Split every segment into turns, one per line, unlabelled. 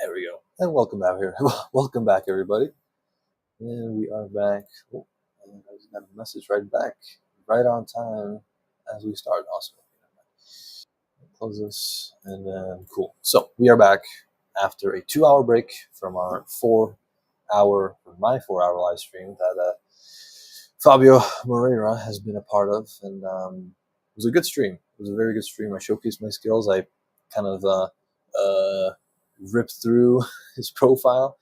There we go. And welcome back here. Welcome back, everybody. And we are back. Oh, and I just got a message right back, right on time as we start. Awesome. Close this, and then cool. So we are back after a 2 hour break from our 4 hour, my 4 hour live stream that Fabio Moreira has been a part of, and it was a good stream. It was a very good stream. I showcased my skills. I kind of ripped through his profile,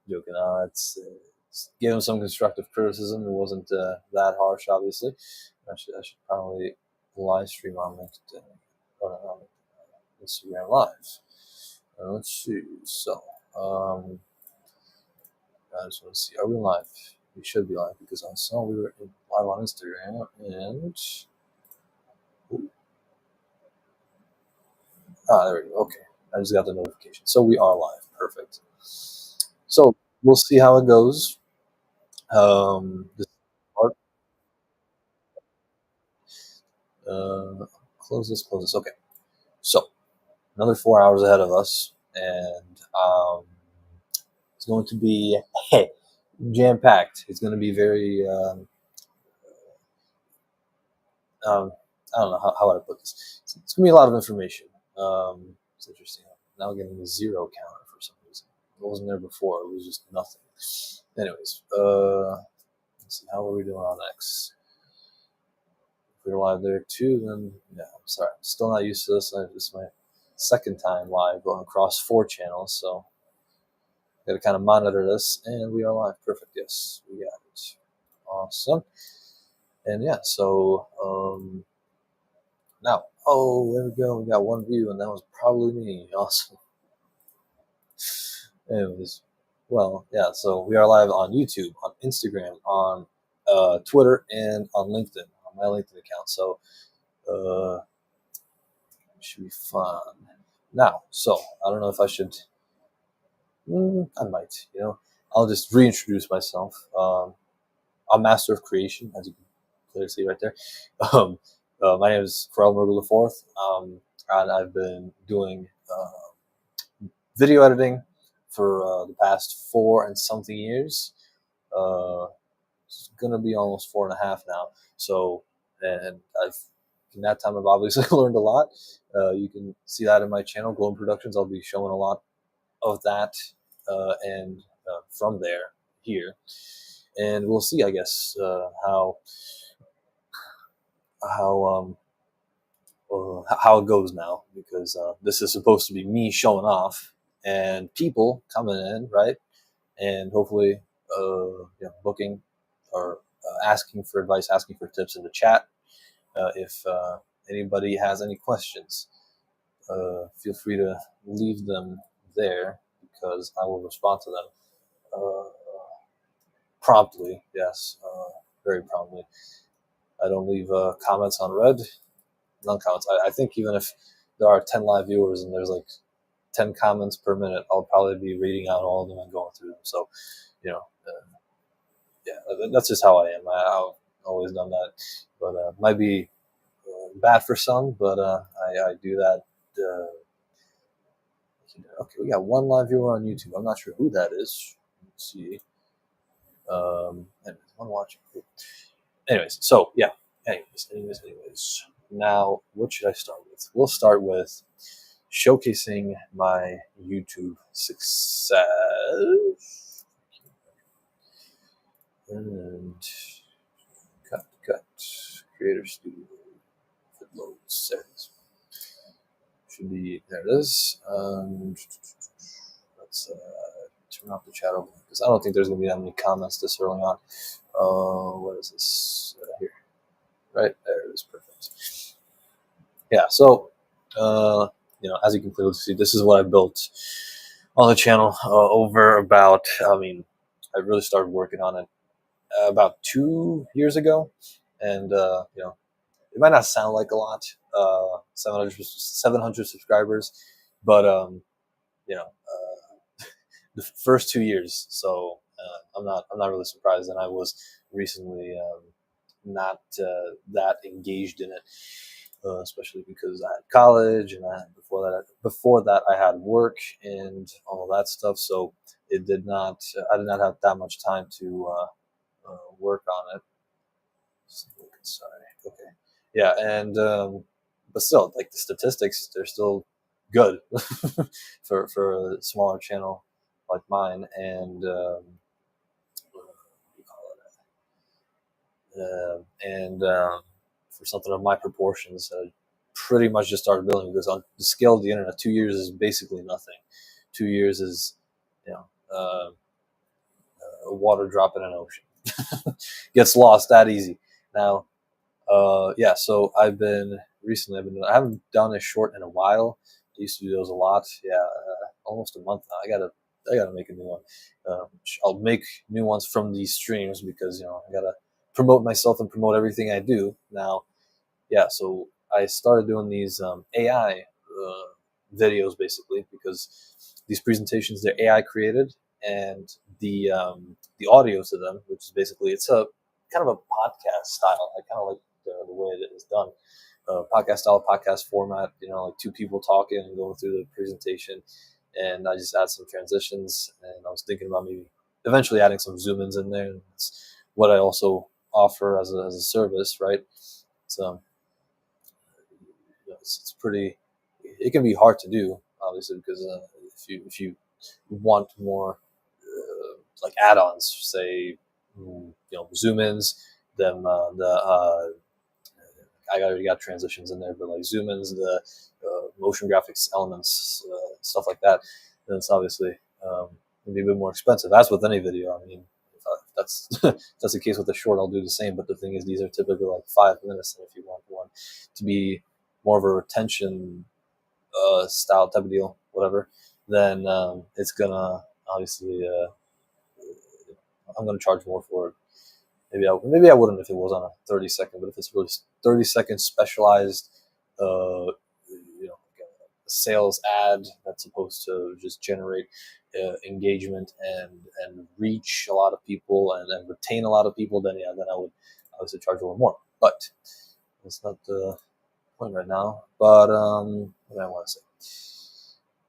joking. It's gave him some constructive criticism. It wasn't that harsh, obviously. I should probably live stream on LinkedIn or on Instagram Live. Let's see. So, I just want to see. Are we live? We should be live because I saw we were live on Instagram and. There we go. Okay. I just got the notification. So we are live. Perfect. So we'll see how it goes. This part. Close this. Close this. Okay. So another 4 hours ahead of us, and it's going to be jam packed. It's going to be very. I don't know how would I put this. It's going to be a lot of information. It's interesting. Now getting a zero counter for some reason. It wasn't there before. It was just nothing. Anyways, let's see. How are we doing on X? If we're live there too, then yeah. I'm sorry. I'm still not used to this. This is my second time live going across 4 channels, so got to kind of monitor this. And we are live. Perfect. Yes, we got it. Awesome. And yeah, so now, oh, there we go. We got one view, and that was probably me. Awesome. Anyways, well, yeah. So we are live on YouTube, on Instagram, on Twitter, and on LinkedIn, on my LinkedIn account. So it should be fun. Now, so I don't know if I should. I might. I'll just reintroduce myself. I'm Master of Creation, as you can clearly see right there. My name is Karel Mergel IV, and I've been doing video editing for the past 4 and something years. It's gonna be almost 4.5 now. So, and in that time I've obviously learned a lot. You can see that in my channel, Glowing Productions. I'll be showing a lot of that, and from there here, and we'll see, I guess, how it goes now, because this is supposed to be me showing off and people coming in, right, and hopefully booking or asking for advice, asking for tips in the chat. If anybody has any questions, feel free to leave them there, because I will respond to them promptly. Yes, very promptly. I don't leave comments on red. None comments. I think even if there are 10 live viewers and there's like 10 comments per minute, I'll probably be reading out all of them and going through them. So, yeah, that's just how I am. I've always done that, but might be bad for some, but I do that. Okay, we got one live viewer on YouTube. I'm not sure who that is. Let's see. Anyways, one watching. Anyways, so yeah. Anyways. Now, what should I start with? We'll start with showcasing my YouTube success. And cut. Creator Studio. If it loads, there it is. Should be, there it is. Let's turn off the chat over, because I don't think there's going to be that many comments this early on. What is this? Here. Right, there it is. Perfect. Yeah, so, as you can clearly see, this is what I built on the channel over about, I really started working on it about 2 years ago. And, it might not sound like a lot, 700 subscribers, but, the first 2 years. So I'm not really surprised, and I was recently not that engaged in it. especially because I had college and before that I had work and all of that stuff. So it did not. I did not have that much time to work on it. Sorry. Okay. Yeah, and but still, like the statistics, they're still good for a smaller channel like mine, and what do you call and for something of my proportions, I pretty much just started building because on the scale of the internet, 2 years is basically nothing. 2 years is, you know, a water drop in an ocean. Gets lost that easy. Now, yeah, so I haven't done a short in a while. I used to do those a lot. Yeah, almost a month now. I gotta make a new one. I'll make new ones from these streams because I gotta promote myself and promote everything I do. Now, yeah, so I started doing these AI videos basically because these presentations they're AI created, and the audio to them, which is basically it's a kind of a podcast style. I kind of like the way that it's done. Podcast style, podcast format. Like two people talking and going through the presentation, and I just add some transitions. And I was thinking about maybe eventually adding some zoom ins in there. And that's what I also offer as a service, right? So it's pretty. It can be hard to do, obviously, because if you want more like add-ons, say zoom ins, then I already got transitions in there, but like zoom ins, the motion graphics elements, stuff like that, then it's obviously can be a bit more expensive. As with any video, I mean, if that's that's the case with the short, I'll do the same. But the thing is, these are typically like 5 minutes, and if you want one to be more of a retention style type of deal, whatever, then it's gonna obviously I'm gonna charge more for it. Maybe I wouldn't if it was on a 30-second, but if it's really 30-second specialized, a sales ad that's supposed to just generate engagement and reach a lot of people and retain a lot of people, then yeah, then I would obviously charge a little more. But that's not the point right now. But what do I want to say?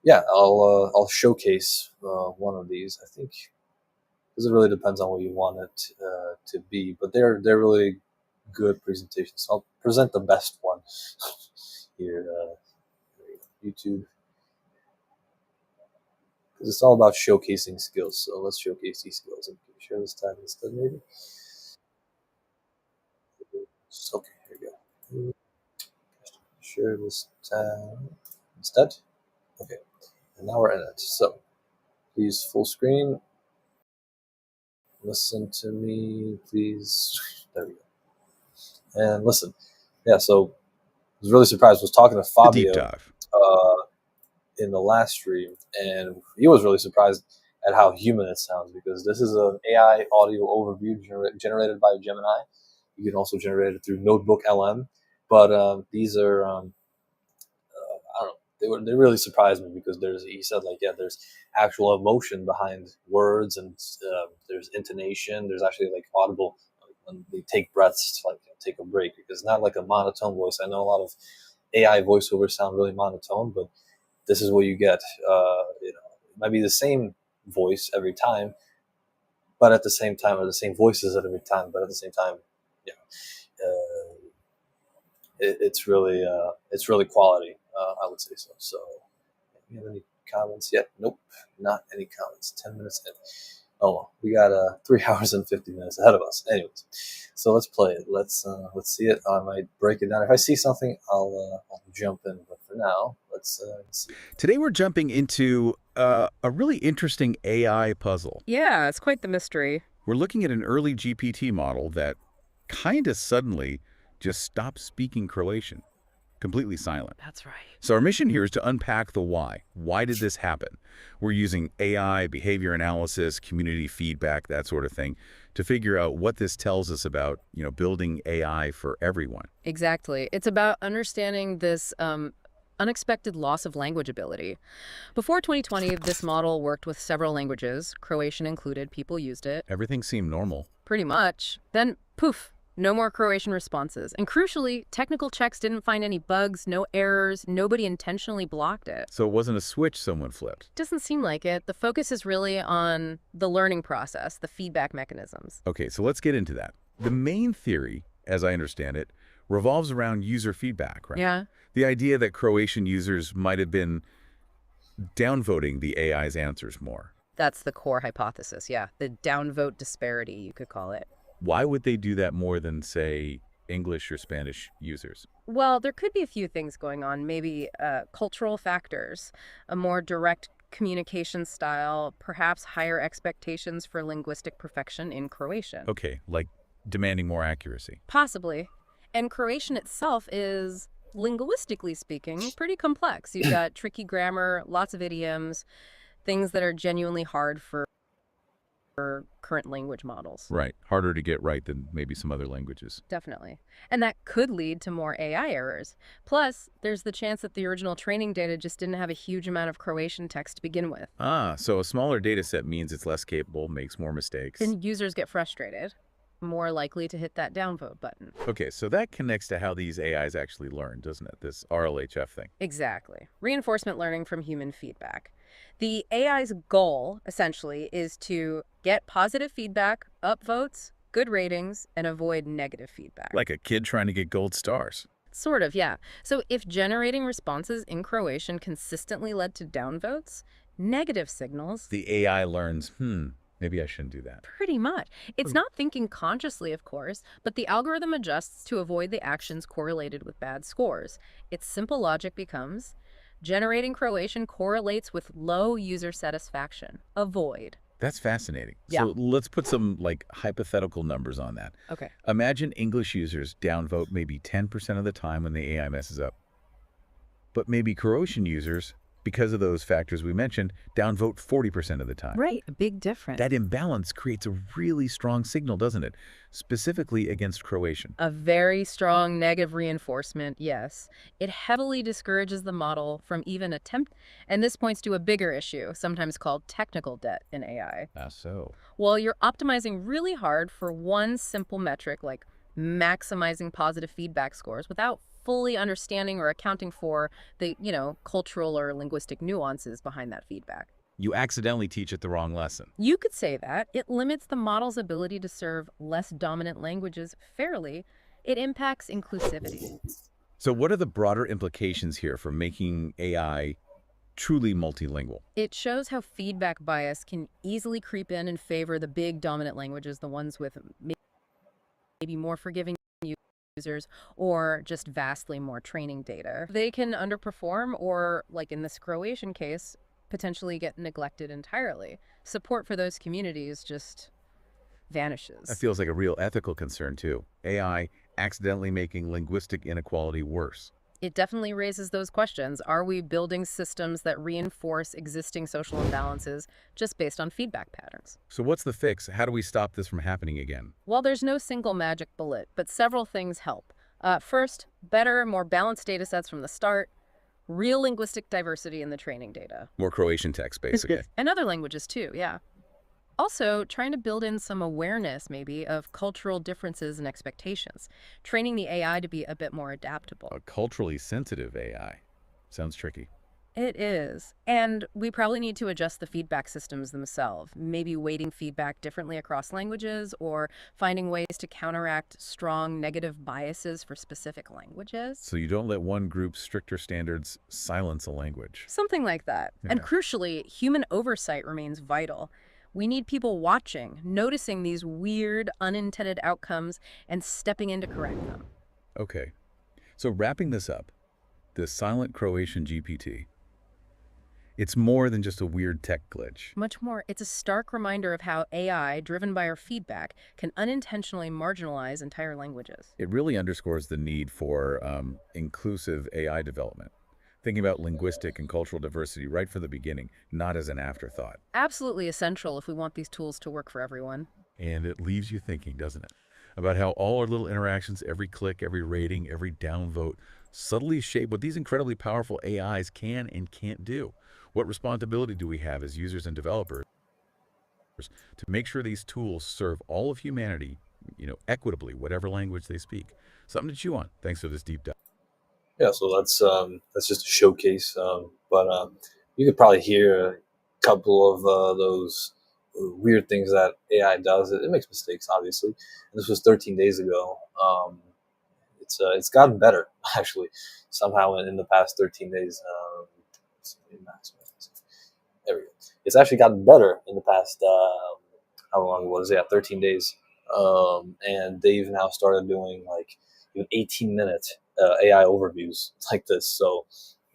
Yeah, I'll showcase one of these. I think because it really depends on what you want it to be. But they're really good presentations. So I'll present the best one here. YouTube, because it's all about showcasing skills. So let's showcase these skills and share this tab instead, maybe. Okay, here we go. Share this tab instead. Okay, and now we're in it. So please full screen. Listen to me, please. There we go. And listen. Yeah, so I was really surprised. I was talking to Fabio in the last stream, and he was really surprised at how human it sounds, because this is an AI audio overview generated by Gemini. You can also generate it through Notebook LM, but these are I don't know. They really surprised me because he said like, yeah, there's actual emotion behind words, and there's intonation. There's actually like audible when they take breaths to like take a break, because not like a monotone voice. I know a lot of AI voiceovers sound really monotone, but this is what you get. It might be the same voice every time, but at the same time, or the same voices at every time, but at the same time, yeah, it's really quality. I would say so. So, do you have any comments yet? Nope, not any comments. 10 minutes in. Oh well, we got 3 hours and 50 minutes ahead of us. Anyways, so let's play it. Let's see it. I might break it down. If I see something, I'll jump in. But for now, let's see.
Today we're jumping into a really interesting AI puzzle.
Yeah, it's quite the mystery.
We're looking at an early GPT model that kind of suddenly just stopped speaking Croatian, completely silent.
That's right.
So our mission here is to unpack the why. Why did this happen? We're using AI, behavior analysis, community feedback, that sort of thing, to figure out what this tells us about, building AI for everyone.
Exactly. It's about understanding this unexpected loss of language ability. Before 2020, this model worked with several languages, Croatian included. People used it.
Everything seemed normal.
Pretty much. Then, poof, No more Croatian responses. And crucially, technical checks didn't find any bugs, no errors, nobody intentionally blocked it.
So it wasn't a switch someone flipped.
Doesn't seem like it. The focus is really on the learning process, the feedback mechanisms.
Okay, so let's get into that. The main theory, as I understand it, revolves around user feedback, right?
Yeah.
The idea that Croatian users might have been downvoting the AI's answers more.
That's the core hypothesis, yeah. The downvote disparity, you could call it.
Why would they do that more than, say, English or Spanish users?
Well, there could be a few things going on. Maybe cultural factors, a more direct communication style, perhaps higher expectations for linguistic perfection in Croatian.
Okay, like demanding more accuracy.
Possibly. And Croatian itself is, linguistically speaking, pretty complex. You've got tricky grammar, lots of idioms, things that are genuinely hard for current language models.
Right, harder to get right than maybe some other languages.
Definitely. And that could lead to more AI errors. Plus, there's the chance that the original training data just didn't have a huge amount of Croatian text to begin with.
Ah, so a smaller data set means it's less capable, makes more mistakes.
And users get frustrated, more likely to hit that downvote button.
Okay, so that connects to how these AIs actually learn, doesn't it? This RLHF thing.
Exactly. Reinforcement learning from human feedback. The AI's goal, essentially, is to get positive feedback, upvotes, good ratings, and avoid negative feedback.
Like a kid trying to get gold stars.
Sort of, yeah. So if generating responses in Croatian consistently led to downvotes, negative signals...
The AI learns, maybe I shouldn't do that.
Pretty much. It's not thinking consciously, of course, but the algorithm adjusts to avoid the actions correlated with bad scores. Its simple logic becomes, generating Croatian correlates with low user satisfaction. Avoid.
That's fascinating.
Yeah.
So let's put some hypothetical numbers on that.
Okay.
Imagine English users downvote maybe 10% of the time when the AI messes up. But maybe Croatian users, because of those factors we mentioned, downvote 40% of the time.
Right. A big difference.
That imbalance creates a really strong signal, doesn't it? Specifically against Croatian.
A very strong negative reinforcement, yes. It heavily discourages the model from even attempt, and this points to a bigger issue, sometimes called technical debt in AI.
So.
Well, you're optimizing really hard for one simple metric like maximizing positive feedback scores without fully understanding or accounting for the, cultural or linguistic nuances behind that feedback.
You accidentally teach it the wrong lesson.
You could say that. It limits the model's ability to serve less dominant languages fairly. It impacts inclusivity.
So what are the broader implications here for making AI truly multilingual?
It shows how feedback bias can easily creep in and favor the big dominant languages, the ones with maybe more forgiving users or just vastly more training data. They can underperform or, like in this Croatian case, potentially get neglected entirely. Support for those communities just vanishes.
That feels like a real ethical concern too. AI accidentally making linguistic inequality worse.
It definitely raises those questions. Are we building systems that reinforce existing social imbalances just based on feedback patterns?
So what's the fix? How do we stop this from happening again?
Well, there's no single magic bullet, but several things help. First, better, more balanced data sets from the start, real linguistic diversity in the training data.
More Croatian text, basically.
And other languages too, yeah. Also, trying to build in some awareness, maybe, of cultural differences and expectations. Training the AI to be a bit more adaptable.
A culturally sensitive AI. Sounds tricky.
It is. And we probably need to adjust the feedback systems themselves, maybe weighting feedback differently across languages or finding ways to counteract strong negative biases for specific languages.
So you don't let one group's stricter standards silence a language.
Something like that.
Yeah.
And crucially, human oversight remains vital. We need people watching, noticing these weird, unintended outcomes, and stepping in to correct them.
Okay. So wrapping this up, the silent Croatian GPT, it's more than just a weird tech glitch.
Much more, it's a stark reminder of how AI, driven by our feedback, can unintentionally marginalize entire languages.
It really underscores the need for inclusive AI development. Thinking about linguistic and cultural diversity right from the beginning, not as an afterthought.
Absolutely essential if we want these tools to work for everyone.
And it leaves you thinking, doesn't it? About how all our little interactions, every click, every rating, every downvote, subtly shape what these incredibly powerful AIs can and can't do. What responsibility do we have as users and developers to make sure these tools serve all of humanity equitably, whatever language they speak. Something to chew on. Thanks for this deep dive.
Yeah, so that's just a showcase. But you could probably hear a couple of those weird things that AI does. It makes mistakes, obviously. And this was 13 days ago. It's gotten better actually. Somehow in the past 13 days. There we go. It's actually gotten better in the past. How long was it? Yeah, 13 days. And they've now started doing like even 18-minute AI overviews like this. So,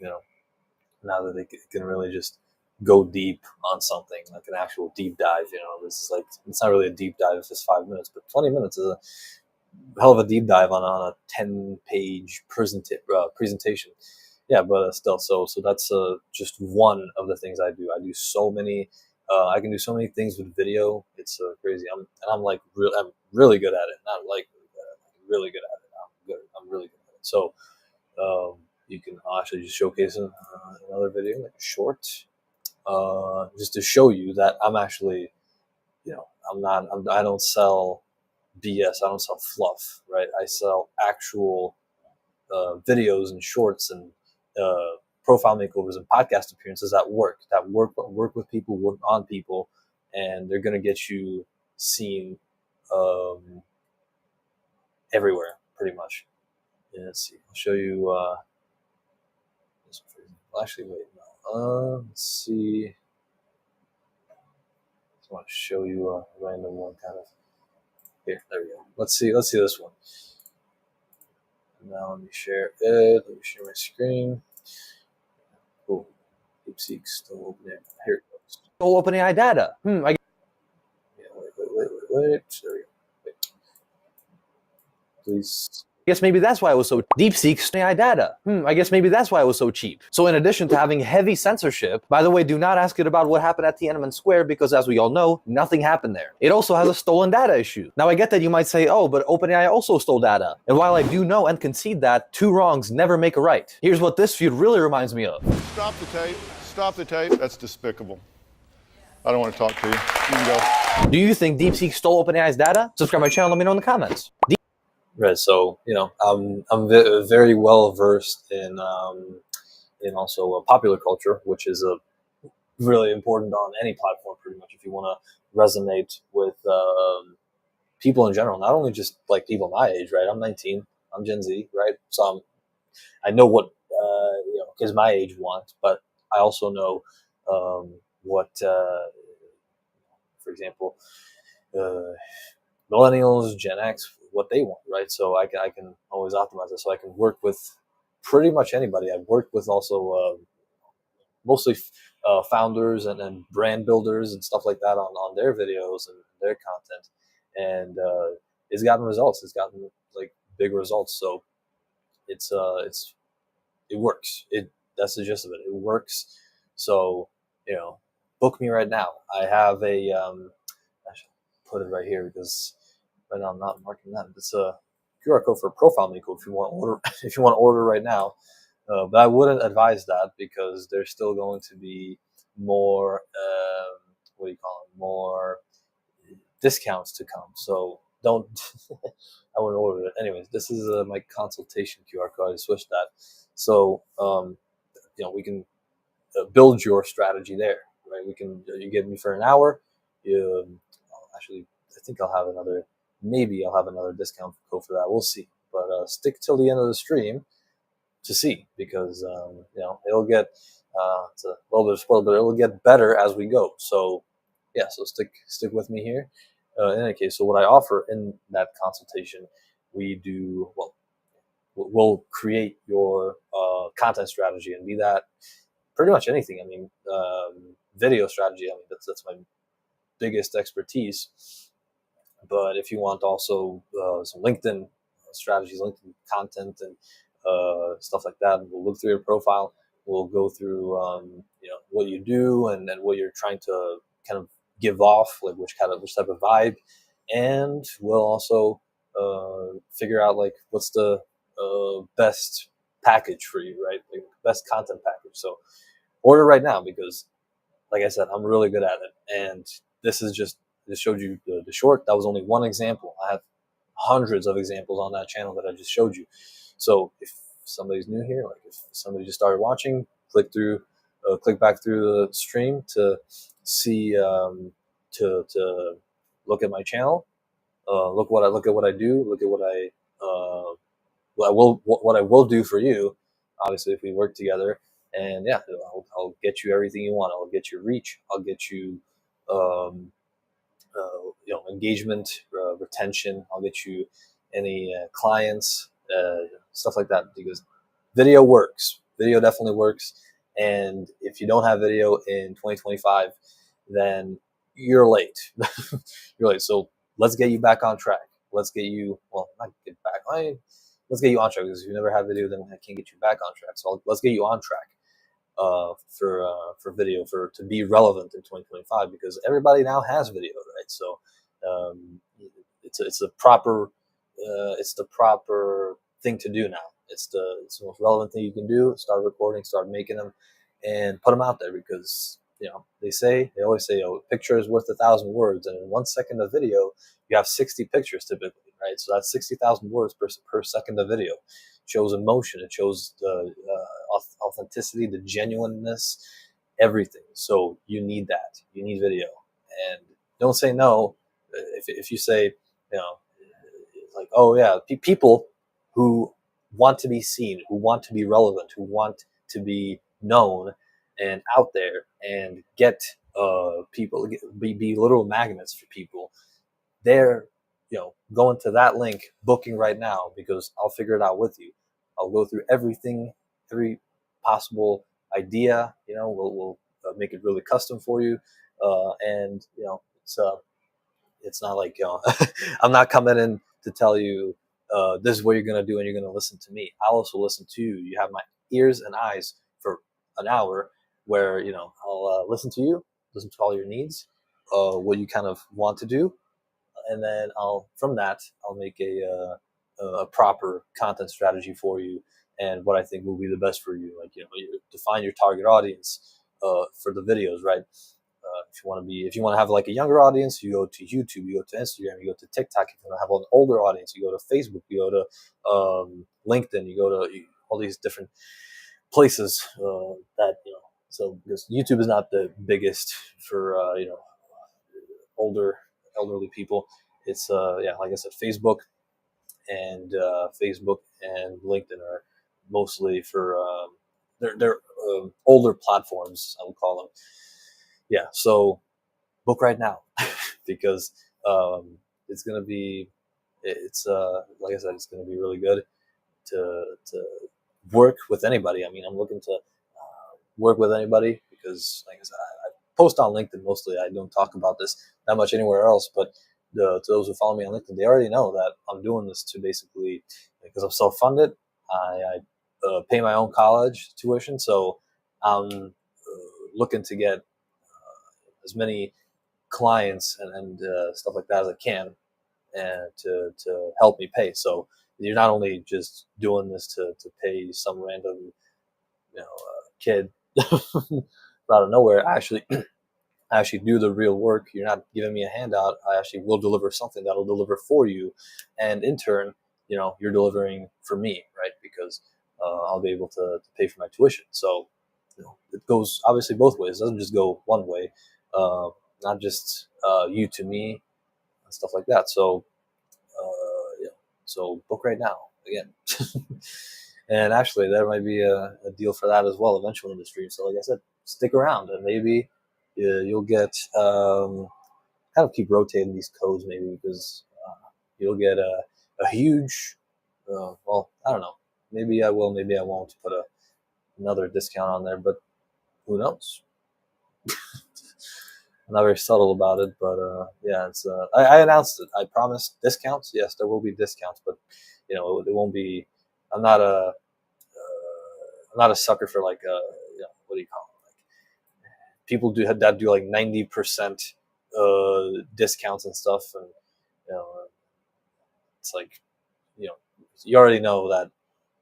now that they can really just go deep on something, like an actual deep dive. This is like, it's not really a deep dive if it's 5 minutes, but 20 minutes is a hell of a deep dive on a 10-page presentation. Yeah, but still, so that's just one of the things I do. I do so many. I can do so many things with video. It's crazy. I'm really good at it. Not like really good at it. I'm really good at it. So you can actually just showcase another video, like a short, just to show you that I'm actually, I don't sell BS. I don't sell fluff, right? I sell actual videos and shorts and profile makeovers and podcast appearances that work with people, work on people, and they're gonna get you seen everywhere, pretty much. Yeah, let's see. I'll show you. This one for example. Actually, wait, no. Let's see. I just want to show you a random one, kind of. Here, there we go. Let's see this one. Now let me share it. Let me share my screen. Oh, DeepSeek still opening. Here it goes. Still OpenAI data. Yeah, wait. There we go. Wait. Please. I guess maybe that's why it was so DeepSeek AI data. I guess maybe that's why it was so cheap. So in addition to having heavy censorship, by the way, do not ask it about what happened at Tiananmen Square because as we all know, nothing happened there. It also has a stolen data issue. Now I get that you might say, oh, but OpenAI also stole data. And while I do know and concede that, two wrongs never make a right. Here's what this feud really reminds me of.
Stop the tape. Stop the tape. That's despicable. I don't want to talk to you. You can go.
Do you think DeepSeek stole OpenAI's data? Subscribe to my channel, let me know in the comments. Right, so I'm very well versed in also popular culture, which is really important on any platform, pretty much. If you want to resonate with people in general, not only just like people my age, right? I'm 19, I'm Gen Z, right? So I know what kids my age want, but I also know what, for example, millennials, Gen X, what they want, right? So I can always optimize it. So I can work with pretty much anybody. I've worked with also mostly founders and brand builders and stuff like that on their videos and their content, and it's gotten results. It's gotten like big results. So it works. That's the gist of it. It works. So book me right now. I have a I should put it right here because right now I'm not marking that. It's a QR code for a profile makeover if you want to order. If you want to order right now, but I wouldn't advise that because there's still going to be more more discounts to come. So don't. I wouldn't order it. Anyways, this is my consultation QR code. I switched that. So we can build your strategy there, right? You get me for an hour. Actually, I think maybe I'll have another discount code for that. We'll see. But stick till the end of the stream to see because it'll get it's a little bit of spoiler, but it'll get better as we go. So yeah, so stick with me here. In any case, so what I offer in that consultation, we'll create your content strategy and be that pretty much anything. I mean, video strategy. I mean, that's my biggest expertise. But if you want also some LinkedIn strategies, LinkedIn content, and stuff like that, we'll look through your profile. We'll go through what you do and what you're trying to kind of give off, like which type of vibe, and we'll also figure out like what's the best package for you, right? Like best content package. So order right now because, like I said, I'm really good at it, and this showed you the short. That was only one example. I have hundreds of examples on that channel that I just showed you. So if somebody's new here, like if somebody just started watching, click back through the stream to see, to look at my channel, look at what I do, look at what I will do for you. Obviously, if we work together, and yeah, I'll get you everything you want. I'll get you reach. I'll get you, engagement, retention. I'll get you any clients, stuff like that. Because video works. Video definitely works. And if you don't have video in 2025, then you're late. You're late. So let's get you back on track. Let's get you, well, not get back. Let's get you on track, because if you never have video, then I can't get you back on track. So let's get you on track for video, to be relevant in 2025, because everybody now has video, right? So it's the proper thing to do now. It's the most relevant thing you can do. Start recording, start making them, and put them out there, because they always say, a picture is worth 1,000 words, and in 1 second of video you have 60 pictures typically, right? So that's 60,000 words per second of video. It shows emotion, it shows the authenticity, the genuineness, everything. So you need that. You need video, and don't say no. If you say, like, oh yeah, people who want to be seen, who want to be relevant, who want to be known and out there, and get people, be literal magnets for people, they're going to that link, booking right now, because I'll figure it out with you. I'll go through everything, every possible idea. We'll make it really custom for you, and it's not like I'm not coming in to tell you this is what you're going to do and you're going to listen to me. I'll also listen to you. You have my ears and eyes for an hour, where I'll listen to you, listen to all your needs, what you kind of want to do, and then from that I'll make a proper content strategy for you, and what I think will be the best for you. Like, you define your target audience for the videos, right? If you want to have like a younger audience, you go to YouTube, you go to Instagram, you go to TikTok. If you want to have an older audience, you go to Facebook, you go to LinkedIn, you go to all these different places that So because YouTube is not the biggest for elderly people, it's like I said, Facebook and LinkedIn are mostly for they're older platforms, I would call them. Yeah, so book right now because it's gonna be like I said, it's gonna be really good to work with anybody. I mean, I'm looking to work with anybody because, like I said, I post on LinkedIn mostly. I don't talk about this that much anywhere else, but to those who follow me on LinkedIn, they already know that I'm doing this to basically, because I'm self-funded. I pay my own college tuition, so I'm looking to get as many clients and stuff like that as I can, and to help me pay. So you're not only just doing this to pay some random kid out of nowhere. I actually do the real work. You're not giving me a handout. I actually will deliver something that'll deliver for you, and in turn, you're delivering for me, right? Because I'll be able to pay for my tuition. So it goes obviously both ways. It doesn't just go one way. Not just you to me and stuff like that. So so book right now again. And actually, there might be a deal for that as well eventually in the stream. So like I said, stick around, and maybe you'll get kind of keep rotating these codes, maybe, because you'll get a huge well, I don't know, maybe I will, maybe I won't put another discount on there, but who knows. I'm not very subtle about it, but yeah, it's I announced it. I promised discounts. Yes, there will be discounts, but it won't be. I'm not a sucker for like what do you call it? Like, people do like 90% discounts and stuff, and it's like you already know that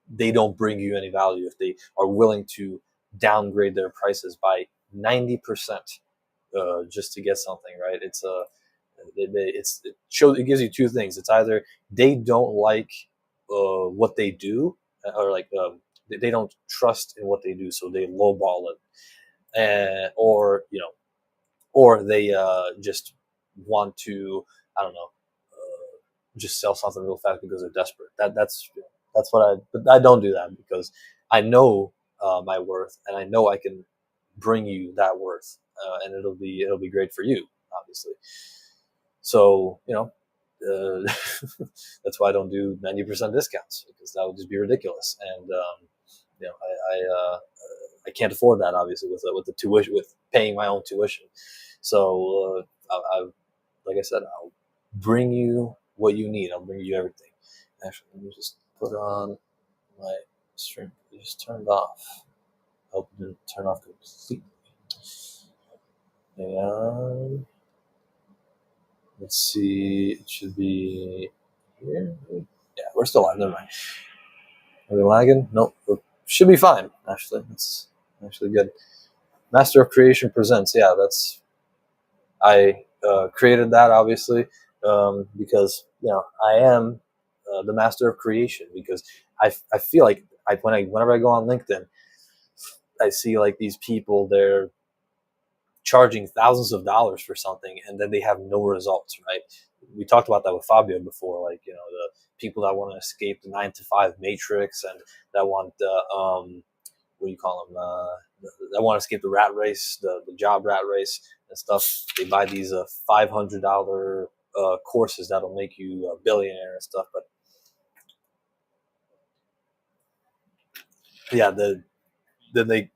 they don't bring you any value if they are willing to downgrade their prices by 90%. Just to get something, right? It's It gives you two things. It's either they don't like what they do, or like they don't trust in what they do, so they lowball it, or or they just want to, I don't know, just sell something real fast because they're desperate. That's what but I don't do that because I know my worth, and I know I can bring you that worth, and it'll be great for you, obviously. So that's why I don't do 90% discounts, because that would just be ridiculous, and I can't afford that, obviously, with the tuition, with paying my own tuition. So like I said, I'll bring you what you need. I'll bring you everything. Actually, let me just put on my stream. It just turned off. I hope it didn't turn off completely. And let's see. It should be here. Yeah, we're still live. Never mind. Are we lagging? Nope. Should be fine. Actually, it's actually good. Master of Creation presents. Yeah, I created that, obviously, because I am the master of creation, because I feel like whenever I go on LinkedIn, I see like these people, they're charging thousands of dollars for something, and then they have no results, right? We talked about that with Fabio before, like, the people that want to escape the 9 to 5 matrix, and that want the what do you call them? That want to escape the rat race, the job rat race and stuff. They buy these $500 courses that'll make you a billionaire and stuff. But yeah, then they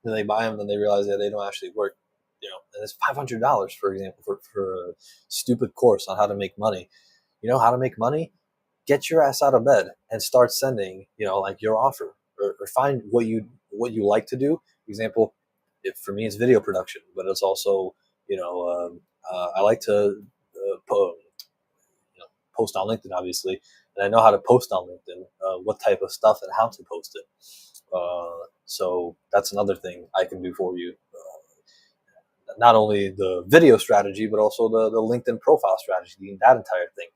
then they buy them, then they realize that they don't actually work. And it's $500, for example, for a stupid course on how to make money. How to make money? Get your ass out of bed and start sending, like, your offer, or find what you like to do. For example, for me, it's video production, but it's also, I like to post on LinkedIn, obviously, and I know how to post on LinkedIn, what type of stuff and how to post it. So that's another thing I can do for you. Not only the video strategy, but also the LinkedIn profile strategy, that entire thing.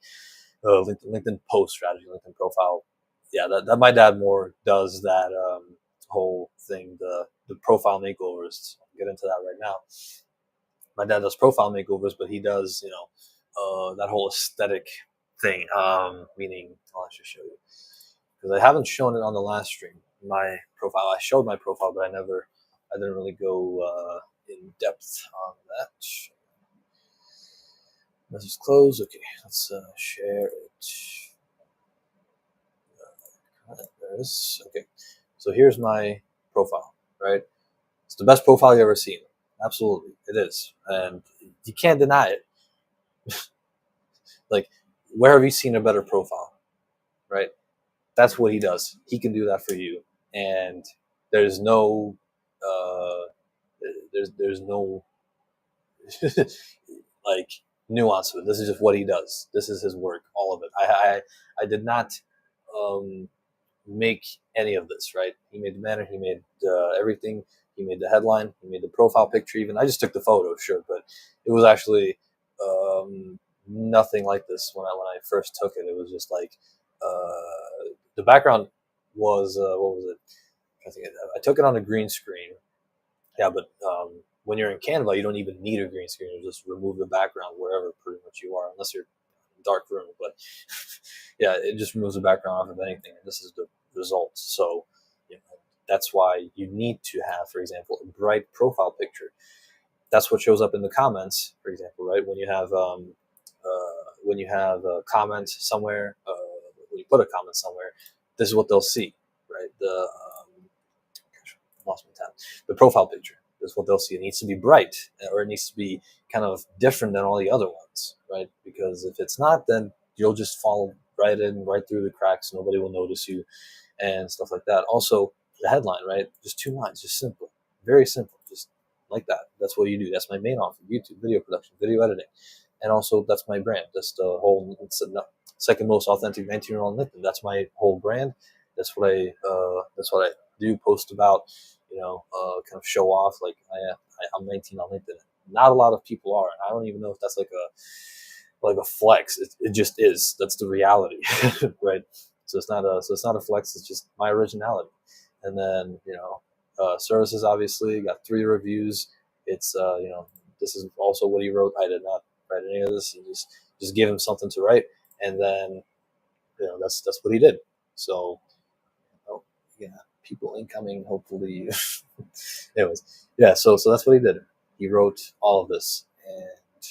LinkedIn post strategy, LinkedIn profile. Yeah, that my dad more does that whole thing, the profile makeovers. I'll get into that right now. My dad does profile makeovers, but he does that whole aesthetic thing. Meaning, I'll actually show you, because I haven't shown it on the last stream. My profile, I showed my profile, but I didn't really go in depth on that. Message close. Okay, let's share it. There it is. Okay, so here's my profile, right? It's the best profile you've ever seen. Absolutely, it is, and you can't deny it. Like, where have you seen a better profile, right? That's what he does. He can do that for you, and there's no, there's no like nuance to it. This is just what he does. This is his work, all of it. I did not make any of this, right? He made the banner, he made everything, he made the headline, he made the profile picture. Even I just took the photo, sure, but it was actually nothing like this when I first took it. It was just like the background was what was it? I took it on a green screen. Yeah, but when you're in Canva, you don't even need a green screen. You just remove the background wherever pretty much you are, unless you're in a dark room. But yeah, it just removes the background off of anything, and this is the result. So that's why you need to have, for example, a bright profile picture. That's what shows up in the comments, for example, right? When you have a comment somewhere, when you put a comment somewhere, this is what they'll see, right? Lost my tab. The profile picture. That's what they'll see. It needs to be bright, or it needs to be kind of different than all the other ones, right? Because if it's not, then you'll just fall right through the cracks. Nobody will notice you, and stuff like that. Also, the headline, right? Just 2 lines, just simple, very simple, just like that. That's what you do. That's my main offer: YouTube, video production, video editing, and also that's my brand. That's the whole. It's the second most authentic 19-year-old on LinkedIn. That's my whole brand. That's what I do. Post about. Kind of show off, like I'm 19 on LinkedIn. not a lot of people are. I don't even know if that's like a flex. It just is. That's the reality, right? So it's not a flex. It's just my originality. And then services obviously got 3 reviews. It's this is also what he wrote. I did not write any of this. And just give him something to write, and then that's what he did. So yeah, people incoming. Hopefully, anyways, yeah. So that's what he did. He wrote all of this, and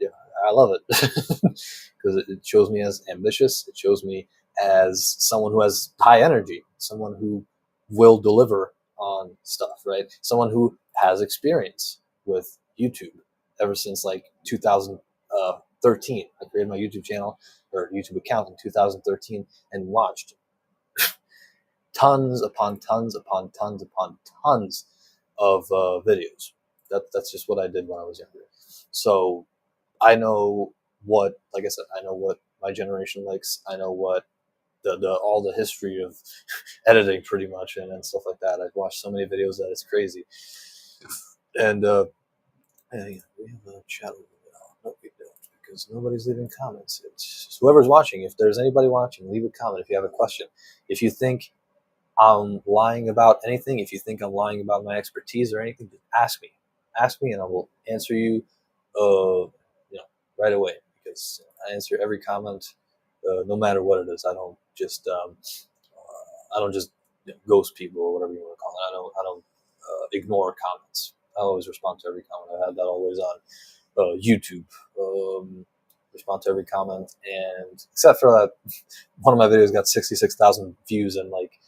yeah, I love it because it shows me as ambitious. It shows me as someone who has high energy, someone who will deliver on stuff, right? Someone who has experience with YouTube ever since like 2013. I created my YouTube channel or YouTube account in 2013 and watched tons upon tons upon tons upon tons of videos. That's just what I did when I was younger. So I know what, like I said, I know what my generation likes. I know what all the history of editing pretty much and stuff like that. I've watched so many videos that it's crazy. And yeah, we have a chat room now. No, we don't, because nobody's leaving comments. It's just whoever's watching. If there's anybody watching, leave a comment if you have a question. If you think I'm lying about anything, if you think I'm lying about my expertise or anything, just ask me. Ask me, and I will answer you, right away. Because I answer every comment, no matter what it is. I don't just ghost people or whatever you want to call it. I don't ignore comments. I always respond to every comment. I had that always on YouTube. Respond to every comment, and except for that, one of my videos got 66,000 views and like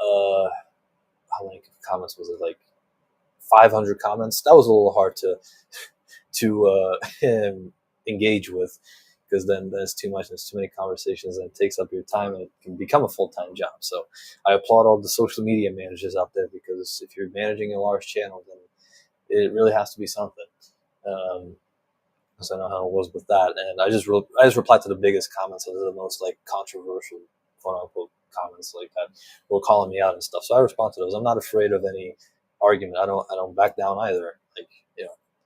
how many comments was it? Like 500 comments. That was a little hard to engage with, because then there's too much. There's too many conversations, and it takes up your time, and it can become a full-time job. So I applaud all the social media managers out there, because if you're managing a large channel, then it really has to be something. Because I know how it was with that, and I just replied to the biggest comments and the most like controversial, quote unquote, comments like that were calling me out and stuff. So I respond to those. I'm not afraid of any argument. I don't back down either. Like,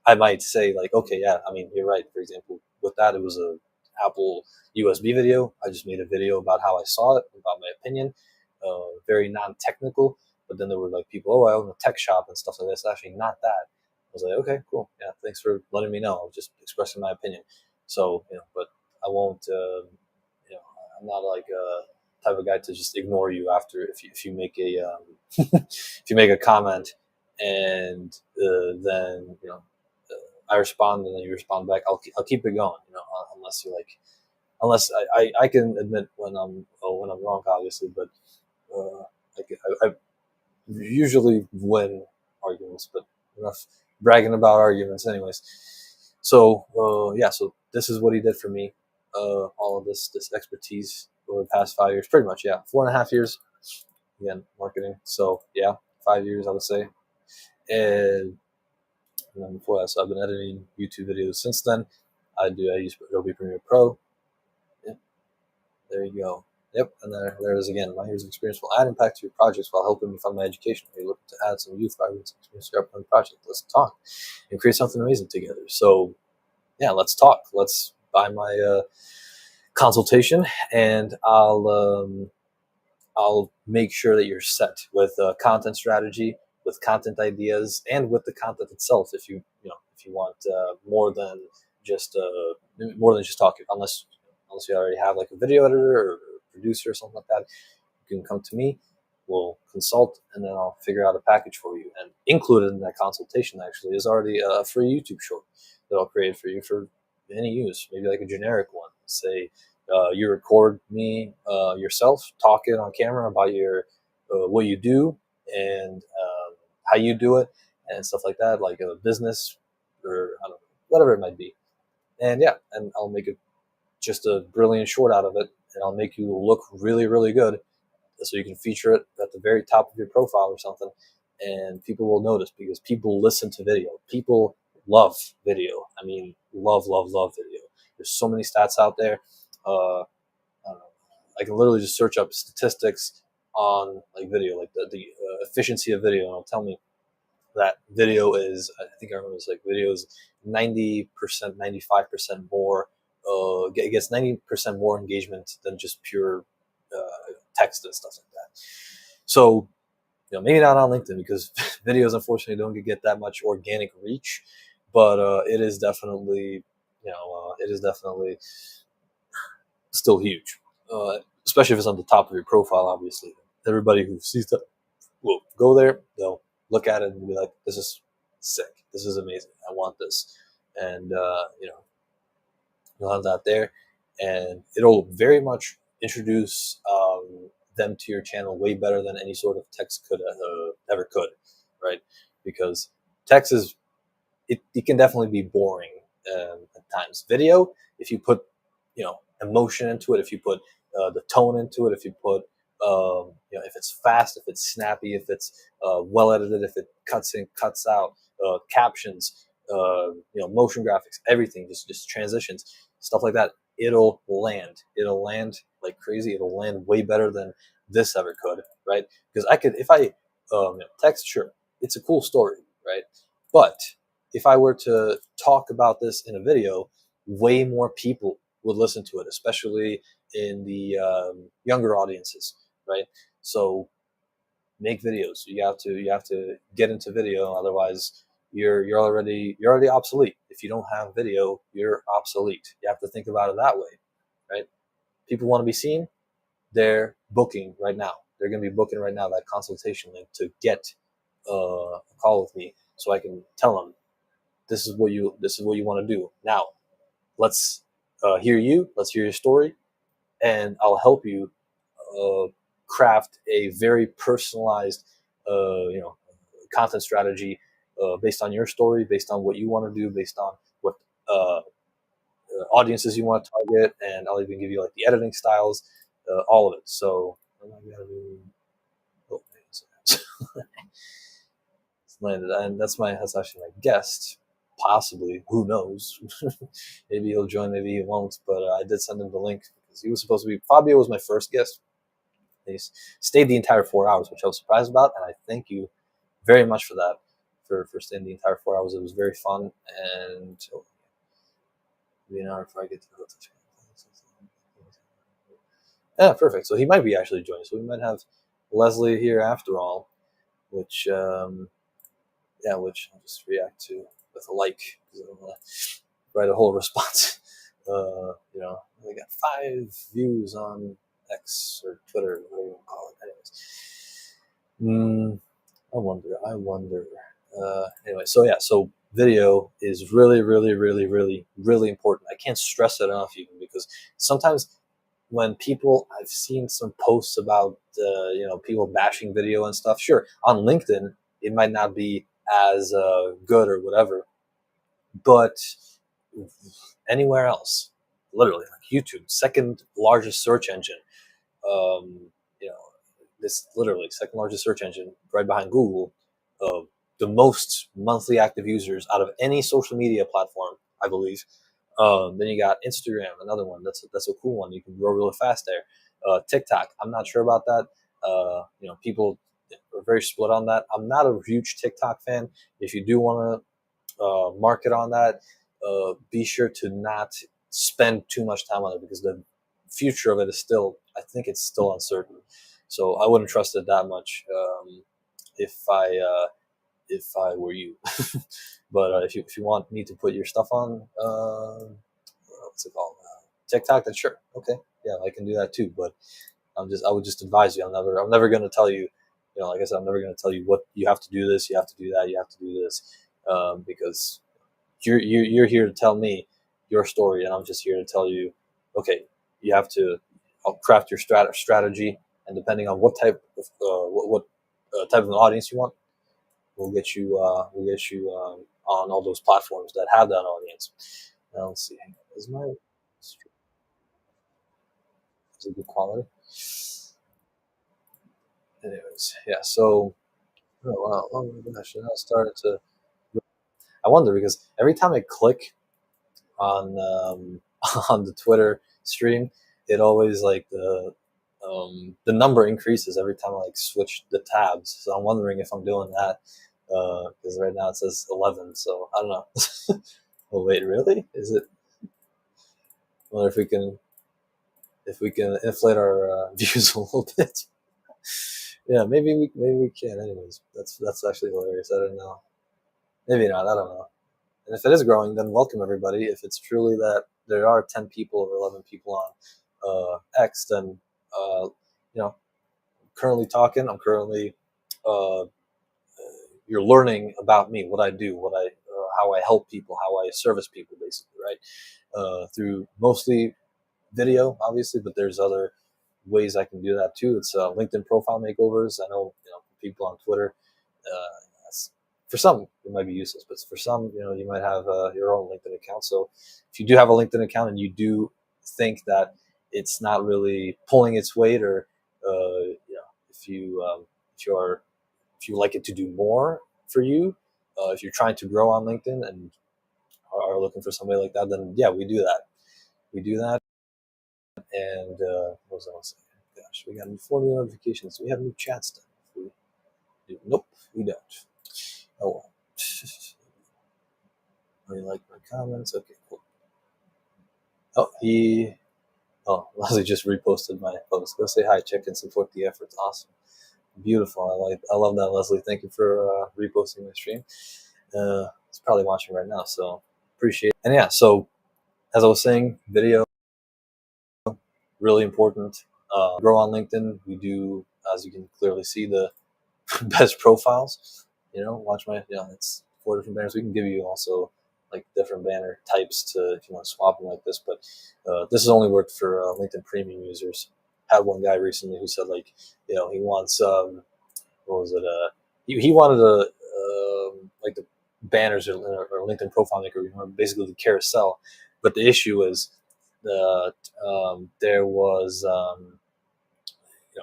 I might say like, okay, yeah, I mean, you're right. For example, with that, it was a Apple USB video. I just made a video about how I saw it, about my opinion, very non-technical. But then there were like people, oh, I own a tech shop and stuff like this. Actually, not that. I was like, okay, cool. Yeah, thanks for letting me know. I was just expressing my opinion. So, but I won't, I'm not like a type of guy to just ignore you after if you make a if you make a comment, and then I respond, and then you respond back. I'll keep it going, unless you're like, unless I can admit when I'm wrong, obviously, but I usually win arguments, but enough bragging about arguments, anyways. So yeah, so this is what he did for me. All of this expertise over the past 5 years, pretty much, yeah, 4.5 years. Again, marketing. So yeah, 5 years, I would say. And then before that, so I've been editing YouTube videos since then. I use Adobe Premiere Pro. Yep, there you go. Yep, and there is again. My years of experience will add impact to your projects while helping me fund my education. Are you looking to add some youth vibrance experience to your upcoming project? Let's talk and create something amazing together. So yeah, let's talk. Let's buy my consultation, and I'll make sure that you're set with content strategy, with content ideas, and with the content itself. If you want more than just talking, unless you already have like a video editor or producer or something like that, you can come to me. We'll consult, and then I'll figure out a package for you. And included in that consultation actually is already a free YouTube short that I'll create for you for any use, maybe like a generic one. Say you record me yourself talking on camera about your what you do, and how you do it, and stuff like that, like a business or I don't know, whatever it might be. And yeah, and I'll make it just a brilliant short out of it, and I'll make you look really, really good, so you can feature it at the very top of your profile or something, and people will notice, because people listen to video. People love video. I mean, love video. There's so many stats out there. I don't know. I can literally just search up statistics on like video, like the efficiency of video, and it'll tell me that video is, I think I remember it's like video is 90%, 95% more, it gets 90% more engagement than just pure text and stuff like that. So, maybe not on LinkedIn because videos unfortunately don't get that much organic reach, but it is definitely, it is definitely still huge, especially if it's on the top of your profile. Obviously, everybody who sees that will go there. They'll look at it and be like, "This is sick. This is amazing. I want this," and you'll have that there, and it'll very much introduce them to your channel way better than any sort of text could ever could, right? Because text is it can definitely be boring at times. Video, if you put emotion into it, if you put the tone into it, if you put if it's fast, if it's snappy, if it's well edited, if it cuts in, cuts out, captions, motion graphics, everything, just transitions, stuff like that, it'll land. It'll land like crazy. It'll land way better than this ever could, right? Because I could, if I text, sure, it's a cool story, right? But if I were to talk about this in a video, way more people would listen to it, especially in the younger audiences, right? So make videos. You have to get into video, otherwise you're already obsolete. If you don't have video, you're obsolete. You have to think about it that way, right? People want to be seen. They're booking right now. They're going to be booking right now that consultation link to get a call with me, so I can tell them this is what you want to do. Now, let's hear you. Let's hear your story, and I'll help you craft a very personalized, content strategy based on your story, based on what you want to do, based on what audiences you want to target, and I'll even give you like the editing styles, all of it. So, it's landed, and that's actually my guest. Possibly, who knows? Maybe he'll join, maybe he won't. But I did send him the link because he was supposed to be. Fabio was my first guest. He stayed the entire 4 hours, which I was surprised about, and I thank you very much for that, for staying the entire 4 hours. It was very fun, and be an hour before I get to go to. Yeah, perfect. So he might be actually joining. So we might have Leslie here after all, which which I'll just react to with a like, because I don't want to write a whole response. We got 5 views on X or Twitter, whatever you want to call it. Anyways, I wonder. Anyway, so video is really, really, really, really, really important. I can't stress it enough, even because sometimes when I've seen some posts about people bashing video and stuff. Sure, on LinkedIn it might not be as good or whatever, but anywhere else, literally like YouTube, second largest search engine, this literally second largest search engine right behind Google, the most monthly active users out of any social media platform, I believe. Then you got Instagram, another one. That's a cool one. You can grow really fast there. TikTok, I'm not sure about that. People are very split on that. I'm not a huge TikTok fan. If you do want to market on that, be sure to not spend too much time on it, because the future of it is still, I think it's still uncertain. So I wouldn't trust it that much if I were you. But if you want me to put your stuff on, what's it called, TikTok, then sure, okay, yeah, I can do that too. But I would just advise you. I'm never going to tell you, like I said, I'm never going to tell you what you have to do. This, you have to do that, you have to do this, because you're here to tell me your story, and I'm just here to tell you, okay, you have to. I'll craft your strategy, and depending on what type of type of an audience you want, we'll get you on all those platforms that have that audience. Now let's see. Is it good quality? Anyways, yeah. So, oh my gosh, I started to. I wonder, because every time I click on on the Twitter stream, it always like the number increases every time I like switch the tabs. So I'm wondering if I'm doing that because right now it says 11. So I don't know. Oh wait, really? Is it? I wonder if we can inflate our views a little bit. Yeah, maybe we can. Anyways, that's actually hilarious. I don't know. Maybe not. I don't know. And if it is growing, then welcome everybody. If it's truly that there are 10 people or 11 people on X, then you know, currently talking. I'm currently you're learning about me, what I do, how I help people, how I service people, basically, right? Through mostly video, obviously, but there's other ways I can do that too. It's LinkedIn profile makeovers. I know, people on Twitter. For some, it might be useless, but for some, you might have your own LinkedIn account. So if you do have a LinkedIn account and you do think that it's not really pulling its weight, or if you like it to do more for you, if you're trying to grow on LinkedIn and are looking for somebody like that, then yeah, we do that. We do that. And what was I going to say? Gosh, we got 4 new notifications. Do we have new chats done? Nope, we don't. Oh well. You like my comments? Okay, cool. Leslie just reposted my post. Go say hi, check and support the efforts. Awesome, beautiful. I love that, Leslie. Thank you for reposting my stream. It's probably watching right now, so appreciate it. And yeah, so as I was saying, video really important. Grow on LinkedIn. We do, as you can clearly see, the best profiles. Watch my it's 4 different banners. We can give you also like different banner types if you want to swap them like this, but this has only worked for LinkedIn Premium users. Had one guy recently who said he wants what was it? He wanted like the banners or LinkedIn Profile Maker, basically the carousel, but the issue is that there was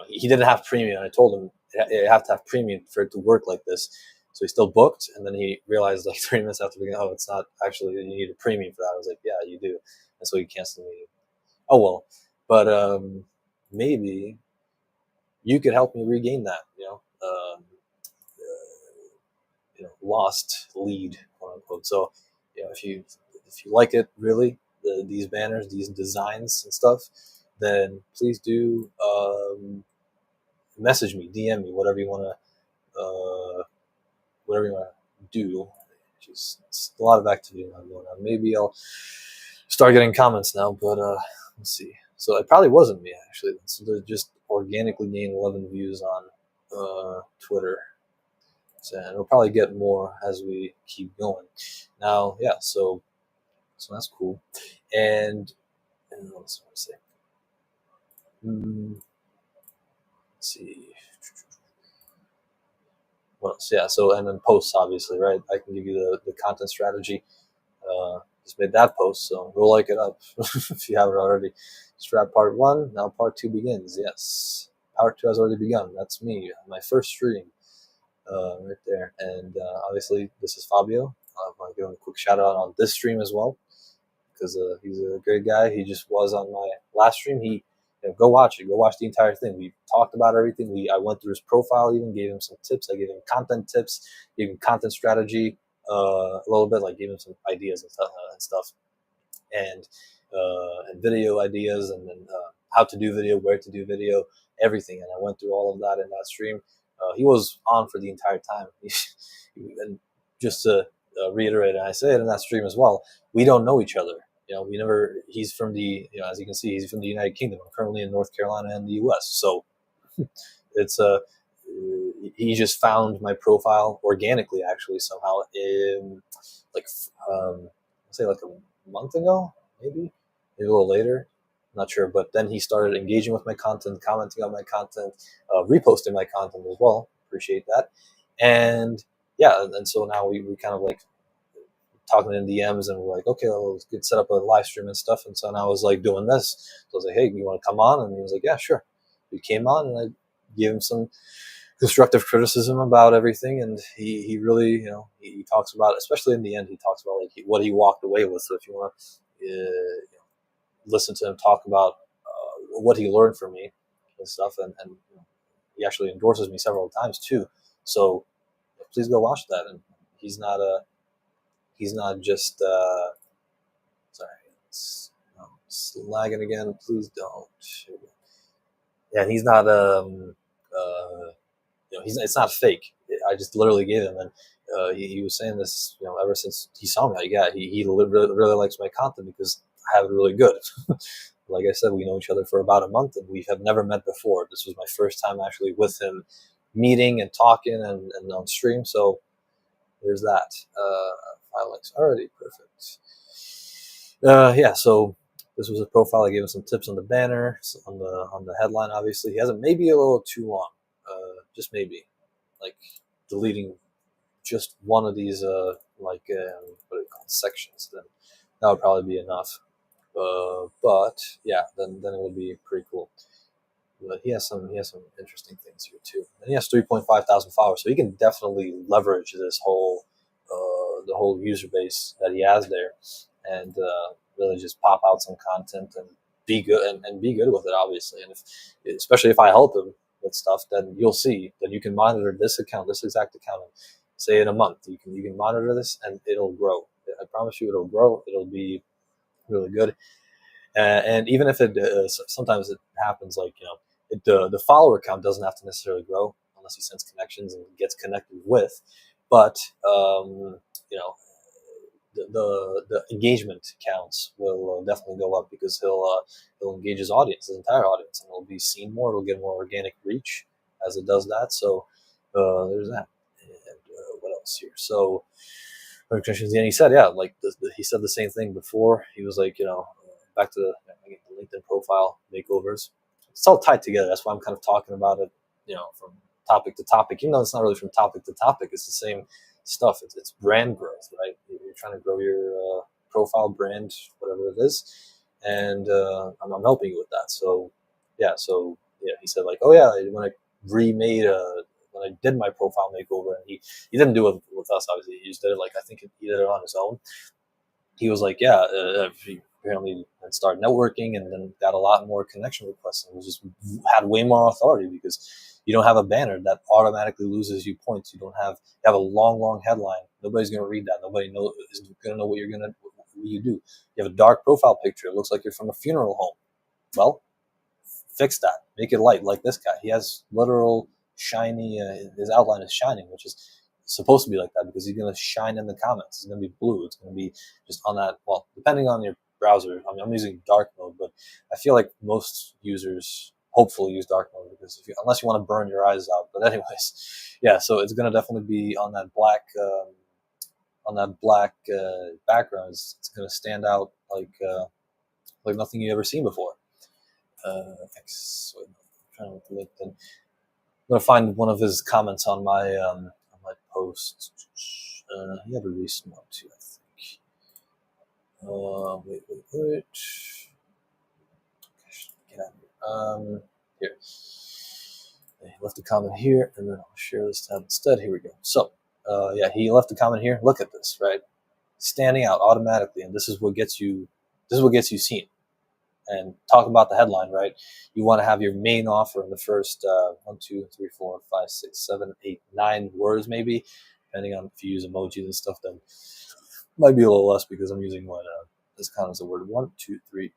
he didn't have premium. And I told him you have to have premium for it to work like this. So he still booked, and then he realized like 3 minutes after beginning, it's not actually, you need a premium for that. I was like, yeah, you do. And so he canceled me. Oh well, but maybe you could help me regain that, lost lead, quote unquote. So, if you like it really, these banners, these designs and stuff, then please do message me, DM me, whatever you want to do. Just a lot of activity going on. Maybe I'll start getting comments now, but let's see. So it probably wasn't me actually. So they just organically gained 11 views on Twitter. And we'll probably get more as we keep going. Now, yeah, so that's cool. And what else I want to say? Let's see. What else? Yeah, so and then posts, obviously, right? I can give you the content strategy. Just made that post, so go like it up if you haven't already. Strap part 1, now part 2 begins. Yes, part 2 has already begun. That's me, my first stream. Right there. And obviously, this is Fabio. I want to give him a quick shout out on this stream as well, because he's a great guy. He just was on my last stream. Go watch it. Go watch the entire thing. We talked about everything. I went through his profile, even gave him some tips. I gave him content tips, gave him content strategy a little bit, like gave him some ideas and stuff, and video ideas, and then how to do video, where to do video, everything. And I went through all of that in that stream. He was on for the entire time. And just to reiterate, and I say it in that stream as well, we don't know each other. We never. He's from as you can see, he's from the United Kingdom. I'm currently in North Carolina and the U.S. So it's he just found my profile organically, actually, somehow in say like a month ago, maybe a little later. I'm not sure, but then he started engaging with my content, commenting on my content, reposting my content as well. Appreciate that. And yeah, and so now we kind of like talking in DMs, and we're like, okay, well, let's get set up a live stream and stuff. And so now I was like doing this. So I was like, hey, you want to come on? And he was like, yeah, sure. We came on, and I gave him some constructive criticism about everything, and he really, he talks about, especially in the end, he talks about like what he walked away with. So if you want to listen to him talk about what he learned from me and stuff, and he actually endorses me several times too. So please go watch that. And he's not just sorry, it's lagging again. Please don't. Yeah, he's not it's not fake. I just literally gave him, and he was saying this, ever since he saw me. He really likes my content because I have it really good. Like I said, we know each other for about a month, and we have never met before. This was my first time actually with him meeting and talking and on stream. So there's that. 5 likes already, perfect. Yeah, so this was a profile. I gave him some tips on the banner, on the headline. Obviously, he has it maybe a little too long. Just maybe, like deleting just one of these what do you call it, sections. Then that would probably be enough. But yeah, then it would be pretty cool. But he has some interesting things here too. And he has 3.5 thousand followers, so he can definitely leverage this whole the whole user base that he has there, and really just pop out some content and be good and be good with it, obviously. And especially if I help him with stuff, then you'll see that you can monitor this exact account, and say in a month you can monitor this and it'll grow. I promise you, it'll grow. It'll be really good. And even if it sometimes it happens, like the follower count doesn't have to necessarily grow unless he sends connections and gets connected with, but the engagement counts will definitely go up because he'll engage his audience, his entire audience, and it'll be seen more. It'll get more organic reach as it does that. So there's that. And what else here? So and he said, yeah, like he said the same thing before. He was like, back to the LinkedIn profile makeovers. It's all tied together. That's why I'm kind of talking about it, from topic to topic. Even though it's not really from topic to topic, it's the same stuff. It's brand growth, right? You're trying to grow your profile brand, whatever it is, and I'm helping you with that. So yeah, he said like, oh yeah, when I did my profile makeover, and he didn't do it with us, obviously. He just did it I think he did it on his own. He was like, yeah, he apparently started networking and then got a lot more connection requests and just had way more authority because you don't have a banner that automatically loses you points. You have a long headline. Nobody's going to read that. Nobody is going to know what you do. You have a dark profile picture. It looks like you're from a funeral home. Well, fix that. Make it light like this guy. He has literal shiny, his outline is shining, which is supposed to be like that because he's going to shine in the comments. It's going to be blue. It's going to be just on that, well, depending on your browser. I mean, I'm using dark mode, but I feel like most users hopefully use dark mode because unless you want to burn your eyes out. But anyways, yeah, so it's going to definitely be on that black background. It's going to stand out like nothing you've ever seen before. I'm trying to look LinkedIn. I'm going to find one of his comments on my post. He had a recent one too, I think. Wait. Get out of here. Here. He left a comment here, and then I'll share this tab instead. Here we go. So, he left a comment here. Look at this, right? Standing out automatically, and this is what gets you seen. And talk about the headline, right? You want to have your main offer in the first 1, 2, 3, 4, 5, 6, 7, 8, 9 words, maybe, depending on if you use emojis and stuff. Then it might be a little less because I'm using this counts as a word. 1, 2, 3,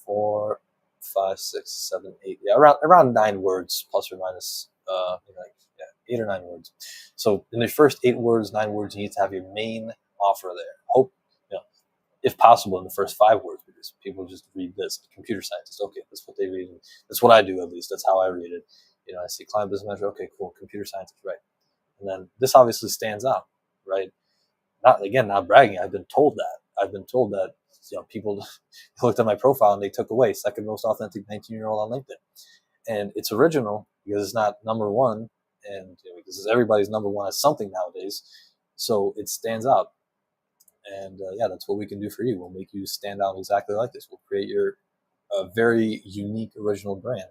4, 5, 6, 7, 8. Yeah, around 9 words plus or minus 8 or 9 words. So in the first 8 words, 9 words, you need to have your main offer there. If possible, in the first 5 words, because people just read this. Computer scientist, okay, that's what they read. That's what I do, at least. That's how I read it. I see client business manager, okay, cool. Computer scientist, right? And then this obviously stands out, right? Not bragging. I've been told that people looked at my profile and they took away second most authentic 19-year-old on LinkedIn, and it's original because it's not number one, and because everybody's number one at something nowadays, so it stands out. And that's what we can do for you. We'll make you stand out exactly like this. We'll create your very unique original brand,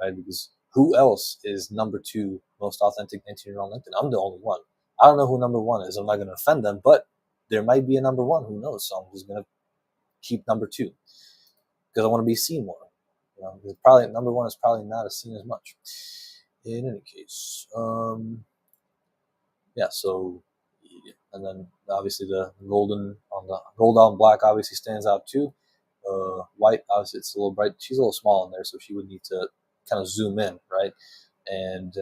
right? Because who else is number 2 most authentic 19-year-old on LinkedIn? I'm the only one. I don't know who number 1 is. I'm not going to offend them, but there might be a number 1. Who knows? So I'm just going to keep number 2 because I want to be seen more. Probably number 1 is probably not as seen as much. In any case, so, and then obviously the golden on the gold on black obviously stands out too. White, obviously it's a little bright. She's a little small in there, so she would need to kind of zoom in, right? And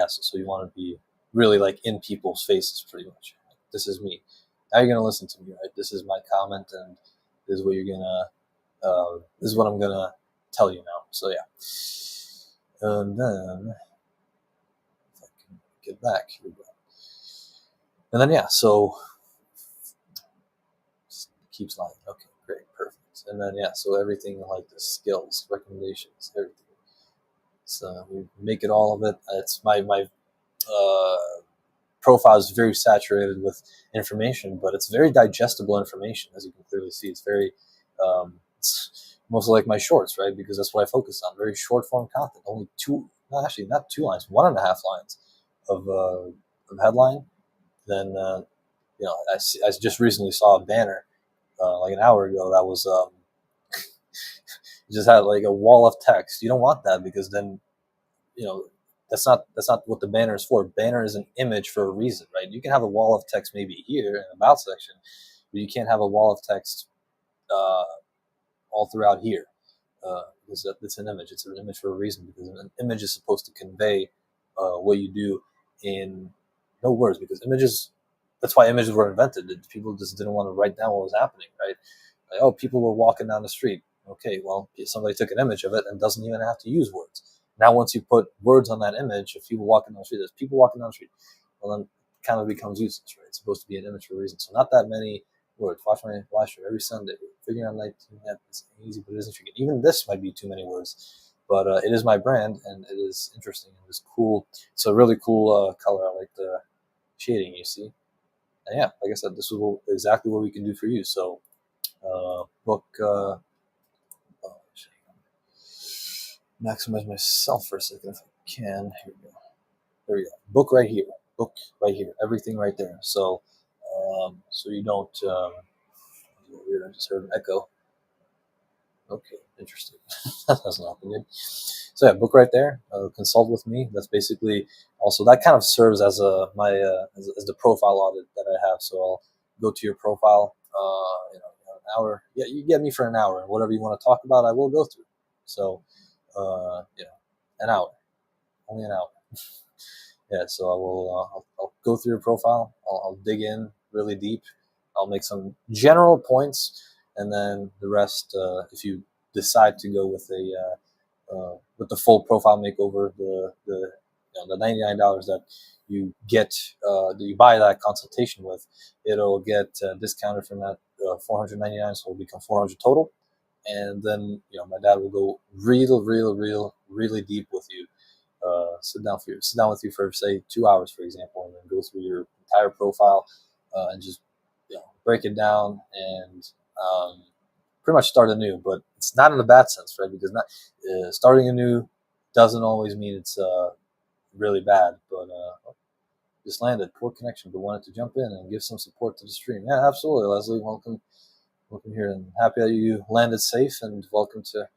so you want to be really like in people's faces, pretty much. This is me. Now you're gonna listen to me, right? This is my comment, and this is what you're gonna. This is what I'm gonna tell you now. So yeah, and then if I can get back, here we go. And then so keeps lying. Okay, great, perfect. And then so everything like the skills, recommendations, everything. So we make it all of it. It's my profile is very saturated with information, but it's very digestible information, as you can clearly see. It's very, it's mostly like my shorts, right? Because that's what I focus on. Very short form content. Only not 2 lines, 1.5 lines of headline. Then I just recently saw a banner like an hour ago that was just had like a wall of text. You don't want that, because then that's not what the banner is for. Banner is an image for a reason, right? You can have a wall of text maybe here in the about section, but you can't have a wall of text all throughout here, because it's an image. It's an image for a reason, because an image is supposed to convey what you do in no words, because images. That's why images were invented. People just didn't want to write down what was happening, right? Like, oh, people were walking down the street. Okay, well, somebody took an image of it and doesn't even have to use words. Now, once you put words on that image of people walking down the street, there's people walking down the street, well, then it kind of becomes useless, right? It's supposed to be an image for a reason. So not that many words. Watch my live stream every Sunday. Figuring out 19, it's easy, but it isn't tricky. Even this might be too many words, but it is my brand, and it is interesting. It is cool. It's a really cool color. I like the shading, you see. And yeah, like I said, this is exactly what we can do for you. So book... maximize myself for a second if I can. Here we go. There we go. Book right here. Book right here. Everything right there. So so you don't weird, I just heard an echo. Okay, interesting. That doesn't happen good. So yeah, book right there. Consult with me. That's basically also that kind of serves as as the profile audit that I have. So I'll go to your profile. An hour. Yeah, you get me for an hour, and whatever you want to talk about, I will go through. So an hour, only an hour. Yeah, so I will. I'll go through your profile. I'll dig in really deep. I'll make some general points, and then the rest. If you decide to go with with the full profile makeover, the $99 that you get that you buy that consultation with, it'll get discounted from that $499, so it'll become $400 total. And then my dad will go really deep with you. Sit down with you for say 2 hours, for example, and then go through your entire profile and just break it down and pretty much start anew. But it's not in a bad sense, right? Because not starting anew doesn't always mean it's really bad. But just landed, poor connection, but wanted to jump in and give some support to the stream. Yeah, absolutely, Leslie. Welcome here, and happy that you landed safe, and welcome to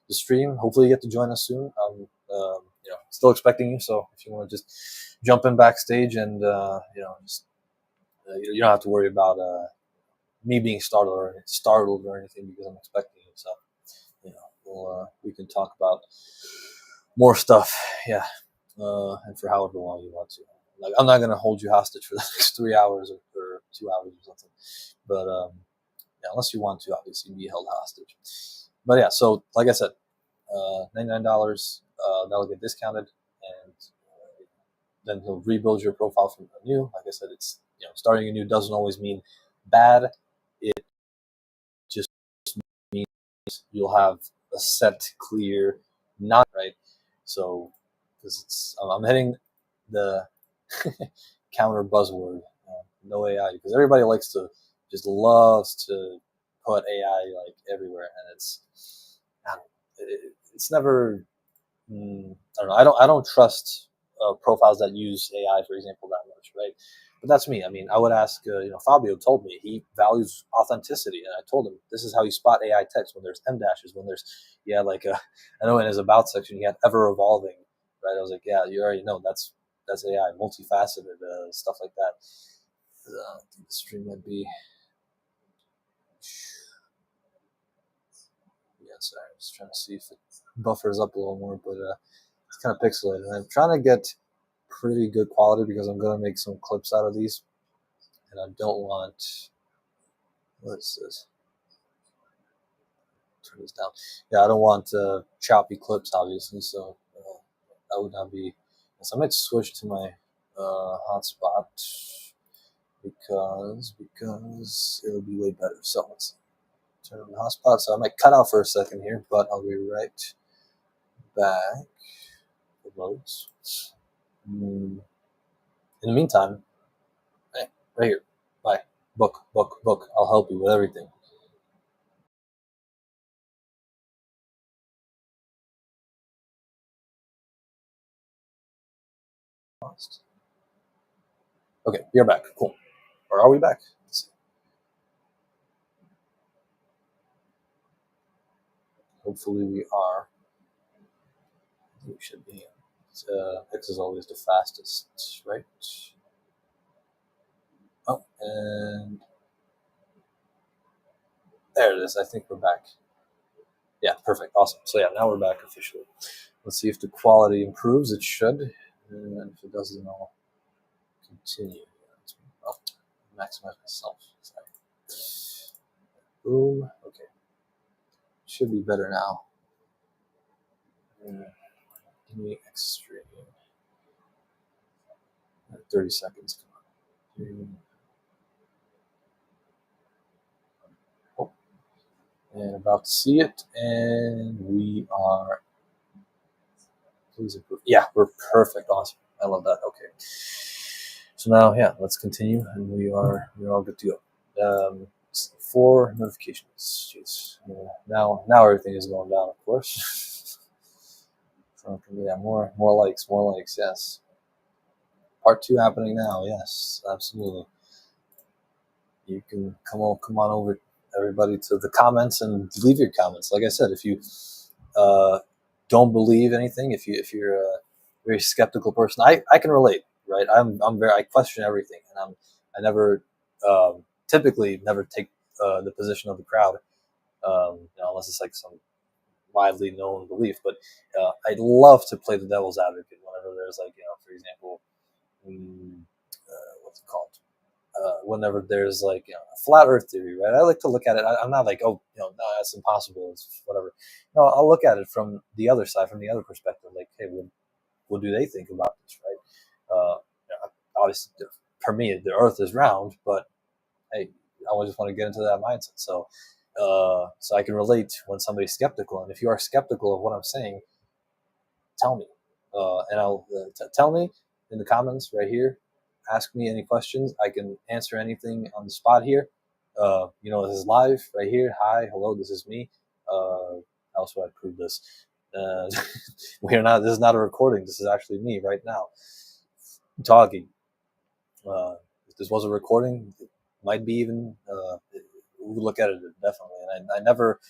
the stream. Hopefully you get to join us soon. I'm still expecting you, so if you want to just jump in backstage and you don't have to worry about me being startled or anything, because I'm expecting you. So we can talk about more stuff, and for however long you want to. Like, I'm not going to hold you hostage for the next 3 hours or 2 hours or something, but unless you want to, obviously, be held hostage. But yeah, so like I said, $99, that'll get discounted, and then he'll rebuild your profile from anew. Like I said, it's starting anew doesn't always mean bad. It just means you'll have a set, clear, not right. So because I'm hitting the counter buzzword, no AI, because everybody just loves to put AI like everywhere, and it's never. I don't know. I don't trust profiles that use AI, for example, that much, right? But that's me. I mean, I would ask. Fabio told me he values authenticity, and I told him this is how you spot AI text when there's M dashes, when there's I know in his about section he had ever evolving, right? I was like, yeah, you already know that's that's AI, multifaceted, stuff like that. I think the stream might be. Yeah, sorry, I'm just trying to see if it buffers up a little more, but it's kind of pixelated. And I'm trying to get pretty good quality because I'm going to make some clips out of these, and I don't want. What is this? Turn this down. Yeah, I don't want choppy clips, obviously, so that would not be. So I might switch to my hotspot because it'll be way better. So let's turn on the hotspot. So I might cut out for a second here, but I'll be right back. It loads. In the meantime, hey, right here. Bye. Book. I'll help you with everything. Okay, you're back. Cool. Or are we back? Let's see. Hopefully we are. We should be. X is always the fastest, right? Oh, and there it is. I think we're back. Yeah, perfect. Awesome. So yeah, now we're back officially. Let's see if the quality improves. It should. And if it doesn't, I'll continue. Oh, maximize myself. Sorry. Boom. Okay. Should be better now. Give me extreme. 30 seconds. Come on. Oh. And about to see it. And we are. Please improve. Yeah, we're perfect. Awesome. I love that. Okay. So now, yeah, let's continue, and we're all good to go. 4 notifications. Jeez. Now everything is going down, of course. So yeah, more likes. Yes. Part 2 happening now. Yes, absolutely. You can come on over, everybody, to the comments and leave your comments. Like I said, if you don't believe anything, if you're a very skeptical person, I can relate. Right, I question everything, and I never typically never take the position of the crowd, unless it's like some widely known belief. But I love to play the devil's advocate whenever there's like, for example, what's it called? Whenever there's like a flat Earth theory, right? I like to look at it. I'm not like, no, that's impossible. It's whatever. No, I'll look at it from the other side, from the other perspective. Like, hey, what do they think about this, right? Obviously, for me, the Earth is round, but hey, I just want to get into that mindset. So I can relate when somebody's skeptical. And if you are skeptical of what I'm saying, tell me, and I'll tell me in the comments right here. Ask me any questions. I can answer anything on the spot here. This is live right here. Hi, hello, this is me. How else would I prove this? We are not. This is not a recording. This is actually me right now talking. If this was a recording, it might be even. We would look at it definitely. And I never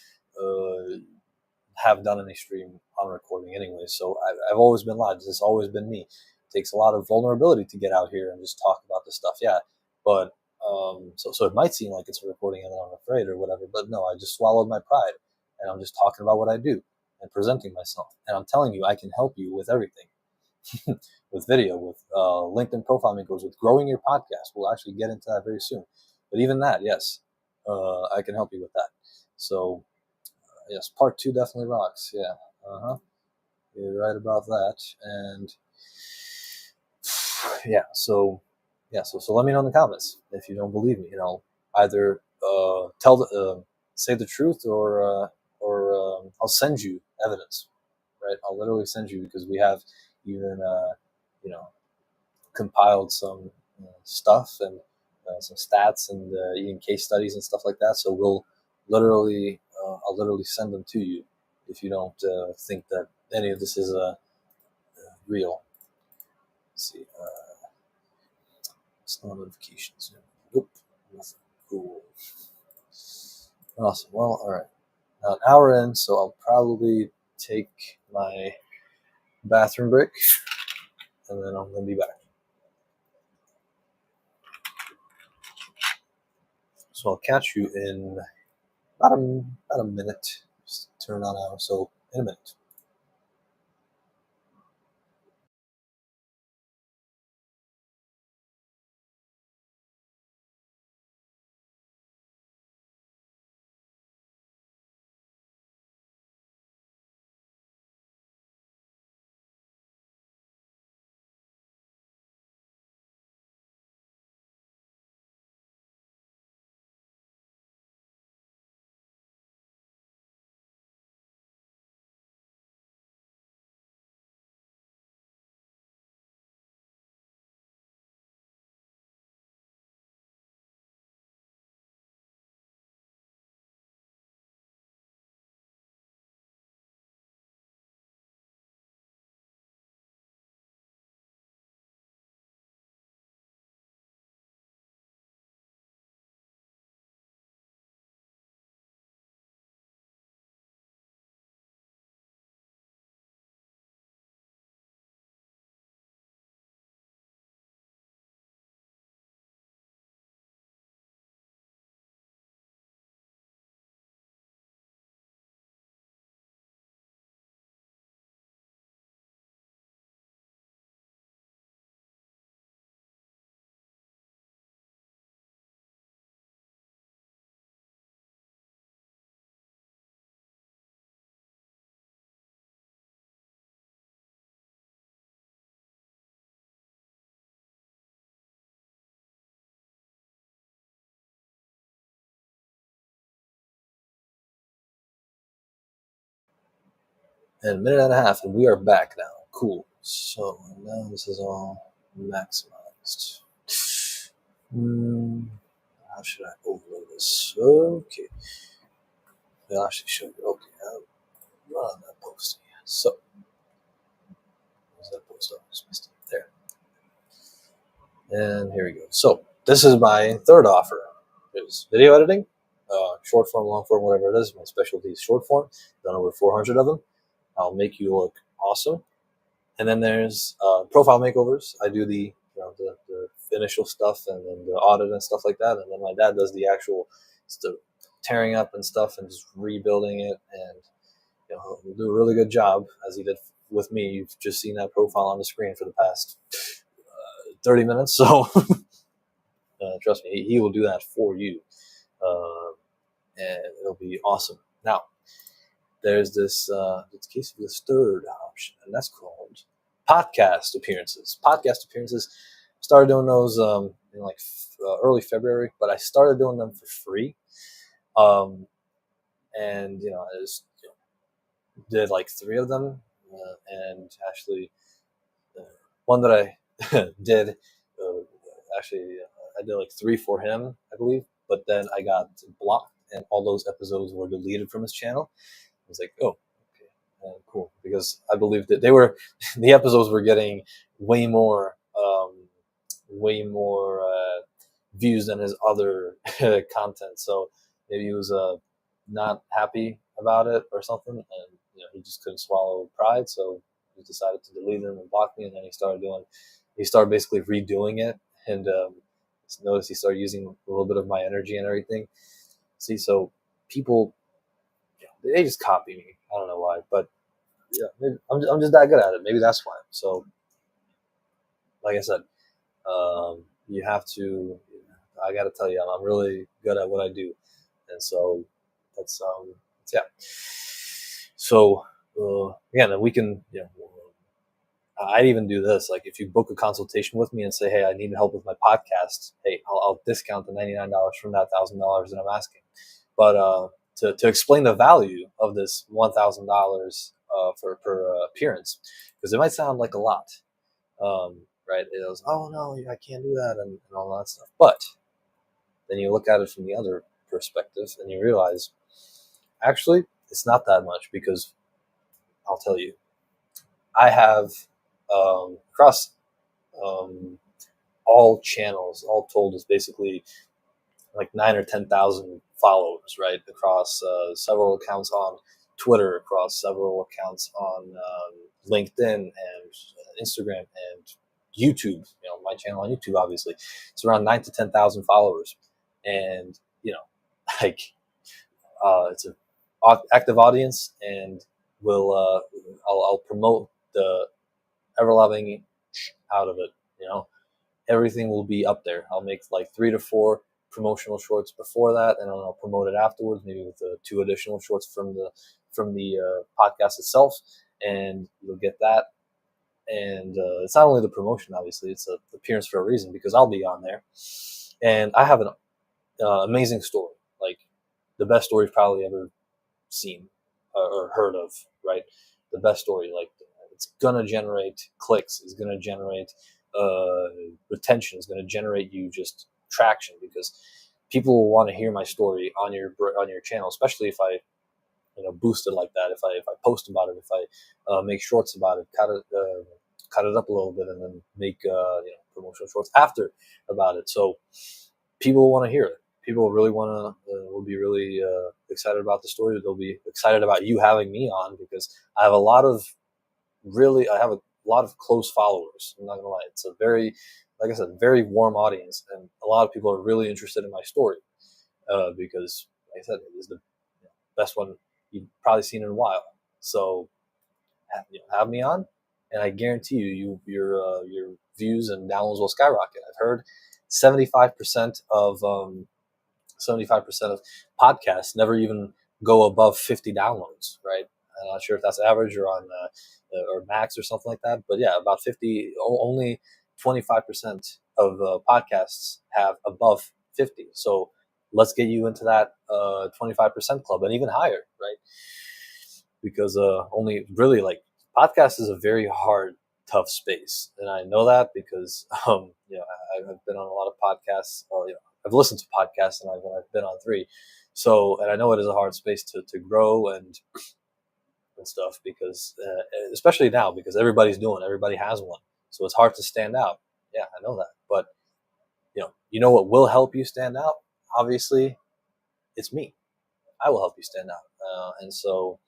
have done any stream on recording anyway. So I've always been live. This has always been me. It takes a lot of vulnerability to get out here and just talk about this stuff. Yeah, but so it might seem like it's a recording and I'm afraid or whatever. But no, I just swallowed my pride and I'm just talking about what I do and presenting myself. And I'm telling you, I can help you with everything. With video, with LinkedIn profile makers, with growing your podcast. We'll actually get into that very soon. But even that, yes, I can help you with that. So, yes, part 2 definitely rocks. Yeah, you're right about that. And yeah, so let me know in the comments if you don't believe me. Either say the truth or I'll send you evidence. Right, I'll literally send you, because we have even compiled some stuff and some stats and even case studies and stuff like that. So I'll literally send them to you if you don't think that any of this is real. Let's see, no notifications. Nope, nothing. Cool. Awesome. Well, all right. Now an hour in, so I'll probably take my bathroom break. and then I'm going to be back. So I'll catch you in about a minute. Just turn on out. So in a minute. And a minute and a half, and we are back now. Cool. So now this is all maximized. How should I overlay this? Okay. I'll actually show you. Okay, I'll run that post. So, where's that post? Oh, just missed it. There. And here we go. So, this is my third offer. It's video editing, short form, long form, whatever it is. My specialty is short form. Done over 400 of them. I'll make you look awesome. And then there's profile makeovers. I do the initial stuff and then the audit and stuff like that. And then my dad does the actual tearing up and stuff and just rebuilding it. And he'll do a really good job, as he did with me. You've just seen that profile on the screen for the past 30 minutes. So trust me, he will do that for you. And it'll be awesome. Now, there's this case of this third option, and that's called podcast appearances. Podcast appearances, started doing those in like early February, but I started doing them for free. And I just did like 3 of them, and actually one that I did I did like 3 for him, I believe, but then I got blocked and all those episodes were deleted from his channel. I was like, oh, okay, cool, because I believe that the episodes were getting way more views than his other content. So maybe he was not happy about it or something, and he just couldn't swallow pride. So he decided to delete them and block me, and then he started basically redoing it, and noticed he started using a little bit of my energy and everything. See, so people, they just copy me. I don't know why, but yeah, maybe I'm just that good at it. Maybe that's why. So, like I said, you have to. I got to tell you, I'm really good at what I do, and so that's yeah. So again, we can. I'd even do this. Like, if you book a consultation with me and say, "Hey, I need help with my podcast," hey, I'll discount the $99 from that $1,000 that I'm asking. But to explain the value of this $1,000 per appearance, because it might sound like a lot, right? It was, oh no, I can't do that, and all that stuff. But then you look at it from the other perspective, and you realize, actually, it's not that much, because I'll tell you, I have across all channels, all told, is basically like 9,000 or 10,000 followers, right, across several accounts on Twitter, across several accounts on LinkedIn and Instagram and YouTube. My channel on YouTube, obviously, it's around 9 to 10,000 followers, and like it's an active audience, and I'll promote the ever loving out of it. Everything will be up there. I'll make like 3 to 4 promotional shorts before that, and then I'll promote it afterwards, maybe with 2 additional shorts from the podcast itself, and you'll get that. And it's not only the promotion, obviously, it's an appearance for a reason, because I'll be on there, and I have an amazing story, like the best story you've probably ever seen or heard of, right? The best story, like it's gonna generate clicks, it's gonna generate retention, is going to generate you just traction, because people will want to hear my story on your channel, especially if I boost it like that, if I post about it, if I make shorts about it, cut it up a little bit, and then make promotional shorts after about it. So people want to hear it. People really will be really excited about the story. They'll be excited about you having me on, because I have a lot of close followers. I'm not gonna lie. It's a very, like I said, very warm audience, and a lot of people are really interested in my story because, like I said, it is the best one you've probably seen in a while. So have me on, and I guarantee your views and downloads will skyrocket. I've heard 75% of 75% of podcasts never even go above 50 downloads, right? I'm not sure if that's average or on or max or something like that, but yeah, about 50. Only 25% of podcasts have above 50. So let's get you into that 25% club, and even higher, right? Because only really, like, podcast is a very hard, tough space, and I know that because I've been on a lot of podcasts. I've listened to podcasts, and I've been on 3. So, and I know it is a hard space to grow and stuff, because especially now, because everybody has one, so it's hard to stand out. Yeah, I know that, but what will help you stand out? Obviously, it's me. I will help you stand out, and so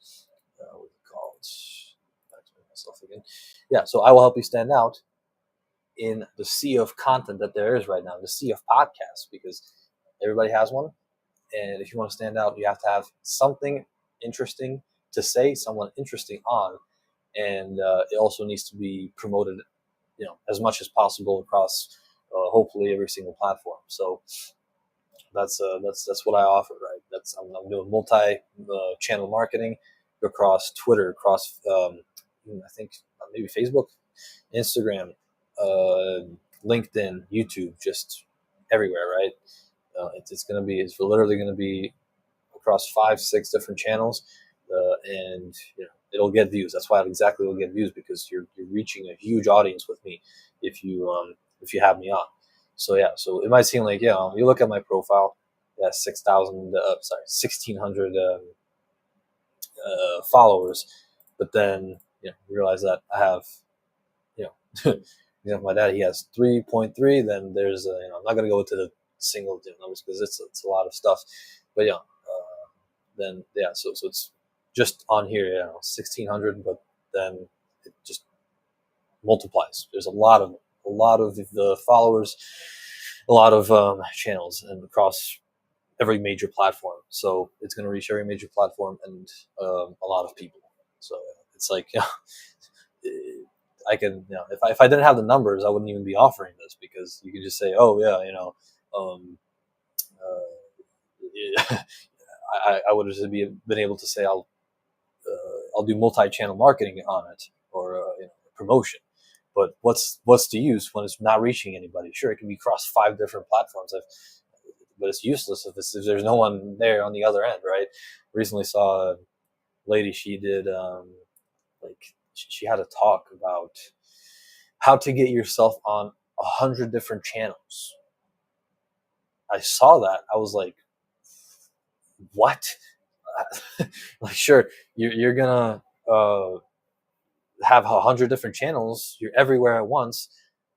what do you call it? Back to myself again. Yeah, so I will help you stand out in the sea of content that there is right now, the sea of podcasts, because everybody has one. And if you want to stand out, you have to have something interesting to say, someone interesting on, and it also needs to be promoted, as much as possible across, hopefully, every single platform. So that's what I offer, right? I'm doing multi-channel marketing across Twitter, across I think maybe Facebook, Instagram, LinkedIn, YouTube, just everywhere, right? It's literally going to be across 5-6 different channels, and it'll get views. That's why exactly it'll get views, because you're reaching a huge audience with me if you have me on. So yeah, so it might seem like, you look at my profile, 1,600 followers, but then you realize that I have my dad, he has 3.3. Then there's I'm not going to go into the single numbers, because it's a lot of stuff, but so it's just on here 1,600, but then it just multiplies. There's a lot of the followers, a lot of channels, and across every major platform. So it's going to reach every major platform, and a lot of people. So it's like I can, if I didn't have the numbers, I wouldn't even be offering this, because you could just say, oh yeah, I would have just been able to say I'll do multi-channel marketing on it, or promotion. But what's the use when it's not reaching anybody? Sure, it can be across 5 different platforms, but it's useless if there's no one there on the other end, right? Recently saw a lady. She did she had a talk about how to get yourself on 100 different channels. I saw that. I was like, what? Like, sure, you're gonna have 100 different channels. You're everywhere at once,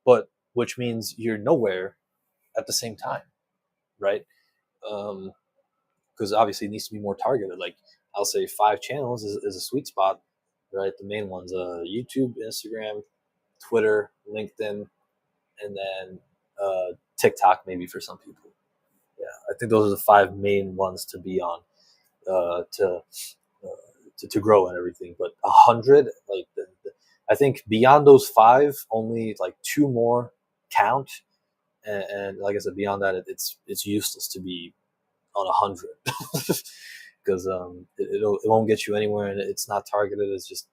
but which means you're nowhere at the same time, right? Because obviously it needs to be more targeted. Like, I'll say 5 channels is a sweet spot, right? The main ones: YouTube, Instagram, Twitter, LinkedIn, and then TikTok maybe for some people. Yeah, I think those are the 5 main ones to be on to grow and everything. But 100, like I think beyond those 5, only like 2 more count. And like I said, beyond that, it's useless to be on 100 because it won't get you anywhere, and it's not targeted. It's just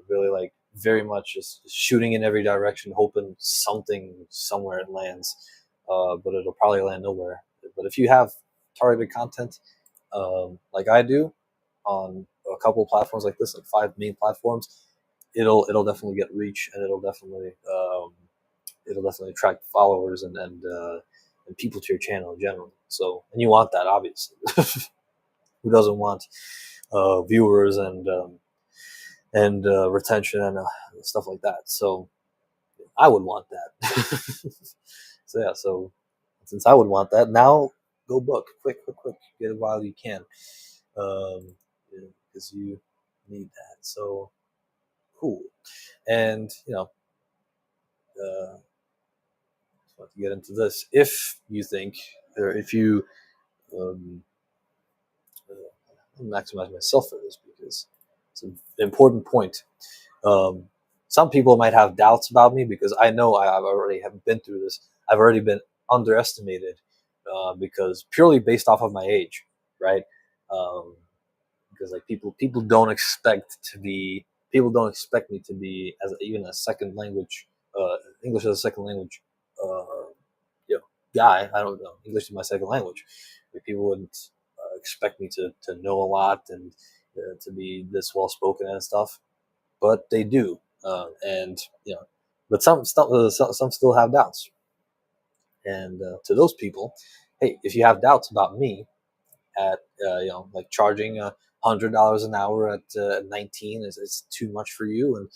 really like very much just shooting in every direction, hoping something somewhere it lands, but it'll probably land nowhere. But if you have targeted content, like I do, on a couple of platforms like this, like 5 main platforms, it'll definitely get reach, and it'll definitely attract followers and people to your channel in general. So, and you want that, obviously. Who doesn't want viewers and retention and stuff like that? So, I would want that. So yeah, so since I would want that, now go book, quick, get it while you can, because you need that. So cool, and to get into this, if you think, or if you um, maximize myself for this because it's an important point. Some people might have doubts about me because I know I've already have been through this. I've already been underestimated because purely based off of my age, right? Because like people don't expect me to be as even a second language, English as a second language, guy. I don't know, English is my second language. Like, people wouldn't expect me to know a lot and to be this well spoken and stuff, but they do, and but some still have doubts. And to those people, hey, if you have doubts about me at like charging $100 an hour at 19 is too much for you, and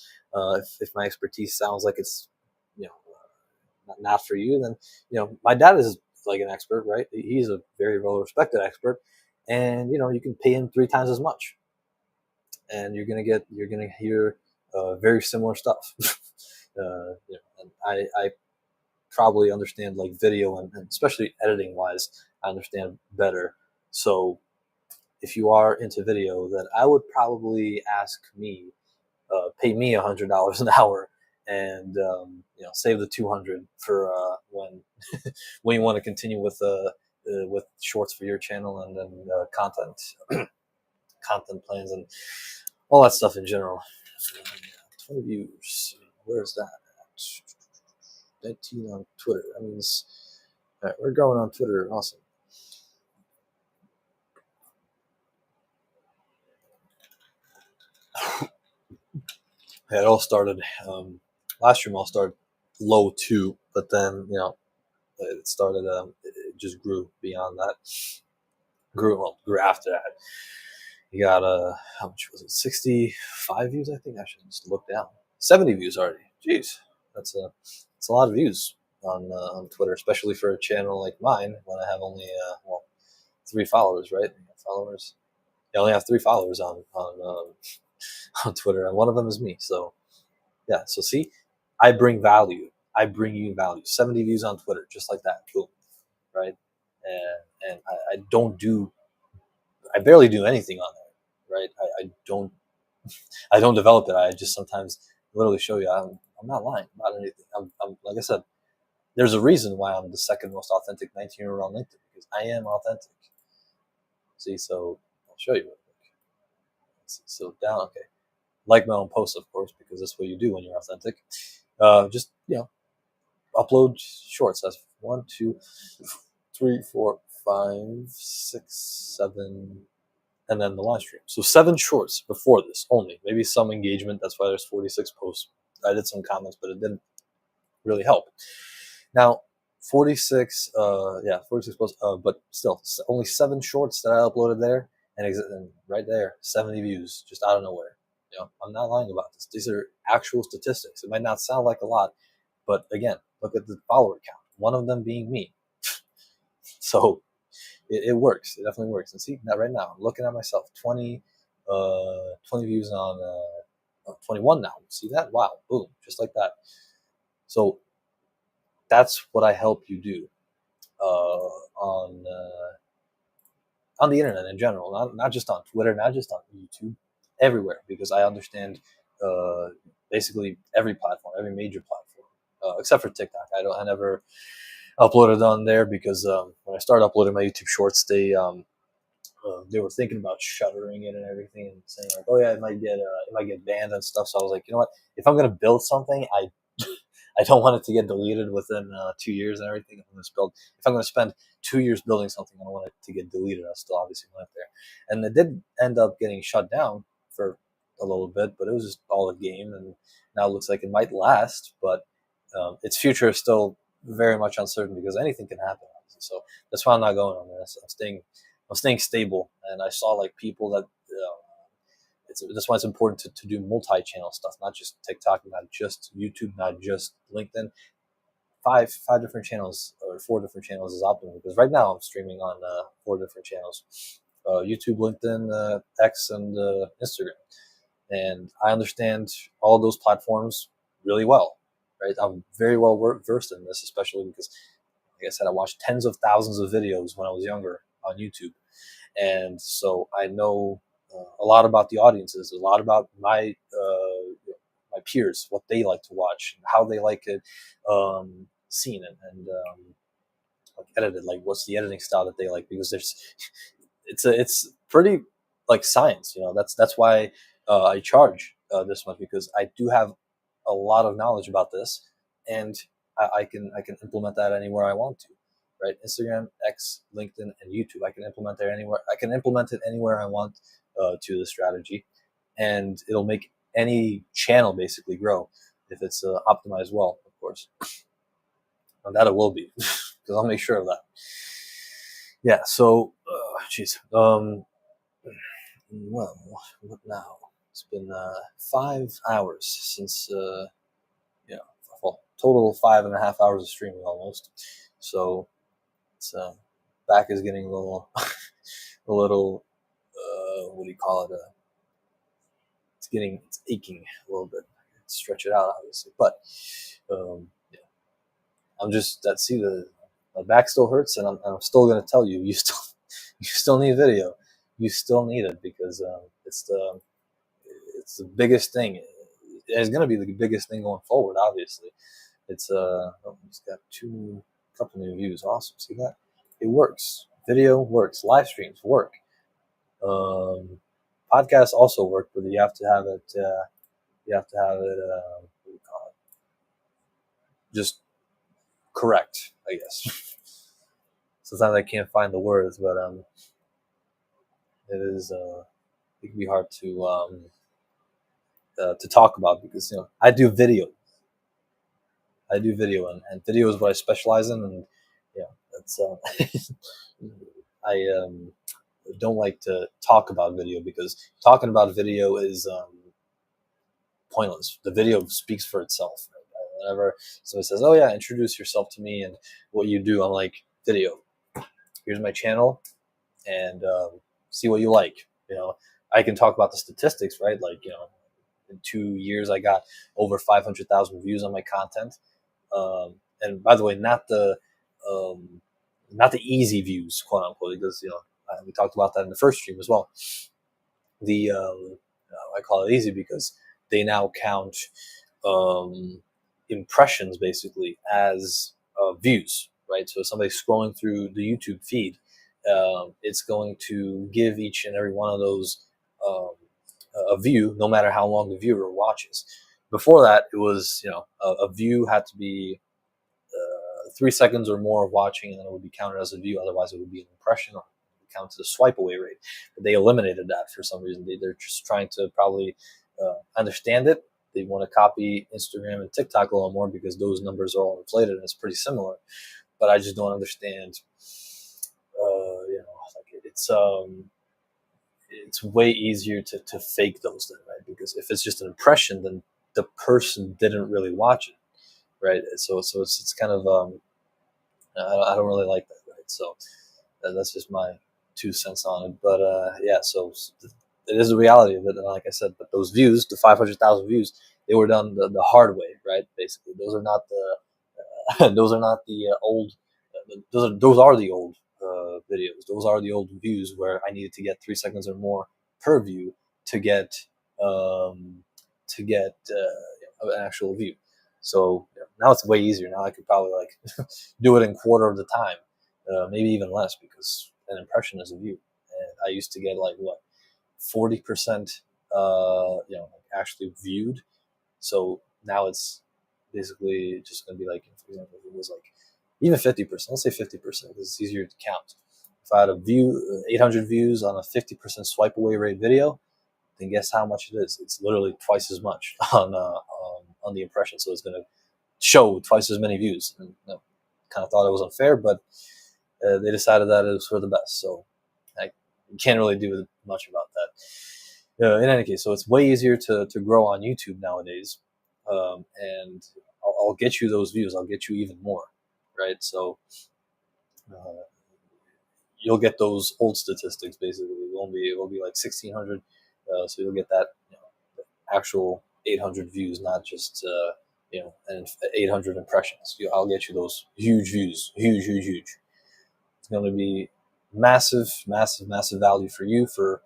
if my expertise sounds like it's not for you, then my dad is like an expert, right? He's a very well respected expert, and you can pay him 3 times as much, and you're gonna hear very similar stuff. And I probably understand like video and especially editing wise, I understand better. So if you are into video, then I would probably pay me $100 an hour, and save the 200 for when when you want to continue with shorts for your channel, and then content plans and all that stuff in general. 20 views. Where's that? 19 on Twitter. That means all right, we're growing on Twitter. Awesome. Yeah, it all started last stream. All started low too, but then it started. It just grew beyond that. Grew after that. You got how much was it? 65 views, I think. I should just look down. 70 views already. Jeez, that's a lot of views on Twitter, especially for a channel like mine when I have only 3 followers, right? Followers. I only have 3 followers on Twitter, and one of them is me. So yeah. So see, I bring value. I bring you value. 70 views on Twitter, just like that. Boom, right? And I barely do anything on there, right? I don't develop it. I just sometimes literally show you. I'm not lying about anything. I'm like I said, there's a reason why I'm the second most authentic 19-year-old on LinkedIn, because I am authentic. See, so I'll show you. So down, okay. Like my own posts, of course, because that's what you do when you're authentic. Just upload shorts. That's 1, 2, 3, 4, 5, 6, 7, and then the live stream. So 7 shorts before this only. Maybe some engagement. That's why there's 46 posts. I did some comments, but it didn't really help. Now 46 posts, but still only 7 shorts that I uploaded there, and right there 70 views just out of nowhere. I'm not lying about this. These are actual statistics. It might not sound like a lot, but again, look at the follower count. One of them being me. So it works. It definitely works. And see that right now, I'm looking at myself, 20 views on 21 now. See that? Wow, boom, just like that. So that's what I help you do on the internet in general, not just on Twitter, not just on YouTube, everywhere, because I understand basically every platform, every major platform, except for TikTok. I never uploaded on there because when I started uploading my YouTube Shorts, they were thinking about shuttering it and everything, and saying like, oh yeah, it might get banned and stuff. So I was like, you know what? If I'm gonna build something, I don't want it to get deleted within 2 years and everything. If I'm gonna spend 2 years building something, I don't want it to get deleted. I still obviously want it there, and it did end up getting shut down for a little bit, but it was just all a game, and now it looks like it might last, but its future is still very much uncertain because anything can happen. So that's why I'm not going on this. I'm staying stable, and I saw like people that that's why it's important to do multi-channel stuff, not just TikTok, not just YouTube, not just LinkedIn. Five different channels or 4 different channels is optimal, because right now I'm streaming on 4 different channels: YouTube, LinkedIn, X, and Instagram. And I understand all those platforms really well, right? I'm very well versed in this, especially because, like I said, I watched tens of thousands of videos when I was younger on YouTube, and so I know a lot about the audiences, a lot about my peers, what they like to watch, how they like it seen and like edited, like what's the editing style that they like, because it's pretty like science, you know. That's why I charge this much, because I do have a lot of knowledge about this, and I can implement that anywhere I want to, right? Instagram, X, LinkedIn, and YouTube. I can implement there anywhere. I can implement it anywhere I want to the strategy, and it'll make any channel basically grow if it's optimized well, of course. And that it will be, because I'll make sure of that. Yeah. So, jeez. Well, what now? It's been 5 hours since yeah, well, total 5.5 hours of streaming almost. So it's back is getting a little a little what do you call it? It's aching a little bit. Stretch it out, obviously, but yeah, I'm just that. See, my back still hurts, and I'm still gonna tell you, you still need video. You still need it, because it's the biggest thing. It's gonna be the biggest thing going forward. Obviously, it's it's got couple new views. Awesome. See that? It works. Video works. Live streams work. Podcasts also work, but you have to have it. You have to have it. What do you call it? Just correct, I guess. Sometimes I can't find the words, but it is. It can be hard to talk about, because I do video. And video is what I specialize in, and yeah, that's I don't like to talk about video, because talking about video is pointless. The video speaks for itself. Right? Whenever somebody says, "Oh yeah, introduce yourself to me and what you do," I'm like, "Video. Here's my channel, and see what you like." I can talk about the statistics, right? Like, in 2 years, I got over 500,000 views on my content. And by the way, not the easy views, quote unquote, because we talked about that in the first stream as well. The I call it easy because they now count impressions basically as views, right? So if somebody's scrolling through the YouTube feed, it's going to give each and every one of those a view, no matter how long the viewer watches. Before that, it was a view had to be 3 seconds or more of watching, and then it would be counted as a view. Otherwise, it would be an impression, or count to the swipe away rate. But they eliminated that for some reason. They're just trying to probably understand it. They want to copy Instagram and TikTok a little more, because those numbers are all inflated and it's pretty similar. But I just don't understand. Like it's way easier to fake those then, right? Because if it's just an impression, then the person didn't really watch it, right? So it's kind of I don't really like that, right? So That's just my 2 cents on it. But yeah, so it is the reality of it. And like I said, but those views, the 500,000 views, they were done the hard way, right? Basically, those are not the those are not the old. Those are the old videos. Those are the old views where I needed to get 3 seconds or more per view to get um, an actual view. So now it's way easier. Now I could probably like do it in quarter of the time, maybe even less, because an impression is a view. And I used to get like what 40% actually viewed. So now it's basically just going to be like, for example, if it was like even 50%, let's say 50%, because it's easier to count. If I had a view, 800 views on a 50% swipe away rate video, then guess how much it is? It's literally twice as much on the impression. So it's going to show twice as many views. And kind of thought it was unfair, but they decided that it was for the best. So I can't really do much about that. In any case, so it's way easier to grow on YouTube nowadays, and I'll get you those views. I'll get you even more, right? So uh, you'll get those old statistics basically. It will be like 1,600, so you'll get that actual 800 views, not just and 800 impressions. I'll get you those huge views, huge. It's going to be massive value for you, for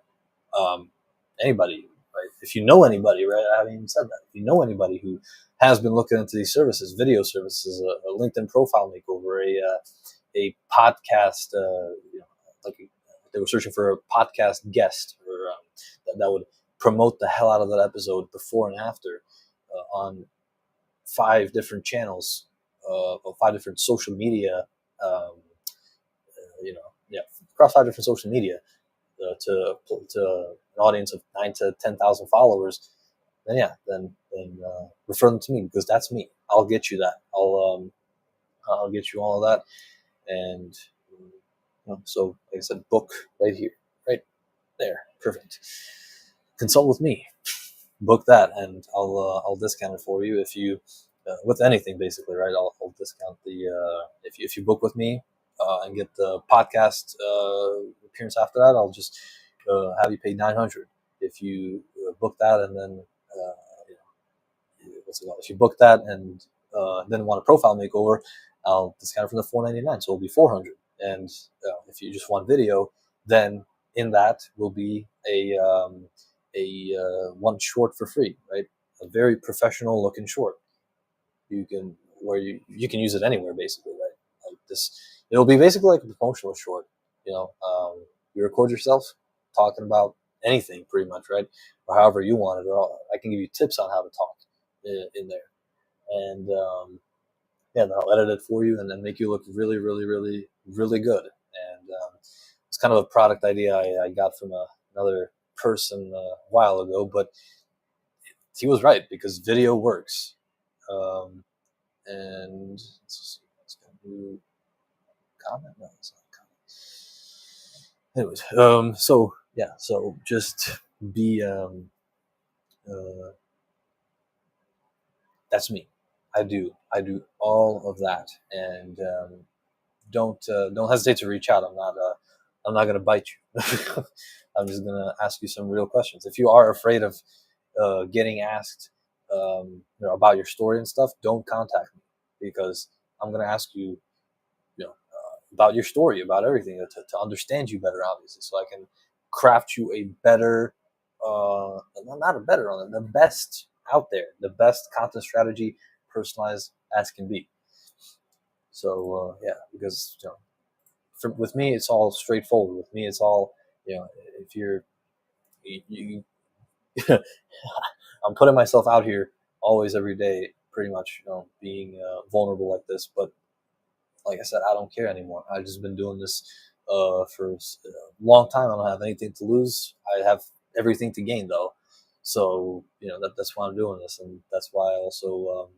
anybody, right? If you know anybody, right? I haven't even said that. If you know anybody who has been looking into these services, video services, a LinkedIn profile makeover, a podcast, like they were searching for a podcast guest, or that would promote the hell out of that episode before and after on 5 different channels, or 5 different social media, across 5 different social media, to an audience of 9 to 10,000 followers, then refer them to me, because that's me. I'll get you that. I'll get you all of that, and so like I said, book right here, right there, perfect. Consult with me, book that, and I'll discount it for you if you with anything basically, right? I'll discount the if you book with me and get the podcast appearance after that. I'll just have you pay 900 if you book that, and then what's it called? If you book that and then want a profile makeover, I'll discount it from the 499, so it'll be 400. And if you just want video, then in that will be a one short for free, right? A very professional looking short. You can use it anywhere basically, right? Like this, it'll be basically like a promotional short. You record yourself talking about anything pretty much, right? Or however you want it, or I can give you tips on how to talk in there, and then I'll edit it for you and then make you look really, really, really, really good. And it's kind of a product idea I got from another person a while ago, but he was right, because video works. And let's get a new comment. No, it's not a comment. Anyways, so just be that's me. I do all of that, and don't hesitate to reach out. I'm not gonna bite you. I'm just gonna ask you some real questions. If you are afraid of getting asked about your story and stuff, don't contact me, because I'm gonna ask you, about your story, about everything, to understand you better, obviously, so I can craft you a better, not a better, the best out there, the best content strategy, personalized as can be. So because with me, it's all straightforward. With me, it's all, if you I'm putting myself out here always, every day, pretty much, being vulnerable like this. But like I said, I don't care anymore. I've just been doing this for a long time. I don't have anything to lose. I have everything to gain, though. So that's why I'm doing this, and that's why I also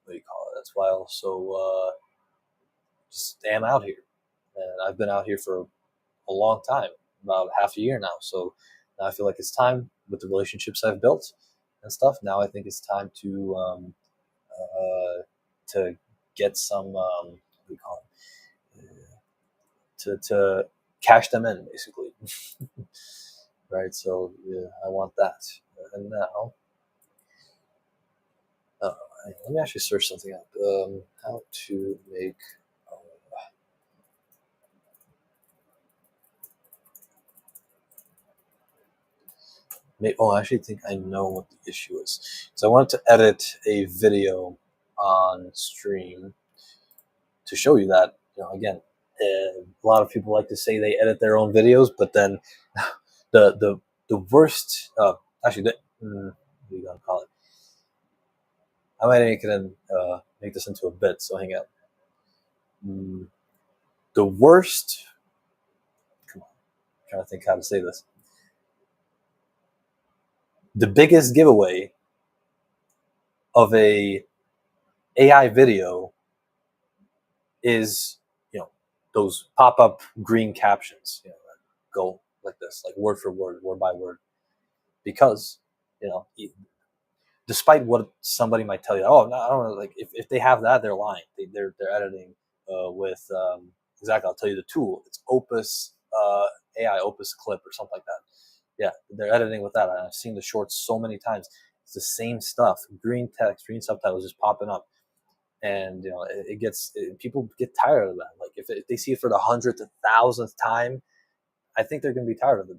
what do you call it? That's why I also just am out here, and I've been out here for a long time, about half a year now. So now I feel like it's time, with the relationships I've built and stuff. Now I think it's time to get some what do you call it? to cash them in, basically. Right. So yeah, I want that. And now, let me actually search something up. How to make. I actually think I know what the issue is. So I wanted to edit a video on stream to show you that, again, a lot of people like to say they edit their own videos, but then the worst, actually, what are you gonna call it? I might make this into a bit. So hang on. The worst. Come on, I'm trying to think how to say this. The biggest giveaway of a AI video is, those pop-up green captions, that go like this, like word for word, word by word, because, despite what somebody might tell you, oh, no, I don't know, like if they have that, they're lying. They're editing with exactly. I'll tell you the tool. It's Opus AI Opus Clip or something like that. Yeah, they're editing with that. I've seen the shorts so many times. It's the same stuff. Green text, green subtitles just popping up, and people get tired of that. Like if they see it for the 100th, 1,000th time, I think they're going to be tired of it.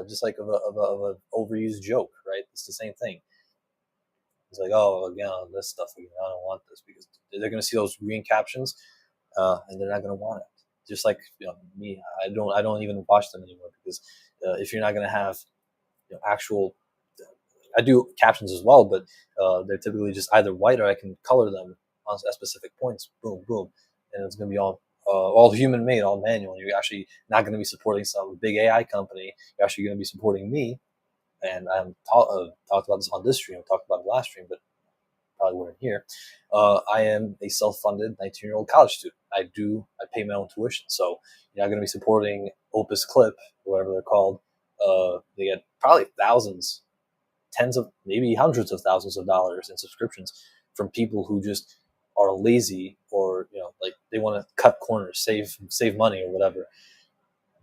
Just like of a overused joke, right? It's the same thing. It's like, oh, again, this stuff again. I don't want this, because they're going to see those green captions, and they're not going to want it. Just like me, I don't even watch them anymore, because if you're not going to have actual, I do captions as well, but they're typically just either white, or I can color them on specific points. Boom, boom, and it's going to be all human made, all manual. You're actually not going to be supporting some big AI company. You're actually going to be supporting me. And I talked about this on this stream. I talked about it last stream, but probably weren't here. I am a self-funded 19-year-old college student. I pay my own tuition, so you're not going to be supporting Opus Clip, or whatever they're called. They get probably thousands, tens of, maybe hundreds of thousands of dollars in subscriptions from people who just are lazy, or like they want to cut corners, save money, or whatever.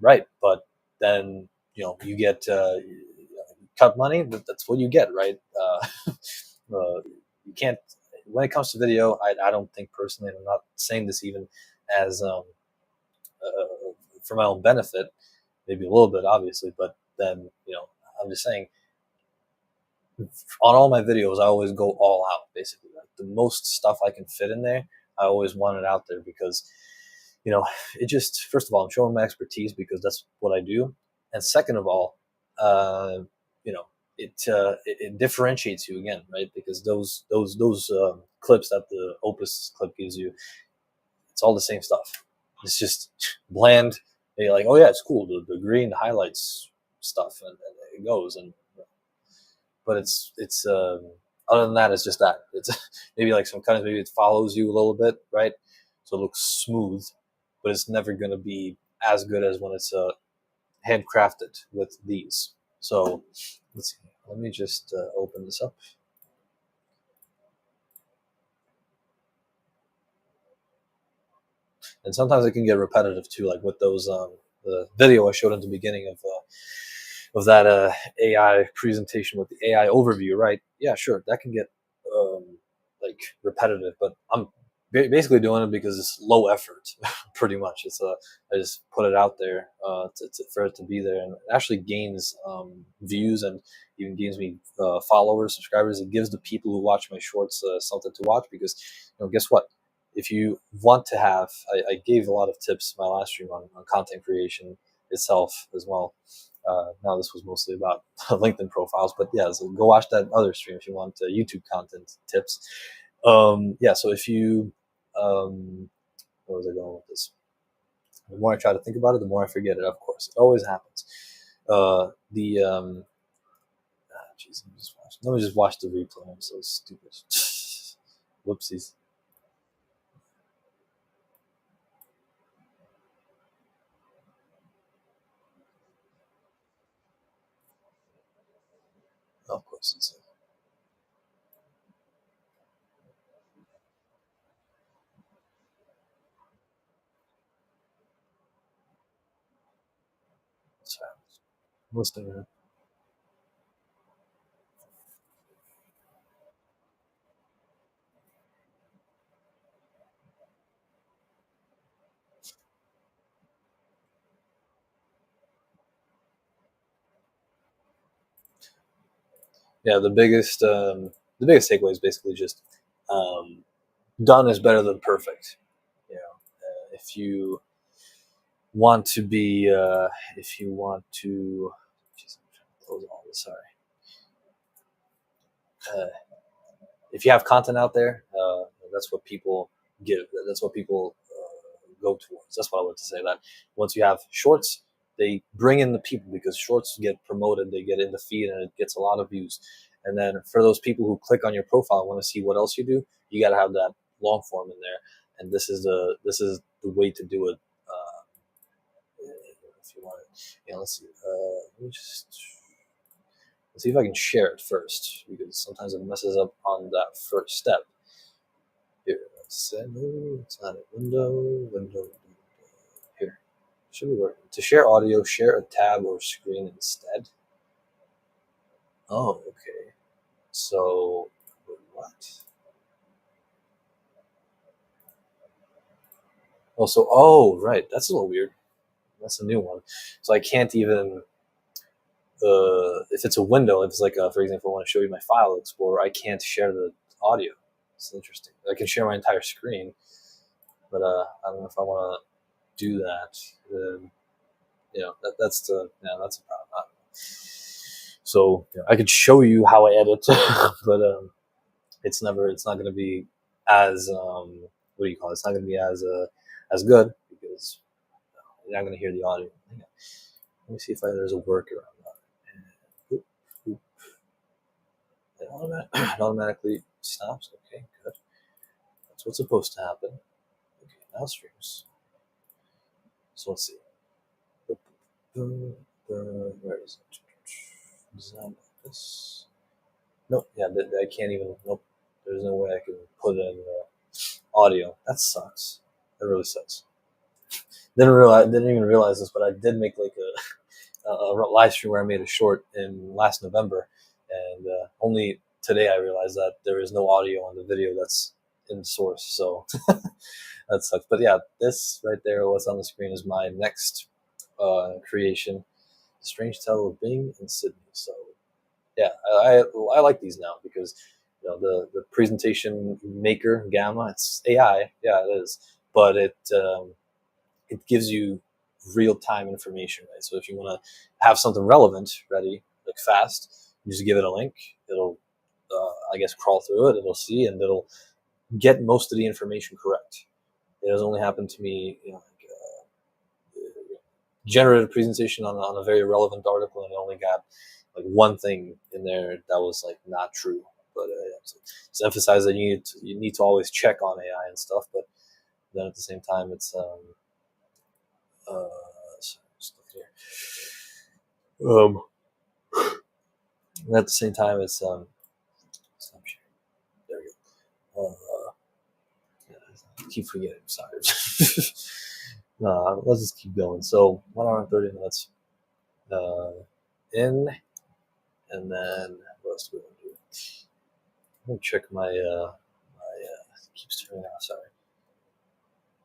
Right, but then you get cut money. That's what you get, right? You can't. When it comes to video, I don't think personally, and I'm not saying this even as for my own benefit, maybe a little bit, obviously, but then I'm just saying, on all my videos, I always go all out, basically. Like the most stuff I can fit in there, I always want it out there, because it just, first of all, I'm showing my expertise, because that's what I do, and second of all, it differentiates you again, right? Because those clips that the Opus Clip gives you, it's all the same stuff. It's just bland. You're like, oh yeah, it's cool. The green highlights stuff, and it goes. But it's other than that, it's just that. It's maybe like sometimes maybe it follows you a little bit, right? So it looks smooth, but it's never going to be as good as when it's handcrafted with these. So let's see. Let me just open this up. And sometimes it can get repetitive too, like with those the video I showed at the beginning of that AI presentation with the AI overview, right? Yeah, sure, that can get like repetitive, but I'm basically doing it because it's low effort, pretty much. It's I just put it out there for it to be there, and it actually gains views, and even gives me followers, subscribers. It gives the people who watch my shorts something to watch, because guess what? If you want to have, I gave a lot of tips in my last stream on content creation itself as well. Now this was mostly about LinkedIn profiles, but yeah, so go watch that other stream if you want YouTube content tips. Yeah, so if you, where was I going with this? The more I try to think about it, the more I forget it. Of course, it always happens. Jeez, let me just watch the replay. I'm so stupid. Whoopsies. Of course, it's. sorry. I'm listening. Yeah, the biggest takeaway is basically just um, done is better than perfect. You know, if you want to be, if you want to, geez, I'm trying to close all this. Sorry. Uh, if you have content out there, that's what people give. That's what people go towards. That's what I want to say. That once you have shorts, they bring in the people because shorts get promoted. They get in the feed and it gets a lot of views. And then for those people who click on your profile and want to see what else you do, you got to have that long form in there. And this is the way to do it. If you want it, yeah. Let's see. Let me just. Let's see if I can share it first because sometimes it messes up on that first step. Here, no, it's not a window. Here, should be working. To share audio, share a tab or screen instead. Oh, okay. So, wait, what? Right. That's a little weird. That's a new one. So I can't even, if it's a window, if it's like, for example, I want to show you my file explorer, I can't share the audio. It's interesting. I can share my entire screen, but I don't know if I want to do that. That's a problem. So I could show you how I edit, but it's not going to be as what do you call it? It's not going to be as good because you're not going to hear the audio. Let me see if there's a workaround. Oop, oop. It automatically stops. Okay, good. That's what's supposed to happen. Okay, now streams. So let's see. Where is it? Is that this? Nope. Yeah, I can't even. Nope. There's no way I can put in audio. That sucks. That really sucks. Didn't even realize this, but I did make like a live stream where I made a short in last November, and only today I realized that there is no audio on the video that's in the source. So that sucks. But yeah, this right there, what's on the screen, is my next creation, Strange Tale of Bing in Sydney. So yeah, I like these now because the presentation maker Gamma, it's AI, yeah, it is, but it gives you real time information, right? So if you want to have something relevant ready, like fast, you just give it a link. It'll, I guess, crawl through it. It'll see and it'll get most of the information correct. It has only happened to me, generated a presentation on a very relevant article and it only got like one thing in there that was like not true. But it's emphasized that you need to always check on AI and stuff. But then at the same time, it's stuff here. And at the same time, it's stop sharing. There we go. I keep forgetting. Sorry. Let's just keep going. So 1 hour and 30 minutes in, and then what else do we want to do? I'm gonna check my it keeps turning off. Sorry.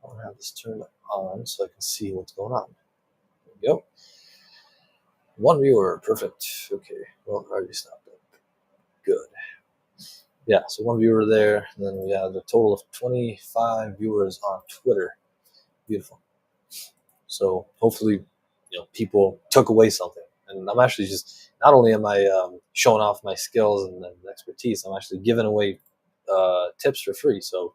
I want to have this turned on so I can see what's going on. There we go. One viewer, perfect. Okay, well, I already stopped it. Good. Yeah, so one viewer there. And then we have a total of 25 viewers on Twitter. Beautiful. So hopefully, people took away something. And I'm actually just, not only am I showing off my skills and expertise, I'm actually giving away tips for free. So,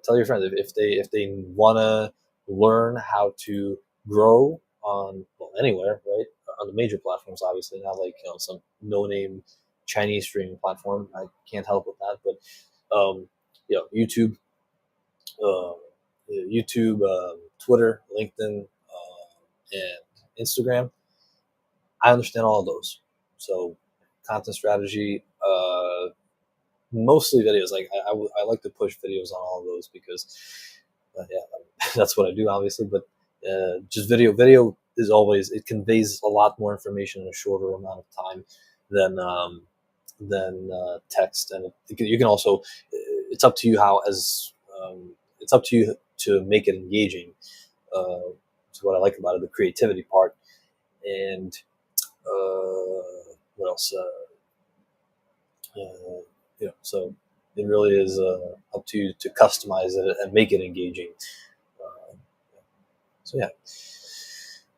tell your friends if they want to learn how to grow on anywhere, right? On the major platforms, obviously, not like some no-name Chinese streaming platform. I can't help with that, but YouTube, uh, Twitter, LinkedIn, and Instagram. I understand all of those. So content strategy, mostly videos. Like I like to push videos on all of those because, yeah, that's what I do, obviously. But just video is always, it conveys a lot more information in a shorter amount of time than text. And you can also, it's up to you how, it's up to you to make it engaging. Is what I like about it, the creativity part. And what else? So it really is up to you to customize it and make it engaging. So yeah,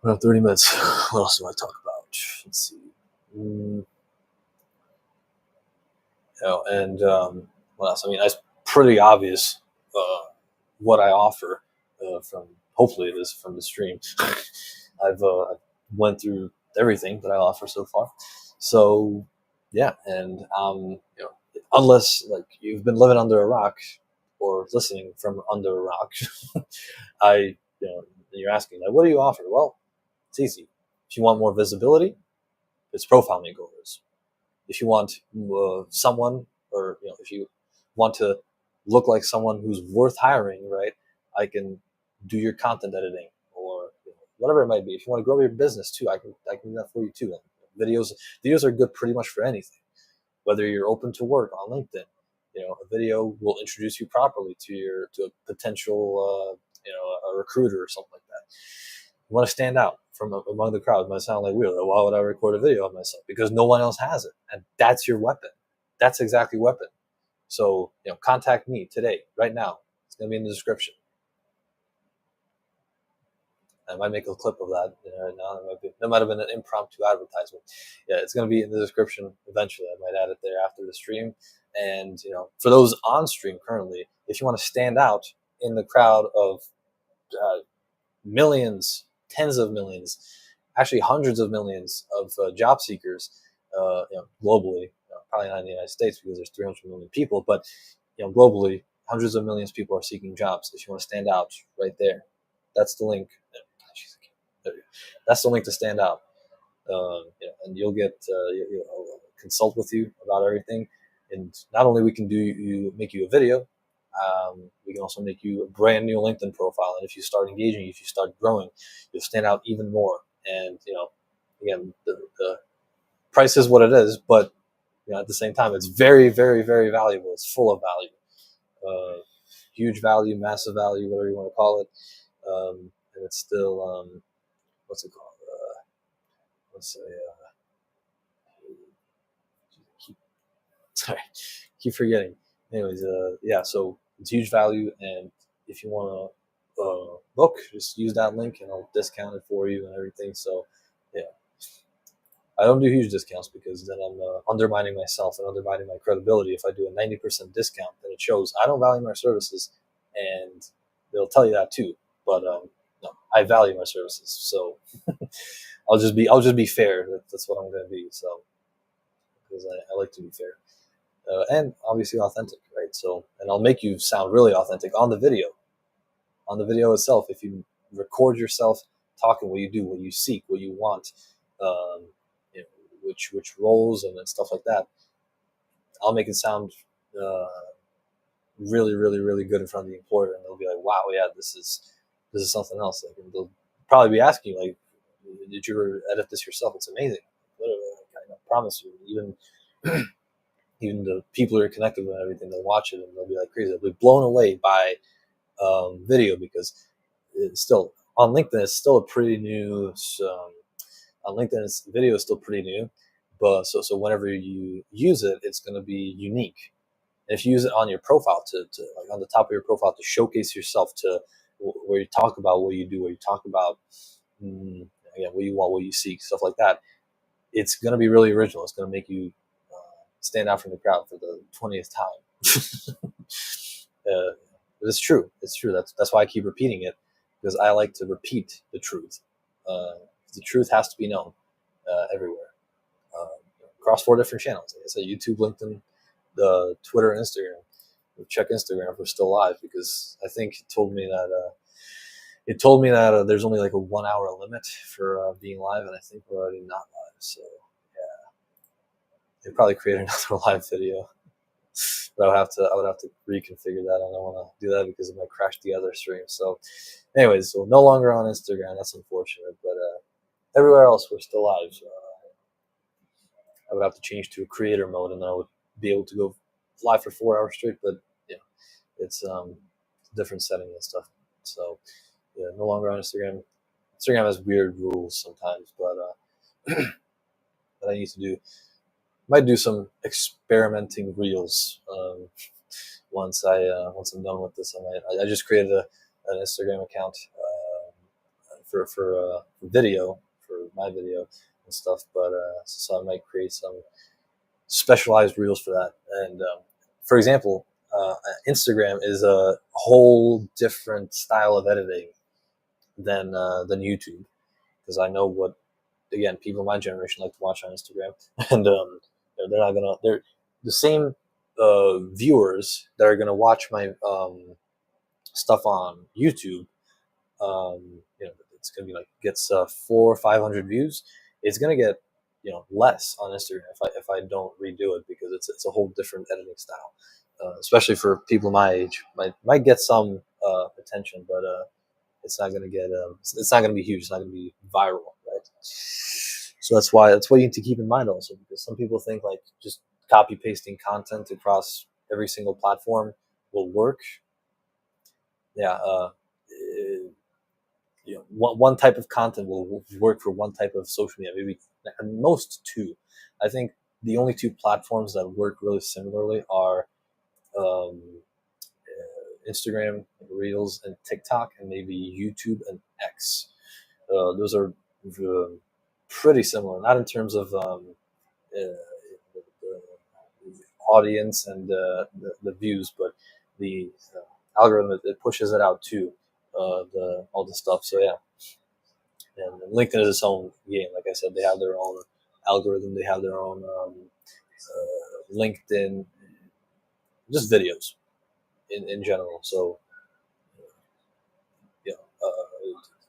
we have 30 minutes. What else do I talk about? Let's see. What else? I mean, it's pretty obvious what I offer from, hopefully it is from the stream. I've went through everything that I offer so far. So yeah, and unless like you've been living under a rock or listening from under a rock, you're asking like, what do you offer? Well, it's easy. If you want more visibility, it's profile makeovers. If you want someone, or if you want to look like someone who's worth hiring, right? I can do your content editing, or whatever it might be. If you want to grow your business too, I can do that for you too. And videos are good pretty much for anything. Whether you're open to work on LinkedIn, a video will introduce you properly to a potential a recruiter or something like that. You want to stand out from among the crowd. It might sound like weird. Why would I record a video of myself? Because no one else has it, and that's your weapon. That's exactly weapon. So contact me today, right now. It's going to be in the description. I might make a clip of that right now. That might have been an impromptu advertisement. Yeah, it's going to be in the description eventually. I might add it there after the stream. And for those on stream currently, if you want to stand out in the crowd of millions, tens of millions, actually hundreds of millions of job seekers globally, probably not in the United States because there's 300 million people, but globally, hundreds of millions of people are seeking jobs. If you want to stand out, right there, that's the link. That's the link to stand out. And you'll get I'll consult with you about everything. And not only we can make you a video, we can also make you a brand new LinkedIn profile. And if you start engaging, if you start growing, you'll stand out even more. And again, the price is what it is, but at the same time, it's very, very, very valuable. It's full of value, huge value, massive value, whatever you want to call it. And it's still what's it called? Keep forgetting. Anyways, so it's huge value, and if you want to book, just use that link, and I'll discount it for you and everything. So, yeah, I don't do huge discounts because then I'm undermining myself and undermining my credibility. If I do a 90% discount, then it shows I don't value my services, and they'll tell you that too. But no, I value my services, so I'll just be fair. That's what I'm going to be. So, because I like to be fair. And obviously authentic, right? So, and I'll make you sound really authentic on the video itself. If you record yourself talking, what you do, what you seek, what you want, which roles and stuff like that, I'll make it sound really, really, really good in front of the employer, and they'll be like, "Wow, yeah, this is something else." Like, and they'll probably be asking you, like, "Did you edit this yourself? It's amazing." I promise you, even the people who are connected with everything, they'll watch it and they'll be like crazy. They'll be blown away by video, because it's still on LinkedIn. It's still a pretty new. On LinkedIn, video is still pretty new, but so whenever you use it, it's going to be unique. And if you use it on your profile to like on the top of your profile to showcase yourself, to where you talk about what you do, where you talk about what you want, what you seek, stuff like that, it's going to be really original. It's going to make you stand out from the crowd for the 20th time. But it's true. It's true. That's why I keep repeating it, because I like to repeat the truth. The truth has to be known everywhere. Across 4 different channels. Like I said, YouTube, LinkedIn, the Twitter, and Instagram. Check Instagram if we're still live, because I think it told me that there's only like a 1 hour limit for being live, and I think we're already not live. So they probably create another live video, but I would have to reconfigure that. I don't want to do that because it might crash the other stream. So anyways, so no longer on Instagram. That's unfortunate, but everywhere else we're still live. I would have to change to a creator mode, and then I would be able to go live for 4 hours straight. But yeah, it's a different setting and stuff. So yeah, no longer on Instagram. Instagram has weird rules sometimes, but that I need to do. Might do some experimenting reels once I'm done with this. I just created an Instagram account for video, for my video and stuff. But so I might create some specialized reels for that. And for example, Instagram is a whole different style of editing than YouTube, because I know what, again, people in my generation like to watch on Instagram, and they're the same viewers that are gonna watch my stuff on YouTube. It's gonna be like, gets 400 or 500 views. It's gonna get less on Instagram if I don't redo it, because it's a whole different editing style. Especially for people my age, might get some attention, but it's not gonna get it's not gonna be huge. It's not gonna be viral, right? So that's what you need to keep in mind also, because some people think like just copy pasting content across every single platform will work. Yeah, one type of content will work for one type of social media, maybe at most two. I think the only two platforms that work really similarly are Instagram Reels and TikTok, and maybe YouTube and X. Those are pretty similar, not in terms of the audience and the views, but the algorithm, it pushes it out too, all the stuff. So yeah, and LinkedIn is its own game. Like I said, they have their own algorithm. They have their own LinkedIn, just videos in general. So yeah,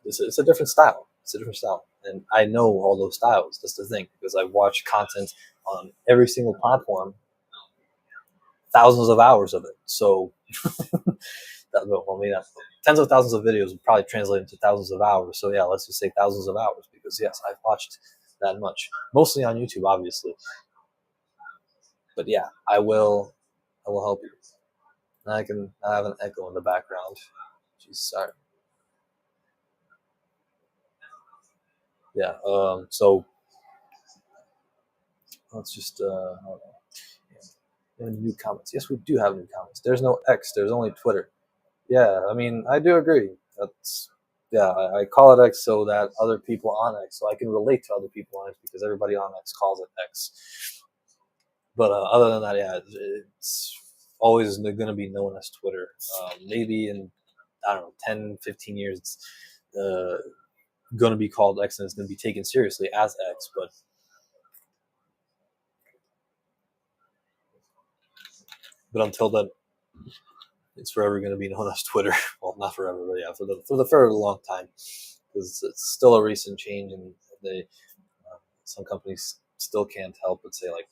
it's a different style. It's a different style, and I know all those styles. That's the thing, because I watch content on every single platform, thousands of hours of it. So tens of thousands of videos would probably translate into thousands of hours. So yeah, let's just say thousands of hours, because yes, I've watched that much, mostly on YouTube, obviously. But yeah, I will help you. I have an echo in the background. Jeez, sorry. Yeah. So let's just any new comments? Yes, we do have new comments. There's no X. There's only Twitter. Yeah, I mean, I do agree. That's I call it X so that other people on X, so I can relate to other people on X, because everybody on X calls it X. But other than that, yeah, it's always going to be known as Twitter. Maybe in, I don't know, 10, 15 years, it's going to be called X, and it's going to be taken seriously as X. But until then, it's forever going to be known as Twitter. Well, not forever, but yeah, for the very long time, because it's still a recent change, and some companies still can't help but say like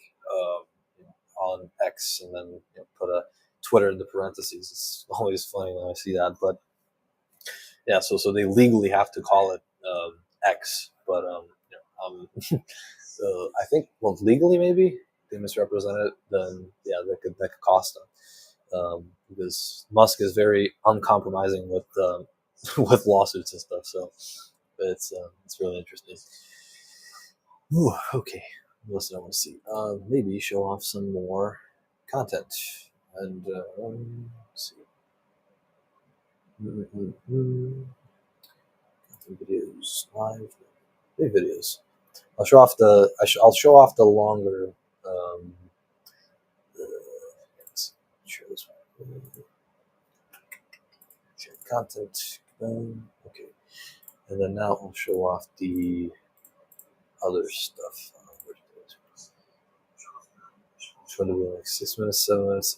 on X, and then put a Twitter in the parentheses. It's always funny when I see that, but yeah, so they legally have to call it X, but I think, well, legally maybe they misrepresent it, then yeah, that could cost them, because Musk is very uncompromising with with lawsuits and stuff. So it's really interesting. Ooh, okay, what else do I want to see? Maybe show off some more content, and let's see. Videos, live videos. I'll show off the longer. Let's share this one. Share content. Okay, and then now I'll show off the other stuff. Which one do we like? 6 minutes, 7 minutes.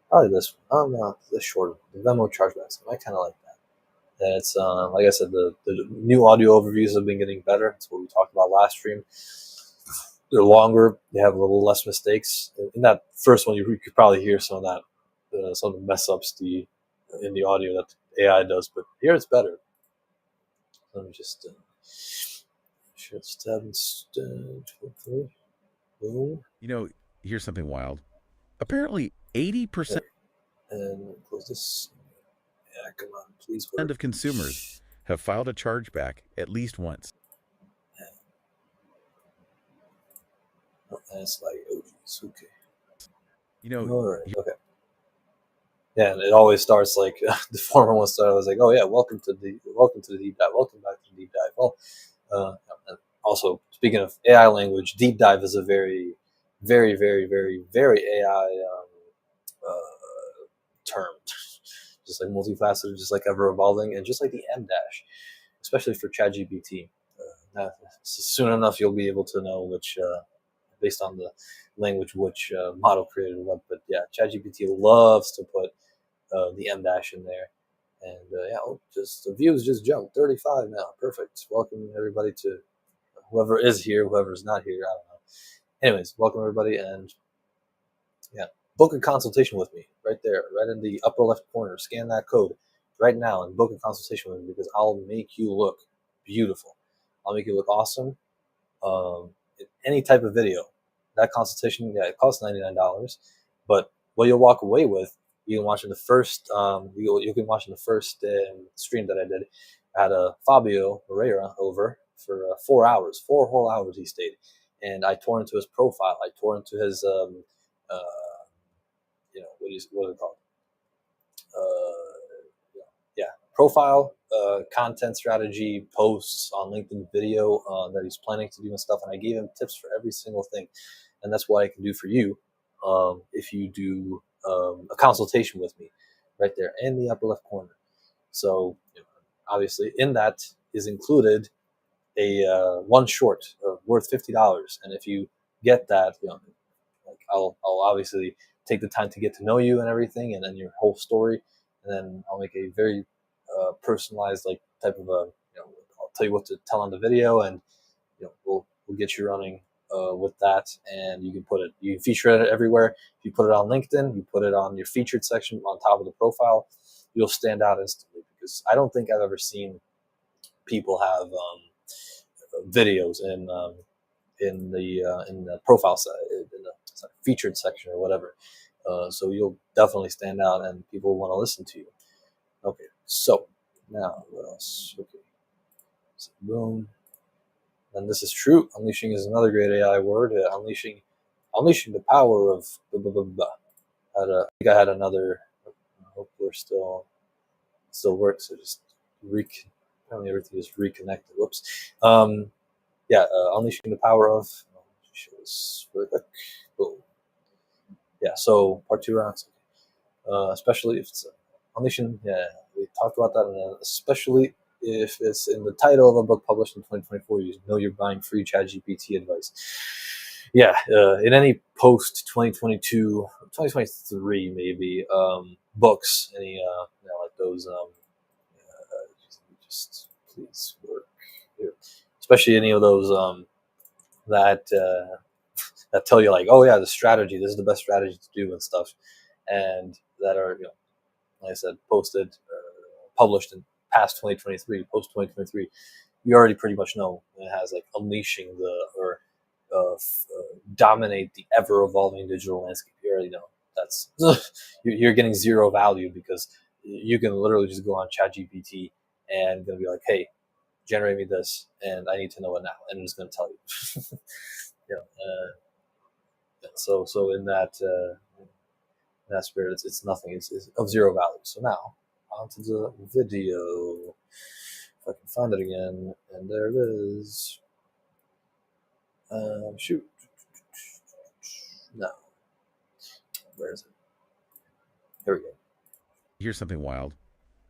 Probably this one. No, this short one. The Venmo chargebacks. I kind of like that. And it's like I said, the new audio overviews have been getting better. That's what we talked about last stream. They're longer. They have a little less mistakes. In that first one, you could probably hear some of that, some of the mess ups in the audio that AI does. But here it's better. Let me just Shit, stab instead. Boom.
You know, here's something wild. Apparently, 80%
And close this. Yeah, come on, please work.
of consumers have filed a chargeback at least once.
And it's like, oh, geez, okay.
You know,
All right, okay. Yeah, and it always starts like the former one started. I was like, oh yeah, welcome to the deep dive. Welcome back to the deep dive. Well, and also speaking of AI language, deep dive is a very, very, very, very, very AI term. Just like multifaceted, just like ever evolving, and just like the M dash, especially for ChatGPT. Soon enough, you'll be able to know which, based on the language, which model created what. But yeah, ChatGPT loves to put the M dash in there, and yeah, just the views just jumped 35 now. Perfect. Welcome everybody to whoever is here, whoever's not here. I don't know. Anyways, welcome everybody, and yeah, book a consultation with me right there, right in the upper left corner. Scan that code right now and book a consultation with me because I'll make you look beautiful. I'll make you look awesome. In any type of video. That consultation, yeah, it costs $99, but what you'll walk away with, you can watch in the first, you can watch in the first stream that I did. I had Fabio Moreira over for 4 hours, 4 whole hours he stayed, and I tore into his profile. I tore into his, what is it called? Yeah, profile, content strategy, posts on LinkedIn video that he's planning to do and stuff. And I gave him tips for every single thing. And that's what I can do for you if you do a consultation with me right there in the upper left corner. So obviously in that is included a one short worth $50. And if you get that, like I'll obviously take the time to get to know you and everything, and then your whole story, and then I'll make a very personalized like type of I'll tell you what to tell on the video, and we'll get you running with that, and you can feature it everywhere. If you put it on LinkedIn, you put it on your featured section on top of the profile, you'll stand out instantly, because I don't think I've ever seen people have videos in the profile side, in the featured section or whatever. So you'll definitely stand out, and people want to listen to you. Okay, so now what else? Okay, so boom. And this is true. Unleashing is another great AI word. Unleashing the power of. I think I had another. I hope we're still works. So just apparently everything is reconnected. Whoops. Unleashing the power of. Show this really quick. Boom. Yeah. So part 2 rounds. Especially if it's unleashing. Yeah, we talked about that, and especially if it's in the title of a book published in 2024, you know you're buying free ChatGPT advice. Yeah, in any post 2022, 2023 maybe books, any like those, just please work here. Especially any of those that tell you like, oh yeah, the strategy, this is the best strategy to do and stuff, and that are like I said, posted, published in past 2023, post 2023, you already pretty much know it has like unleashing dominate the ever evolving digital landscape. You already know that's you're getting zero value, because you can literally just go on ChatGPT and gonna be like, hey, generate me this, and I need to know it now, and it's gonna tell you. So in that spirit, it's nothing. It's of zero value. So now onto the video. If I can find it again, and there it is. Shoot. No. Where is it? Here we go.
Here's something wild.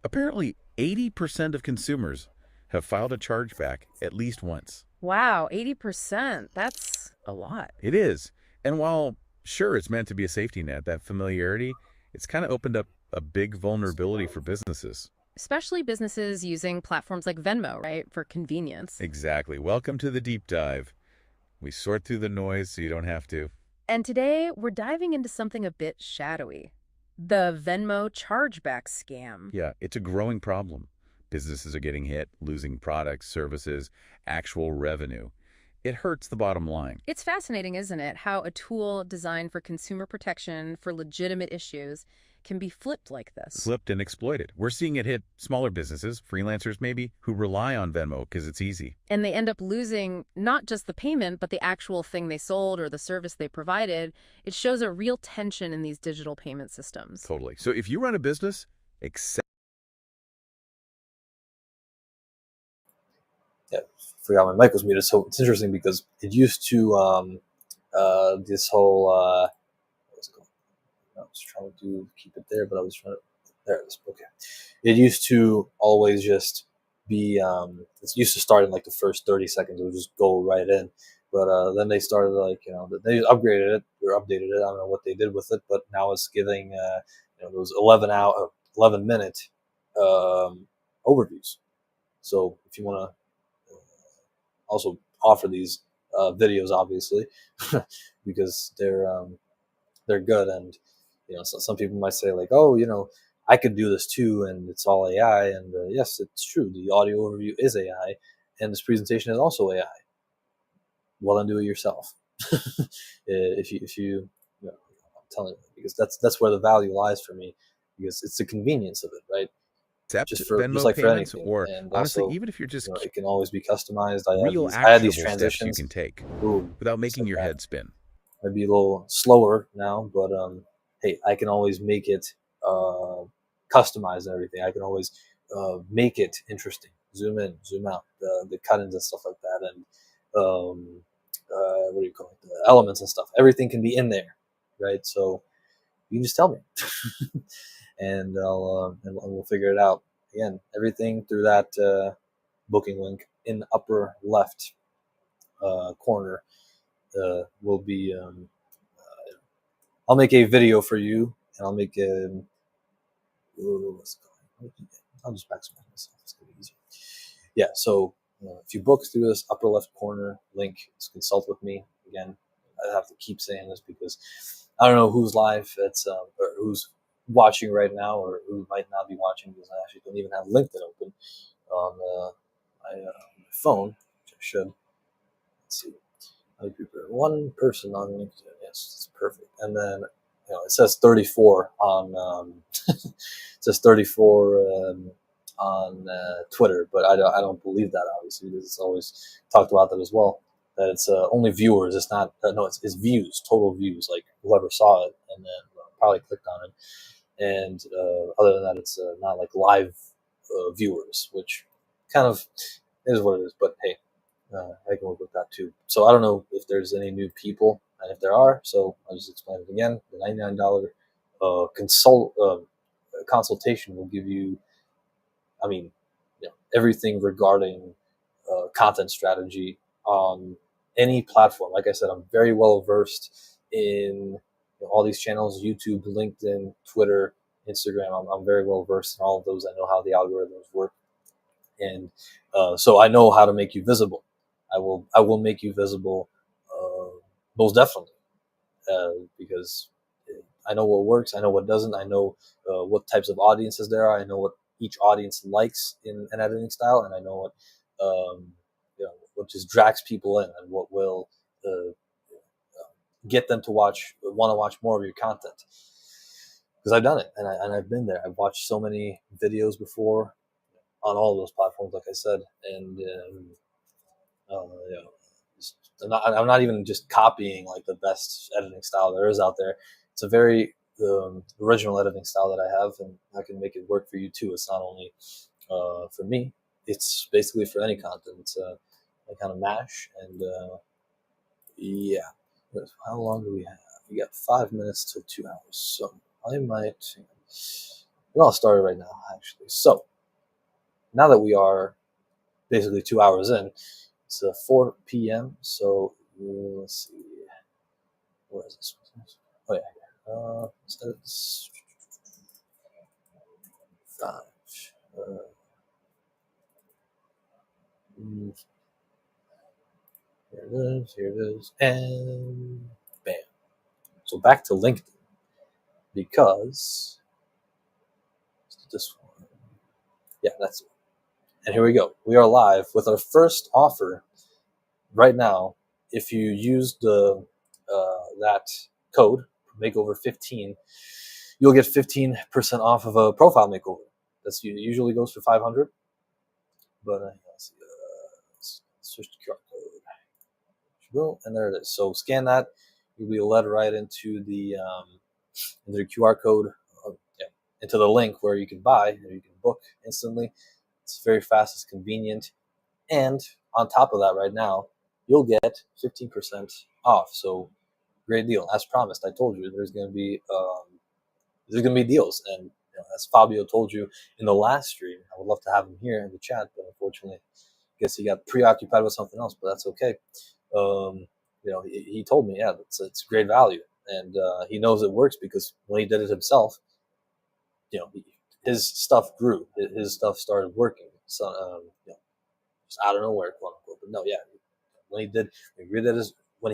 Apparently, 80% of consumers have filed a chargeback at least once.
Wow, 80%. That's a lot.
It is. And while, sure, it's meant to be a safety net, that familiarity, it's kind of opened up a big vulnerability for businesses.
Especially businesses using platforms like Venmo, right, for convenience.
Exactly. Welcome to the deep dive. We sort through the noise so you don't have to.
And today, we're diving into something a bit shadowy. The Venmo chargeback scam.
Yeah, it's a growing problem. Businesses are getting hit, losing products, services, actual revenue. It hurts the bottom line.
It's fascinating, isn't it, how a tool designed for consumer protection for legitimate issues can be flipped like this.
Flipped and exploited. We're seeing it hit smaller businesses, freelancers maybe, who rely on Venmo because it's easy.
And they end up losing not just the payment, but the actual thing they sold or the service they provided. It shows a real tension in these digital payment systems.
Totally. So if you run a business, accept.
Yeah, forgot my mic was muted. So it's interesting because it used to this whole what's it called? I was trying to keep it there, but I was trying to there it is. Okay, it used to always just be it used to start in like the first 30 seconds. It would just go right in, but then they started like they upgraded it or updated it. I don't know what they did with it, but now it's giving those 11-minute overviews. So if you want to also offer these videos, obviously, because they're good. And so some people might say like, oh, I could do this too, and it's all AI. And yes, it's true. The audio overview is AI, and this presentation is also AI. Well, then do it yourself. if you, I'm telling you, because that's where the value lies for me, because it's the convenience of it, right?
Accept
Just
Venmo
like for
payments,
anything.
or
And
honestly,
also,
even if you're just
it can always be customized.
real
I had these
actionable steps you
transitions.
can take
Boom,
without
just
making
like
your
that.
head spin.
Might be a little slower now, but hey, I can always make it customized and everything. I can always make it interesting. Zoom in, zoom out, the cut-ins and stuff like that, and what do you call it? The elements and stuff. Everything can be in there, right? So you can just tell me, and and we'll figure it out. Again, everything through that booking link in the upper left corner will be. I'll make a video for you, and I'll make a. What's it called? I'll just maximize myself. It's gonna be easier. Yeah. So if you book through this upper left corner link, it's consult with me. Again, I have to keep saying this because I don't know who's live. It's or who's watching right now, or who might not be watching because I actually don't even have LinkedIn open on my phone, which I should. Let's see. I prepare one person on LinkedIn. Yes, it's perfect. And then it says 34 on it says 34 on Twitter, but I don't believe that, obviously, because it's always talked about that as well. That it's only viewers. It's not no, it's views, total views, like whoever saw it and then probably clicked on it. And other than that, it's not like live viewers, which kind of is what it is. But hey, I can work with that too. So I don't know if there's any new people, and if there are, so I'll just explain it again. The $99 consultation will give you, I mean, everything regarding content strategy on any platform. Like I said, I'm very well versed in all these channels: YouTube, LinkedIn, Twitter, Instagram. I'm very well versed in all of those. I know how the algorithms work, and so I know how to make you visible. I will make you visible, most definitely, because I know what works, I know what doesn't, I know what types of audiences there are, I know what each audience likes in an editing style, and I know what just drags people in and what will get them to want to watch more of your content. Because I've done it, and I've been there. I've watched so many videos before on all of those platforms, like I said, and I'm not even just copying like the best editing style there is out there. It's a very original editing style that I have, and I can make it work for you too. It's not only for me; it's basically for any content. It's I kind of mash, and yeah. How long do we have? We got 5 minutes till 2 hours, so I might. Well, I'll start it right now, actually. So now that we are basically 2 hours in, it's 4 p.m. So let's see, where is this? Oh yeah, it's 5. Here it is, and bam. So back to LinkedIn, because this one, yeah, that's it. And here we go. We are live with our first offer right now. If you use the that code makeover15, you'll get 15% off of a profile makeover. That's usually goes for 500, but let's switch to QR code. And there it is. So scan that. You'll be led right into the QR code, into the link where you can buy or you can book instantly. It's very fast. It's convenient. And on top of that, right now, you'll get 15% off. So great deal. As promised, I told you there's going to be deals. And as Fabio told you in the last stream, I would love to have him here in the chat, but unfortunately, I guess he got preoccupied with something else. But that's okay. He told me, yeah, it's great value, and he knows it works because when he did it himself, his stuff grew. His stuff started working. So, just out of nowhere, quote unquote. But no, yeah, when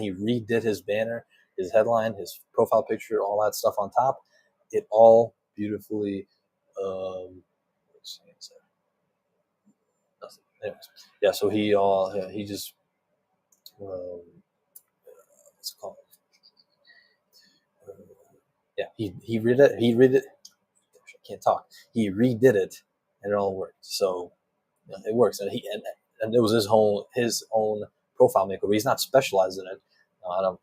he redid his banner, his headline, his profile picture, all that stuff on top, it all beautifully. Anyways, yeah. So he just what's it called? He redid it. I can't talk. He redid it, and it all worked. So it works, and it was his own profile makeover. He's not specialized in it. I don't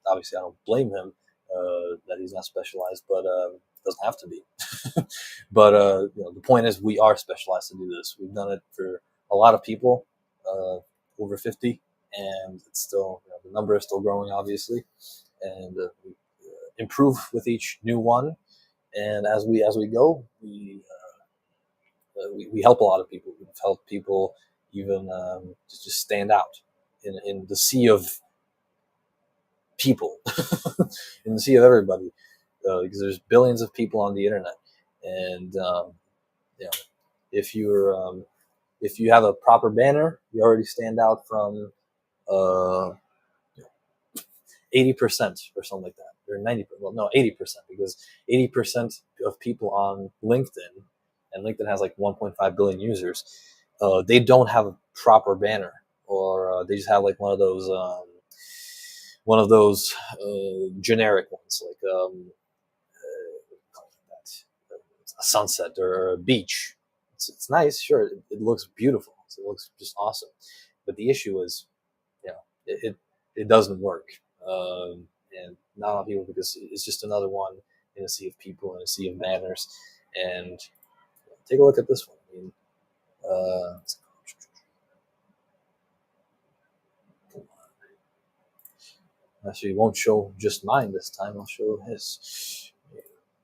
blame him that he's not specialized, but doesn't have to be. But the point is, we are specialized to do this. We've done it for a lot of people, over 50, and it's still the number is still growing, obviously, and we improve with each new one. And as we go, we help a lot of people. We've helped people even just stand out in the sea of people, in the sea of everybody, because there's billions of people on the internet, and if you have a proper banner, you already stand out from 80% or something like that, or 90%. Well, no, 80%, because 80% of people on LinkedIn, and LinkedIn has like 1.5 billion users, they don't have a proper banner, or they just have like one of those generic ones, like a sunset or a beach. It's nice, sure, it looks beautiful, it looks just awesome, but the issue is, it doesn't work, and not a lot of people, because it's just another one in a sea of people, in a sea of banners. And take a look at this one. I mean, actually, it won't show just mine this time. I'll show his.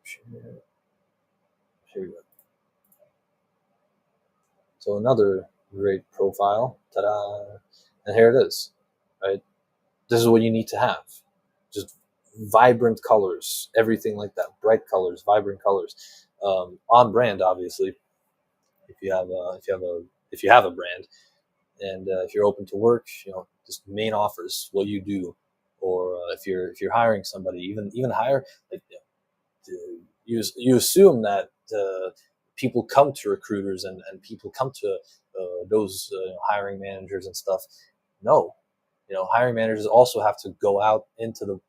Here we go. So another great profile. Ta-da! And here it is. Right. This is what you need to have. Just vibrant colors, everything like that. Bright colors, vibrant colors. On brand, obviously. If you have a brand, and if you're open to work, just main offers, what you do, or if you're hiring somebody, even hire, like, you assume that people come to recruiters, and people come to those hiring managers and stuff. No, hiring managers also have to go out into the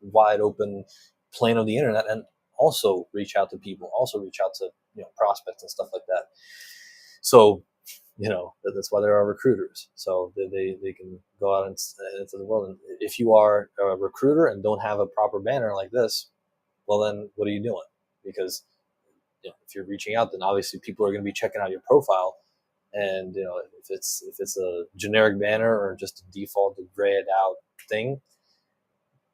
wide open plane of the internet and also reach out to people, also reach out to prospects and stuff like that. So that's why there are recruiters, so they can go out into the world. And if you are a recruiter and don't have a proper banner like this, well, then what are you doing? Because if you're reaching out, then obviously people are going to be checking out your profile. And if it's a generic banner or just a default grayed out thing,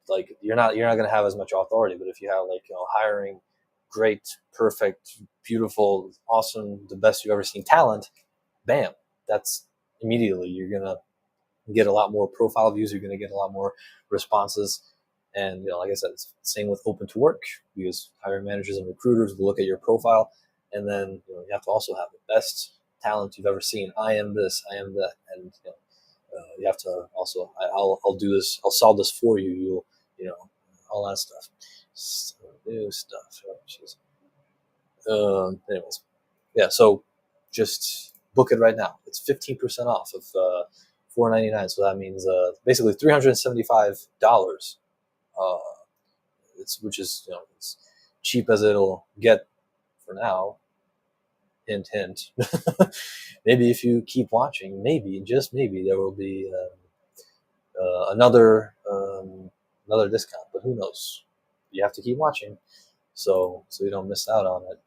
like you're not going to have as much authority. But if you have hiring great, perfect, beautiful, awesome, the best you've ever seen talent, bam, that's immediately you're going to get a lot more profile views. You're going to get a lot more responses. And like I said, it's the same with open to work, because hiring managers and recruiters will look at your profile, and then you have to also have the best talent you've ever seen. I am this, I am that, and you have to also. I'll do this. I'll solve this for you. All that stuff. New stuff. Anyways, yeah. So just book it right now. It's 15% off of $4.99. So that means basically $375. Which is as cheap as it'll get for now. Hint, hint. Maybe if you keep watching, maybe just maybe there will be another discount. But who knows? You have to keep watching, so you don't miss out on it.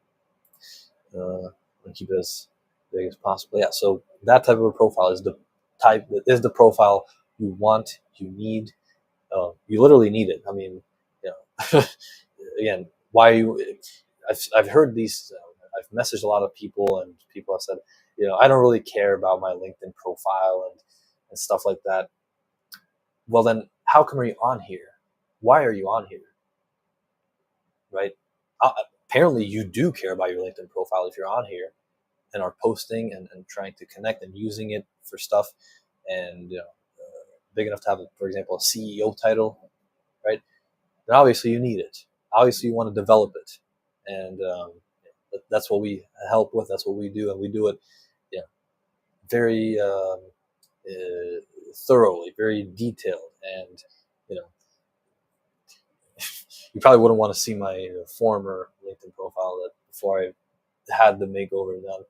And keep it as big as possible. Yeah. So that type of a profile is the profile you want, you need. You literally need it. I mean, again, why you? I've heard these. I've messaged a lot of people, and people have said, I don't really care about my LinkedIn profile and stuff like that. Well, then, how come you're on here? Why are you on here? Right? Apparently, you do care about your LinkedIn profile if you're on here and are posting and trying to connect and using it for stuff, and big enough to have, for example, a CEO title, right? Then obviously you need it. Obviously you want to develop it, and that's what we help with. That's what we do, and we do it, very thoroughly, very detailed, and you probably wouldn't want to see my former LinkedIn profile that before I had the makeover done.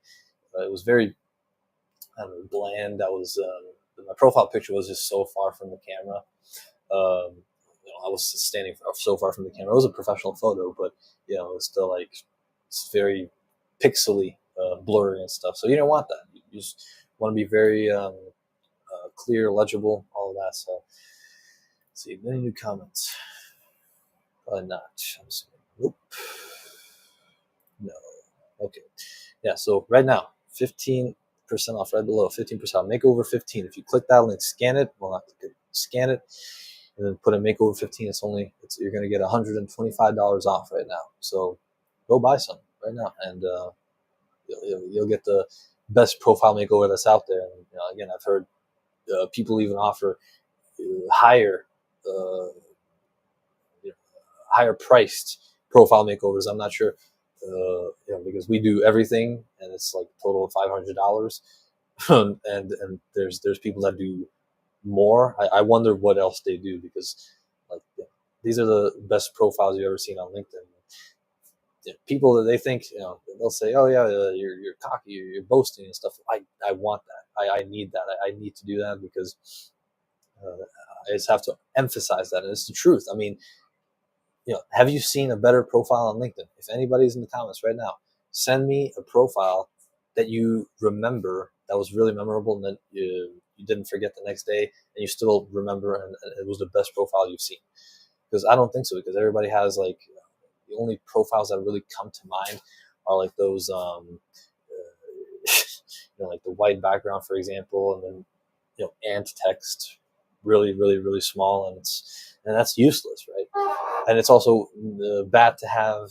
It was very bland. That was my profile picture was just so far from the camera. I was standing so far from the camera. It was a professional photo, but it was still like it's very pixely, blurry and stuff. So you don't want that. You just want to be very clear, legible, all of that. So let's see, any new comments? Probably not. I'm assuming. Nope. No. Okay. Yeah. So right now, 15% off, right below 15% off. Makeover 15. If you click that link, scan it. Well, not click it. Scan it, and then put in Makeover 15. You're going to get $125 off right now. So go buy some right now, and you'll get the best profile makeover that's out there. And again, I've heard people even offer higher priced profile makeovers. I'm not sure, because we do everything, and it's like a total of $500. and there's people that do more. I wonder what else they do, because these are the best profiles you've ever seen on LinkedIn. People that they think, they'll say, oh yeah, you're cocky, you're boasting and stuff. I want that. I need that. I need to do that because I just have to emphasize that, and it's the truth. I mean, have you seen a better profile on LinkedIn? If anybody's in the comments right now, send me a profile that you remember that was really memorable, and that you didn't forget the next day, and you still remember, and it was the best profile you've seen. Because I don't think so, because everybody has the only profiles that really come to mind are like those, like the white background, for example, and then ant text, really, really, really small, and that's useless, right? And it's also bad to have.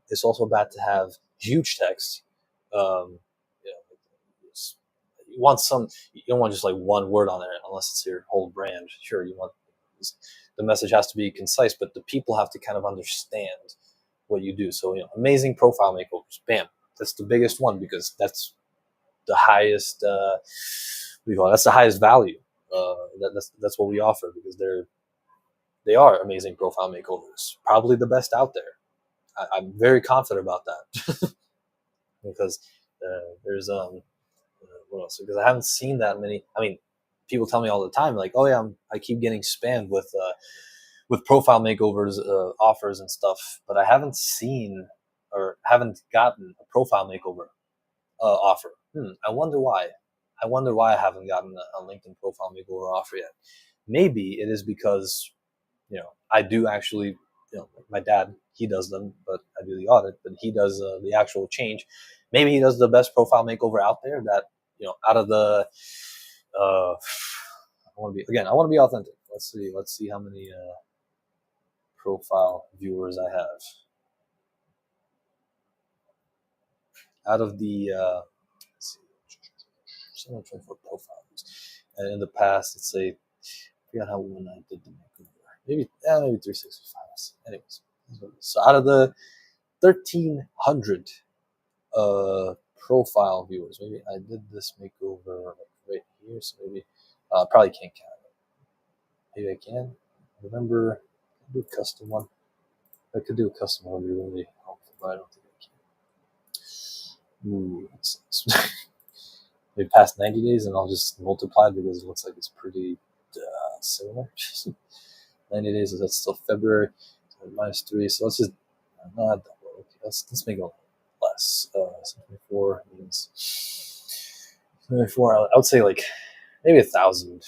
It's also bad to have huge text. You want you don't want just like one word on there unless it's your whole brand. Sure, you want the message has to be concise, but the people have to kind of understand what you do. So amazing profile makeovers, bam, that's the biggest one, because that's the highest. That's the highest value. That's what we offer, because they are amazing profile makeovers, probably the best out there. I'm very confident about that because there's what else? Because I haven't seen that many. I mean, people tell me all the time, like, oh yeah, I keep getting spammed with profile makeovers offers and stuff, but I haven't seen or haven't gotten a profile makeover offer. I wonder why. I wonder why I haven't gotten a LinkedIn profile makeover offer yet. Maybe it is because I do actually, my dad, he does them, but I do the audit, but he does the actual change. Maybe he does the best profile makeover out there that, out of the, I want to be authentic. Let's see how many profile viewers I have. Out of the, 724 profiles. And in the past, let's say, I forgot how when I did the makeover. Maybe 365. Anyways, so out of the 1,300 profile viewers. Maybe I did this makeover like right here, so maybe probably can't count it. Maybe I can. Remember, do a custom one. If I could do a custom one, would be really helpful, but I don't think I can. Ooh, that's maybe past 90 days, and I'll just multiply it because it looks like it's pretty similar. 90 days, that's still February. So -3, so let's just not double. Okay, let's make it less. 74 means 74. I would say like maybe 1,000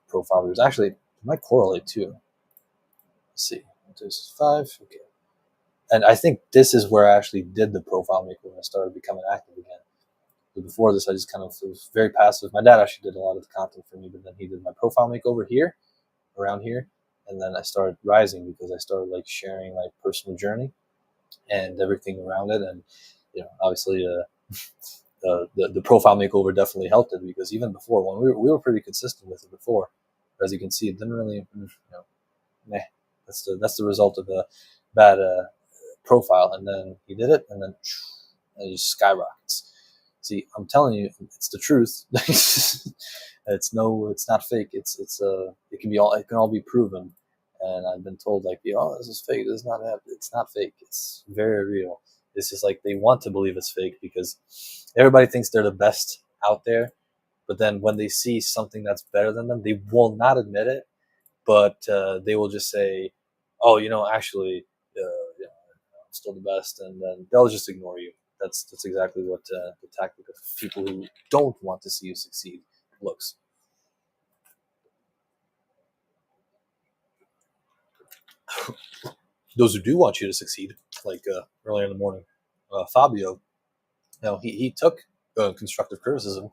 profile viewers. Actually, it might correlate too. Let's see. There's 5. Okay. And I think this is where I actually did the profile maker when I started becoming active again. But before this, I just kind of was very passive. My dad actually did a lot of the content for me, but then he did my profile makeover here, around here. And then I started rising because I started like sharing my personal journey and everything around it. And, obviously, the profile makeover definitely helped it, because even before, when we were pretty consistent with it before, as you can see, it didn't really, meh. That's the result of a bad profile. And then he did it, and then it just skyrockets. See, I'm telling you, it's the truth. It's not fake. It can all be proven. And I've been told like, this is fake. This is not happening. It's not fake. It's very real. It's just like they want to believe it's fake because everybody thinks they're the best out there. But then when they see something that's better than them, they will not admit it. But they will just say, "Oh, actually, I'm still the best," and then they'll just ignore you. That's exactly what the tactic of people who don't want to see you succeed looks. Those who do want you to succeed, like earlier in the morning, Fabio, he took constructive criticism,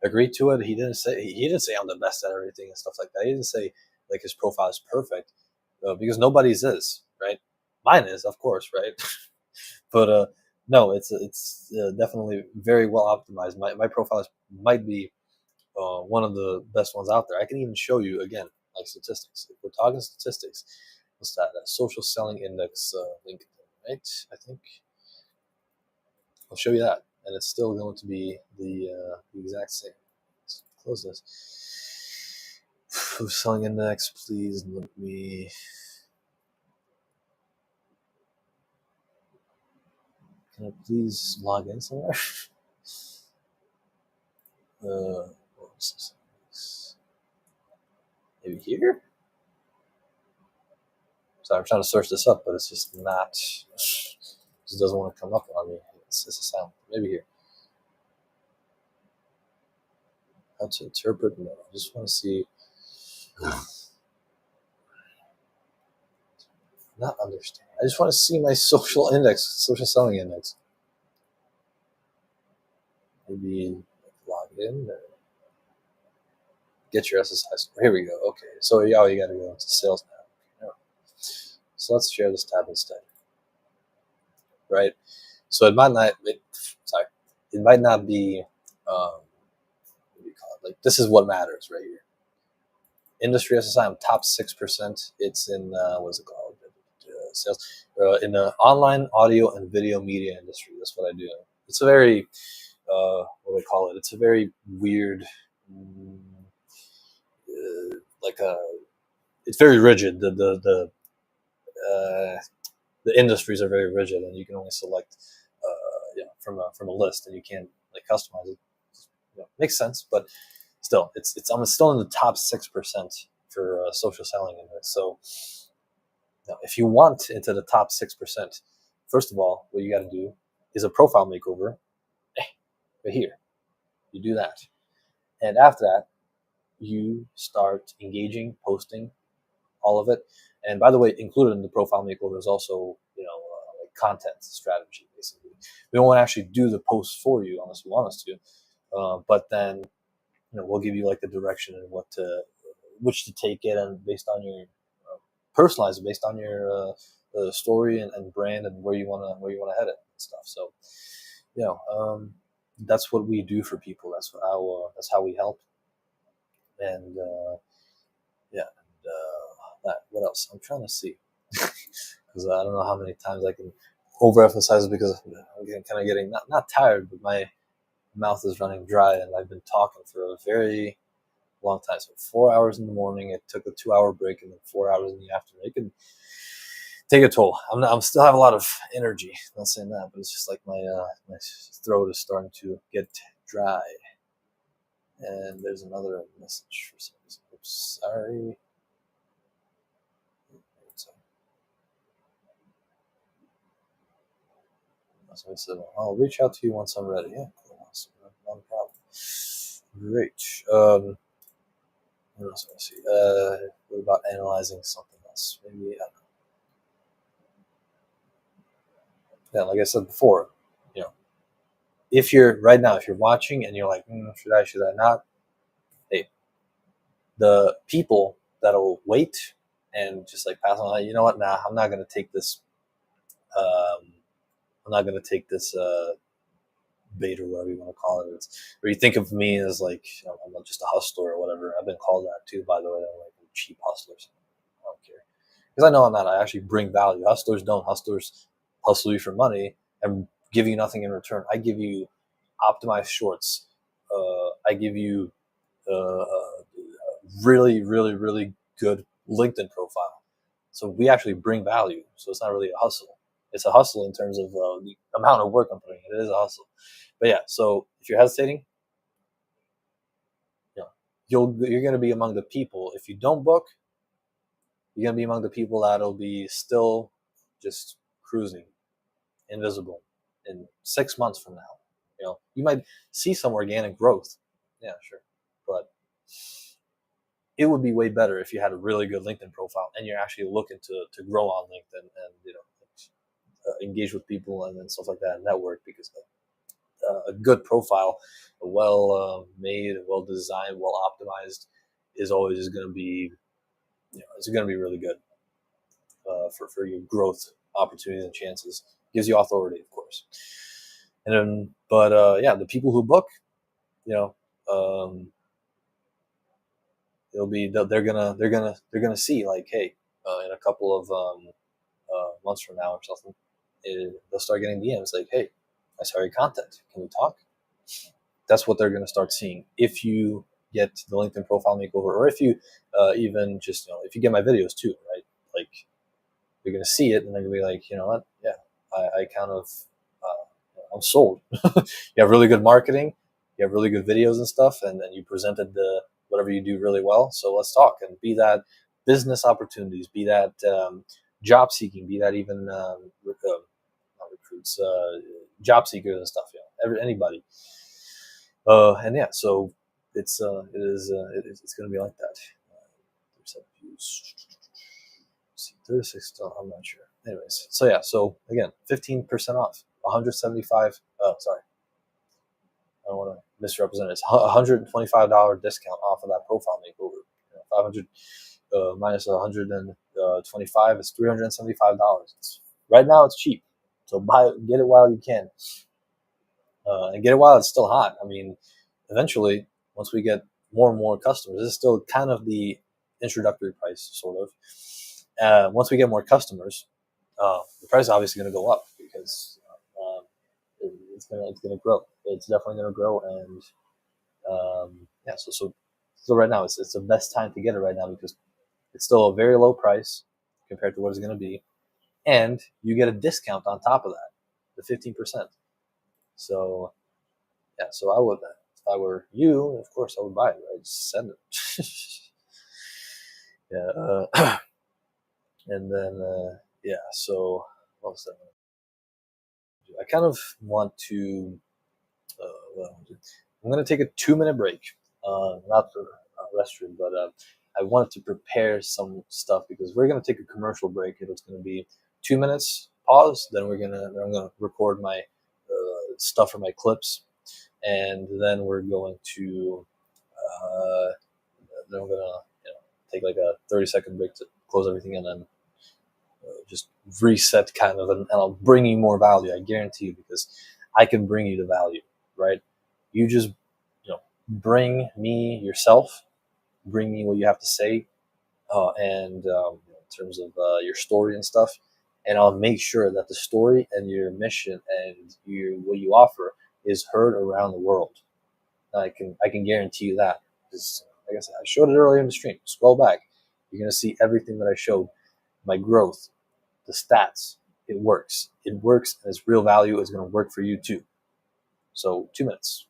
agreed to it. He didn't say I'm the best at everything and stuff like that. He didn't say like his profile is perfect, because nobody's is, right. Mine is, of course, right. But no, it's definitely very well optimized. My profile might be one of the best ones out there. I can even show you again, like statistics. If we're talking statistics, what's that? Social selling index link, right? I think I'll show you that, and it's still going to be the exact same. Let's close this. Social selling index, please let me. Can I please log in somewhere? What was this? Maybe here? So I'm trying to search this up, but it's just not. It just doesn't want to come up on me. It's a sound. Maybe here. How to interpret? No, I just want to see. Not understand. I just want to see my social selling index. Maybe log in. Or get your SSI score. Here we go. Okay, so you got to go into sales now. So let's share this tab instead. Right. So it might not. It might not be. What do you call it? Like, this is what matters right here. Industry SSI, I'm top 6%. It's in what is it called? Sales in the online audio and video media industry. That's what I do. It's a very what do I call it? It's a very weird, it's very rigid. The industries are very rigid, and you can only select from a list, and you can't like customize it. Makes sense, but still, I'm still in the top 6% for social selling index. So now, if you want into the top 6%, first of all, what you got to do is a profile makeover. Right here, you do that, and after that, you start engaging, posting, all of it. And by the way, included in the profile makeover is also like content strategy. Basically, we don't want to actually do the post for you unless you want us to, but then we'll give you like the direction and which to take it, and based on your personalize it based on your story and brand and where you wanna head it and stuff. So that's what we do for people. That's how we help. And what else? I'm trying to see because I don't know how many times I can overemphasize it because I'm kind of getting not tired, but my mouth is running dry, and I've been talking for a very long time. So 4 hours in the morning, it took a 2 hour break, and then 4 hours in the afternoon. It can take a toll. I'm still have a lot of energy. Not saying that, but it's just like my throat is starting to get dry. And there's another message for some reason. Oops, sorry. Somebody said, I'll reach out to you once I'm ready. Yeah, cool. Awesome. Not a problem. Great. What else do I see? What about analyzing something else? Maybe, I don't know. Yeah, like I said before, you know, if you're watching and you're like, should I not? Hey, the people that'll wait and just like pass on, you know what? Nah, I'm not gonna take this. I'm not gonna take this bait or whatever you want to call it. Or you think of me as like, I'm not just a hustler or whatever. I've been called that too, by the way. I'm like cheap hustlers. I don't care because I know I'm not. I actually bring value. Hustlers don't. Hustlers hustle you for money and give you nothing in return. I give you optimized shorts. I give you really, really, really good LinkedIn profile. So we actually bring value. So it's not really a hustle. It's a hustle in terms of the amount of work I'm putting in. It is a hustle. But yeah, so if you're hesitating, you're going to be among the people. If you don't book, you're going to be among the people that'll be still just cruising, invisible in 6 months from now. You might see some organic growth. Yeah, sure. But it would be way better if you had a really good LinkedIn profile and you're actually looking to grow on LinkedIn and engage with people and stuff like that, network, because a good profile, a well made, well designed, well optimized, is always going to be, it's going to be really good for your growth opportunities and chances. Gives you authority, of course. And then, but yeah, the people who book, they're gonna see like, hey, in a couple of months from now or something, they'll start getting DMs like, hey, I saw your content. Can we talk? That's what they're going to start seeing if you get the LinkedIn profile makeover, or if you even just, if you get my videos too, right? Like, you're going to see it and they're going to be like, you know what? Yeah, I kind of, I'm sold. You have really good marketing, you have really good videos and stuff, and you presented whatever you do really well. So let's talk. And be that business opportunities, be that job seeking, be that even not recruits, job seekers and stuff. Anybody. And yeah, so it's going to be like that. 36 still, I'm not sure. Anyways, so yeah, so again, 15% off, 175. Oh, sorry, I don't want to misrepresent it. It's $125 discount off of that profile makeover. 500 minus 125 is $375. Right now, it's cheap, so get it while you can, and get it while it's still hot. I mean, eventually, once we get more and more customers, this is still kind of the introductory price, sort of. Once we get more customers, the price is obviously going to go up because it's going to grow. It's definitely going to grow, and yeah. So right now, it's the best time to get it right now because it's still a very low price compared to what it's going to be, and you get a discount on top of that, the 15%. So yeah, so I would. If I were you, of course, I would buy it. Right, just send it. Yeah. And then, yeah, so what was that? I kind of want to, I'm going to take a 2-minute break, not for restroom, but I wanted to prepare some stuff because we're going to take a commercial break. It's going to be 2 minutes pause. Then I'm going to record my stuff for my clips, and then we're going to, then we're going to take like a 30-second break to close everything, and then just reset kind of, and I'll bring you more value. I guarantee you, because I can bring you the value, right? You just, bring me yourself, bring me what you have to say, and in terms of your story and stuff, and I'll make sure that the story and your mission and what you offer is heard around the world. I can guarantee you that. Because, like I said, I showed it earlier in the stream. Scroll back, you're gonna see everything that I showed. My growth, the stats. It works. It works, and its real value is gonna work for you too. So 2 minutes.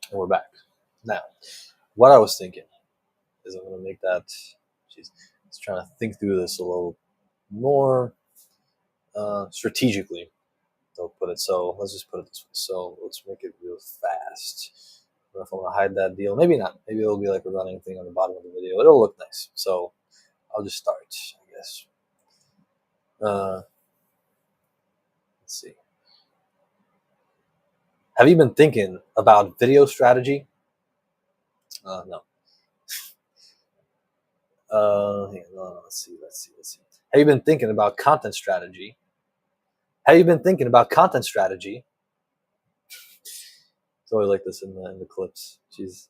And we're back. Now, what I was thinking is I'm gonna make that. Jeez, just trying to think through this a little more strategically. They'll put it. So let's just put it this way. So let's make it real fast. I don't know if I'm gonna hide that deal. Maybe not. Maybe it'll be like a running thing on the bottom of the video. It'll look nice. So I'll just start, I guess. Let's see. Have you been thinking about video strategy? No. No. Let's see. Have you been thinking about content strategy? Have you been thinking about content strategy? It's always like this in the clips. She's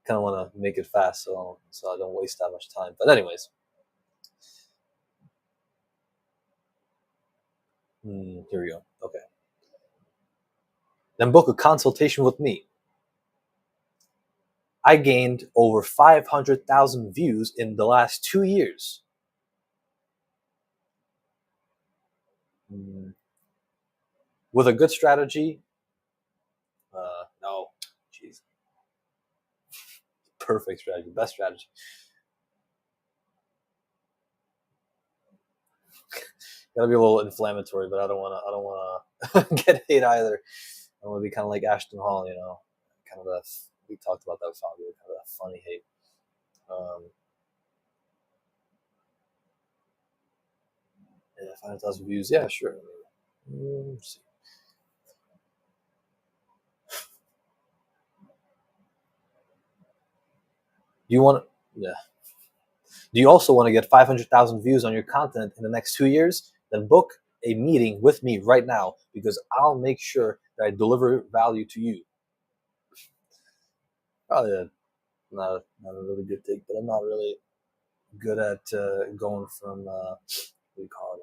kind of want to make it fast, so I don't waste that much time. But anyways, here we go. Okay. Then book a consultation with me. I gained over 500,000 views in the last 2 years. With a good strategy, no, jeez, perfect strategy, best strategy. Gotta be a little inflammatory, but I don't want to get hate either. I want to be kind of like Ashton Hall, you know, kind of that. We talked about that with Fabio, kind of that funny hate. Yeah, 500,000 views. Yeah, sure. Let's see. Do you want? Yeah. Do you also want to get 500,000 views on your content in the next 2 years? Then book a meeting with me right now, because I'll make sure that I deliver value to you. Probably not a really good take, but I'm not really good at going from what do you call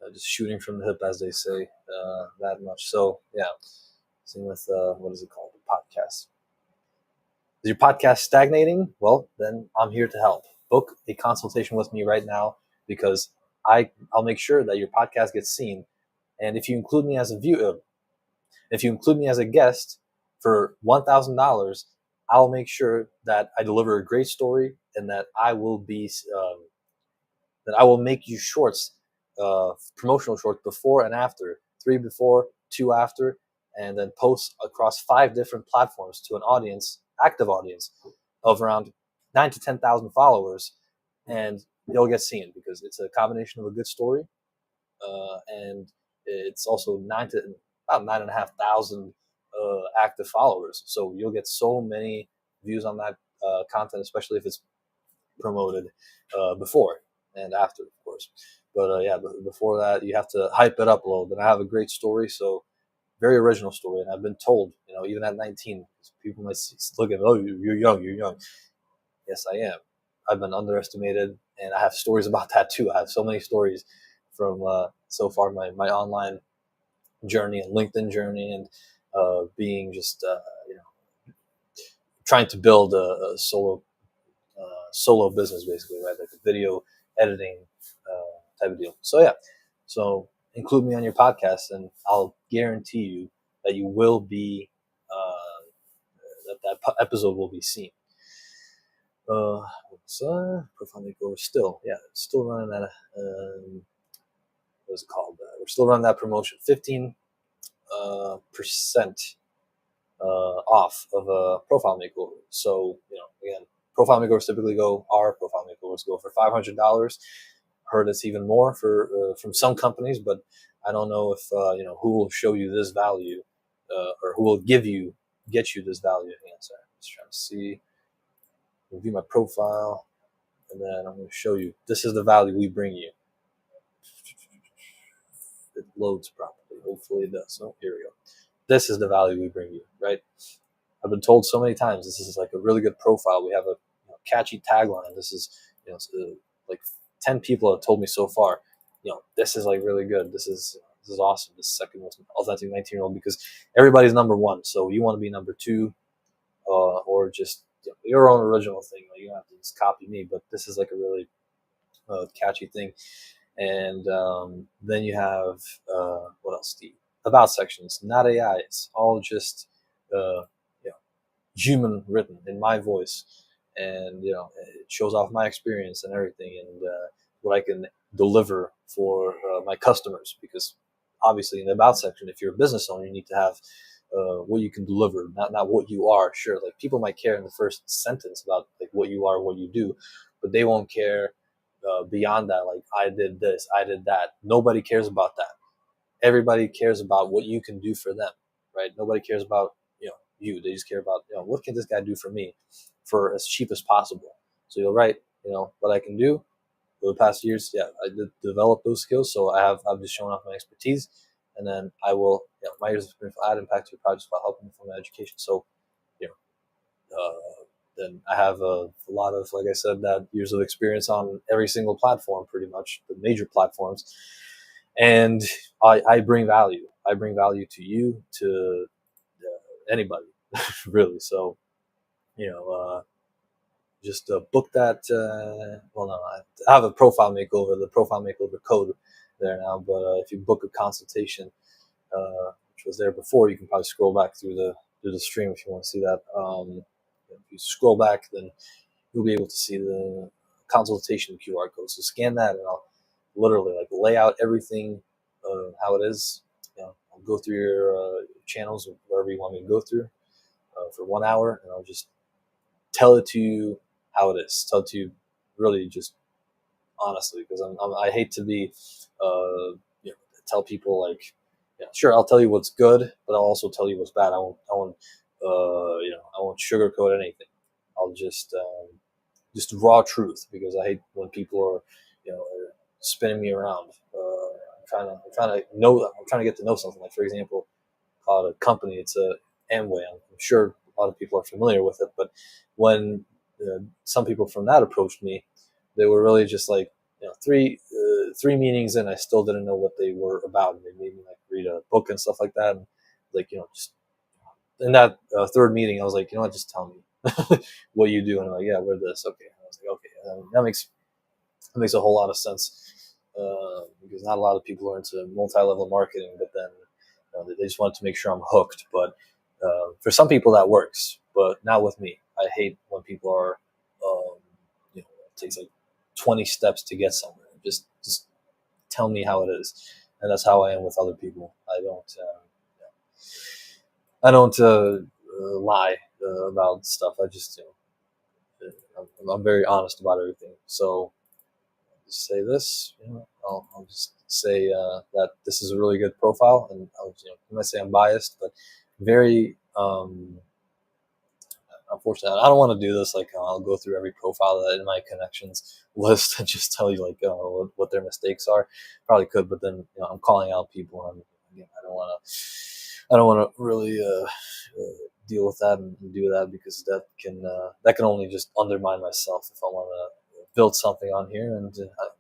it, just shooting from the hip, as they say, that much. So yeah, same with what is it called, the podcast. Is your podcast stagnating? Well, then I'm here to help. Book a consultation with me right now, because I'll make sure that your podcast gets seen. And if you include me as a viewer, If you include me as a guest for $1,000, I'll make sure that I deliver a great story and that I will make you shorts, promotional shorts before and after, 3 before, 2 after, and then post across 5 different platforms to an audience, active audience of around 9 to 10,000 followers, and you'll get seen because it's a combination of a good story, and it's also about 9,500 active followers. So you'll get so many views on that content, especially if it's promoted before and after, of course. But before that, you have to hype it up a little bit. I have a great story, so very original story, and I've been told, even at 19, people might look at me, oh, you're young, you're young. Yes, I am. I've been underestimated, and I have stories about that too. I have so many stories from so far my online journey and LinkedIn journey, and being just trying to build a solo business, basically, right? Like a video editing type of deal. So yeah, so include me on your podcast, and I'll guarantee you that you will be that episode will be seen. Profile makeover still running that. What's it called? We're still running that promotion, 15% off of a profile makeover. So again, profile makeovers typically our profile makeovers go for $500. Heard it's even more from some companies, but I don't know if who will show you this value, or who will get you this value. Hang on, sorry, I'm just trying to see. Review my profile, and then I'm going to show you. This is the value we bring you. It loads properly. Hopefully it does. So here we go. This is the value we bring you, right? I've been told so many times this is like a really good profile. We have a catchy tagline. This is like 10 people have told me so far, this is like really good. This is awesome. This second most authentic 19-year-old, because everybody's number one. So you want to be number two, or just your own original thing. Like, you don't have to just copy me, but this is like a really catchy thing. And then you have what else? The about section. It's not AI. It's all just human written in my voice, and it shows off my experience and everything, and what I can deliver for my customers. Because obviously, in the about section, if you're a business owner, you need to have what you can deliver, not what you are. Sure, like, people might care in the first sentence about like what you are, what you do, but they won't care beyond that. Like, I did this, I did that. Nobody cares about that. Everybody cares about what you can do for them, right? Nobody cares about you. They just care about what can this guy do for me for as cheap as possible. So you'll write what I can do. For the past years, I did develop those skills, so I've just shown off my expertise, and then I will my years of experience will add impact to your projects while helping you from my education. So then I have a lot of, like I said, that years of experience on every single platform, pretty much the major platforms, and I bring value. I bring value to you, to anybody, really. So just book that. Well, no, I have a profile makeover, the profile makeover code there now. But if you book a consultation, which was there before, you can probably scroll back through the stream if you want to see that. If you scroll back, then you'll be able to see the consultation QR code. So scan that, and I'll literally like lay out everything how it is. I'll go through your channels, wherever you want me to go through, for 1 hour, and I'll just tell it to you how it is. Tell it to you really just honestly, because I hate to be tell people like, sure, I'll tell you what's good, but I'll also tell you what's bad. I won't sugarcoat anything. I'll just raw truth, because I hate when people are spinning me around. I'm trying to get to know something. Like, for example, call it a company. It's a Amway. I'm sure a lot of people are familiar with it, but when some people from that approached me, they were really just like, three meetings in, I still didn't know what they were about, and they made me like read a book and stuff like that. And like, just in that third meeting, I was like, just tell me what you do. And I'm like, yeah, we're this. Okay. And I was like, okay, that makes a whole lot of sense, because not a lot of people are into multi-level marketing, but then They just wanted to make sure I'm hooked. But for some people that works, but not with me. I hate when people are, it takes like 20 steps to get somewhere. Just tell me how it is, and that's how I am with other people. I don't lie about stuff. I just, I'm very honest about everything. So just say this, I'll just say that this is a really good profile, and I might say I'm biased, but very unfortunately, I don't want to do this. Like, I'll go through every profile that in my connections list and just tell you like what their mistakes are. Probably could, but then I'm calling out people, and again, I don't want to really deal with that and do that, because that can only just undermine myself if I want to build something on here, and I'm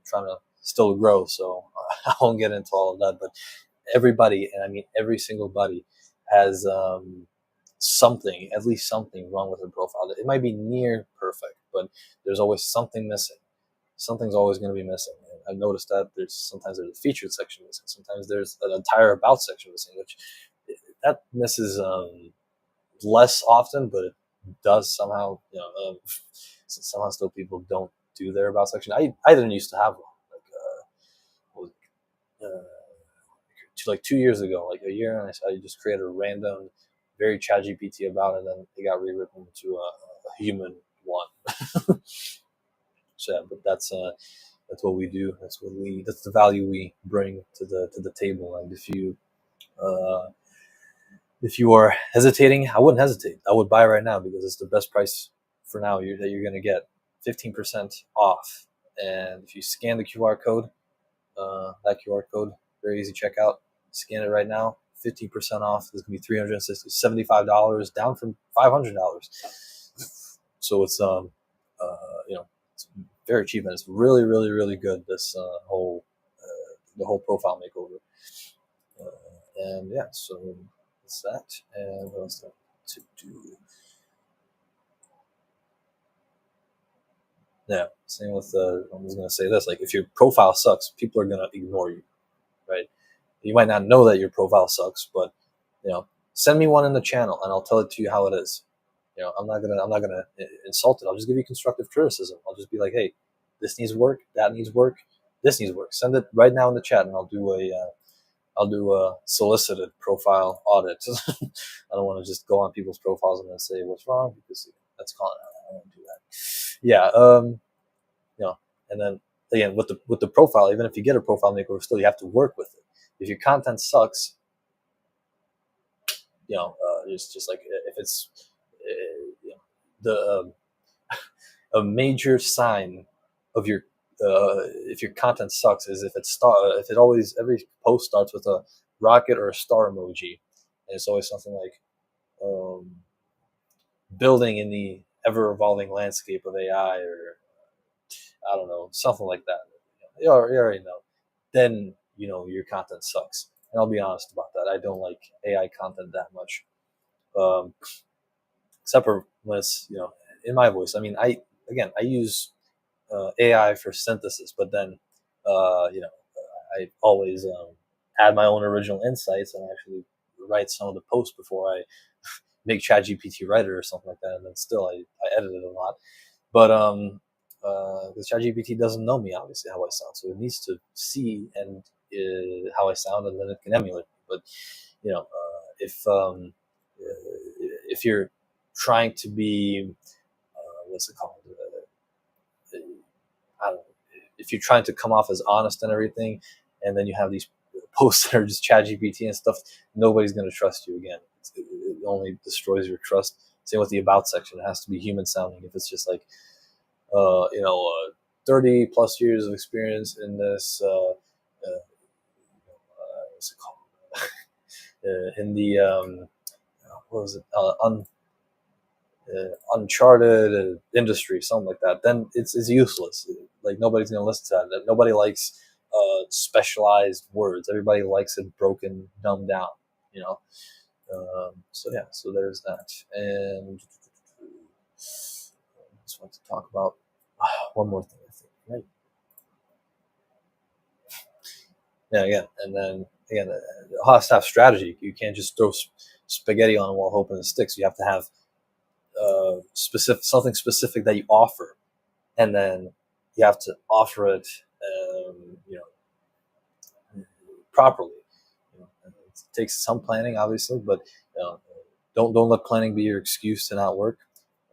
trying to still grow. So I won't get into all of that, but everybody, and I mean every single buddy, has something, at least something wrong with their profile. It might be near perfect, but there's always something missing. Something's always going to be missing. And I've noticed that sometimes there's a featured section missing. Sometimes there's an entire about section missing, which that misses less often, but it does somehow. Somehow still people don't do their about section. I didn't used to have one. Like 2 years ago, like a year, and I just created a random, very ChatGPT about it, and then it got rewritten to a human one. So yeah, but that's what we do. That's the value we bring to the table. And if you are hesitating, I wouldn't hesitate. I would buy right now, because it's the best price for now that you're going to get, 15% off. And if you scan the QR code, that QR code, very easy checkout. Scan it right now, 15% off. It's gonna be $375, down from $500. So it's it's very cheap, and it's really, really, really good. This the whole profile makeover, and yeah, so it's that. And what else to do? Yeah, same with I'm just gonna say this: like, if your profile sucks, people are gonna ignore you, right? You might not know that your profile sucks, but send me one in the channel, and I'll tell it to you how it is. I'm not gonna insult it. I'll just give you constructive criticism. I'll just be like, hey, this needs work, that needs work, this needs work. Send it right now in the chat, and I'll do a solicited profile audit. I don't want to just go on people's profiles and then say what's wrong, because that's calling out. I don't want to do that. Yeah, and then again with the profile, even if you get a profile makeover, still you have to work with it. If your content sucks, it's just like, if it's the a major sign of your if your content sucks is if it always, every post starts with a rocket or a star emoji, and it's always something like building in the ever evolving landscape of AI, or I don't know, something like that. You already know. Then your content sucks. And I'll be honest about that. I don't like AI content that much, except for when it's in my voice. I mean, I use AI for synthesis, but then I always add my own original insights and actually write some of the posts before I make ChatGPT write it or something like that. And then still I edit it a lot, but because ChatGPT doesn't know me, obviously, how I sound, so it needs to see and how I sound, and then it can emulate. But if you're trying to be what's it called? I don't know. If you're trying to come off as honest and everything, and then you have these posts that are just ChatGPT and stuff, nobody's going to trust you again. It only destroys your trust. Same with the about section; it has to be human sounding. If it's just like 30 plus years of experience in this, what's it called? In the what was it? Uncharted industry, something like that, then it's useless. Like, nobody's gonna listen to that. Nobody likes specialized words. Everybody likes it broken, dumbed down. So yeah, so there's that. And I just want to talk about one more thing, I think, right? Yeah, again, and then again, it has to have strategy. You can't just throw spaghetti on a wall hoping it sticks. You have to have something specific that you offer, and then you have to offer it, properly. It takes some planning, obviously, but don't let planning be your excuse to not work.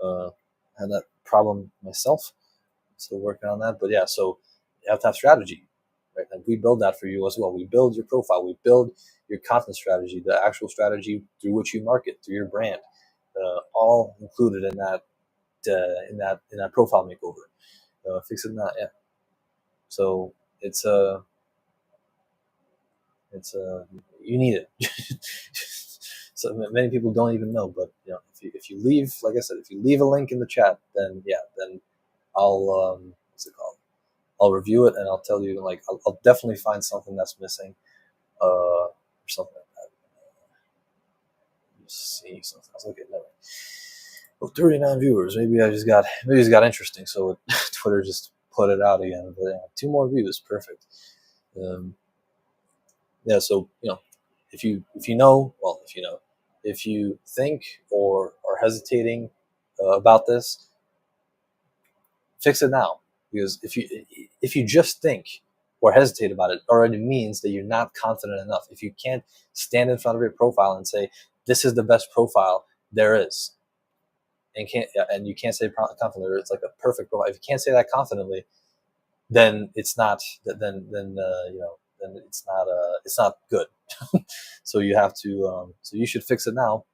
I had that problem myself, still working on that. But yeah, so you have to have strategy, right? And we build that for you as well. We build your profile, we build your content strategy, the actual strategy through which you market, through your brand, all included in that profile makeover. Fix it not, yeah. So it's you need it. So many people don't even know, but if you leave, like I said, if you leave a link in the chat, then I'll what's it called? I'll review it and I'll tell you, like, I'll definitely find something that's missing, or something like that. Just see something else. Okay, no. Well, 39 viewers. Maybe it's got interesting, so Twitter just put it out again. But 2 more views, perfect. Yeah, so if you think or are hesitating about this, fix it now. Because if you just think or hesitate about it, already means that you're not confident enough. If you can't stand in front of your profile and say, this is the best profile there is, and you can't say confidently, it's like a perfect profile. If you can't say that confidently, then it's not then it's not good. So you have to so you should fix it now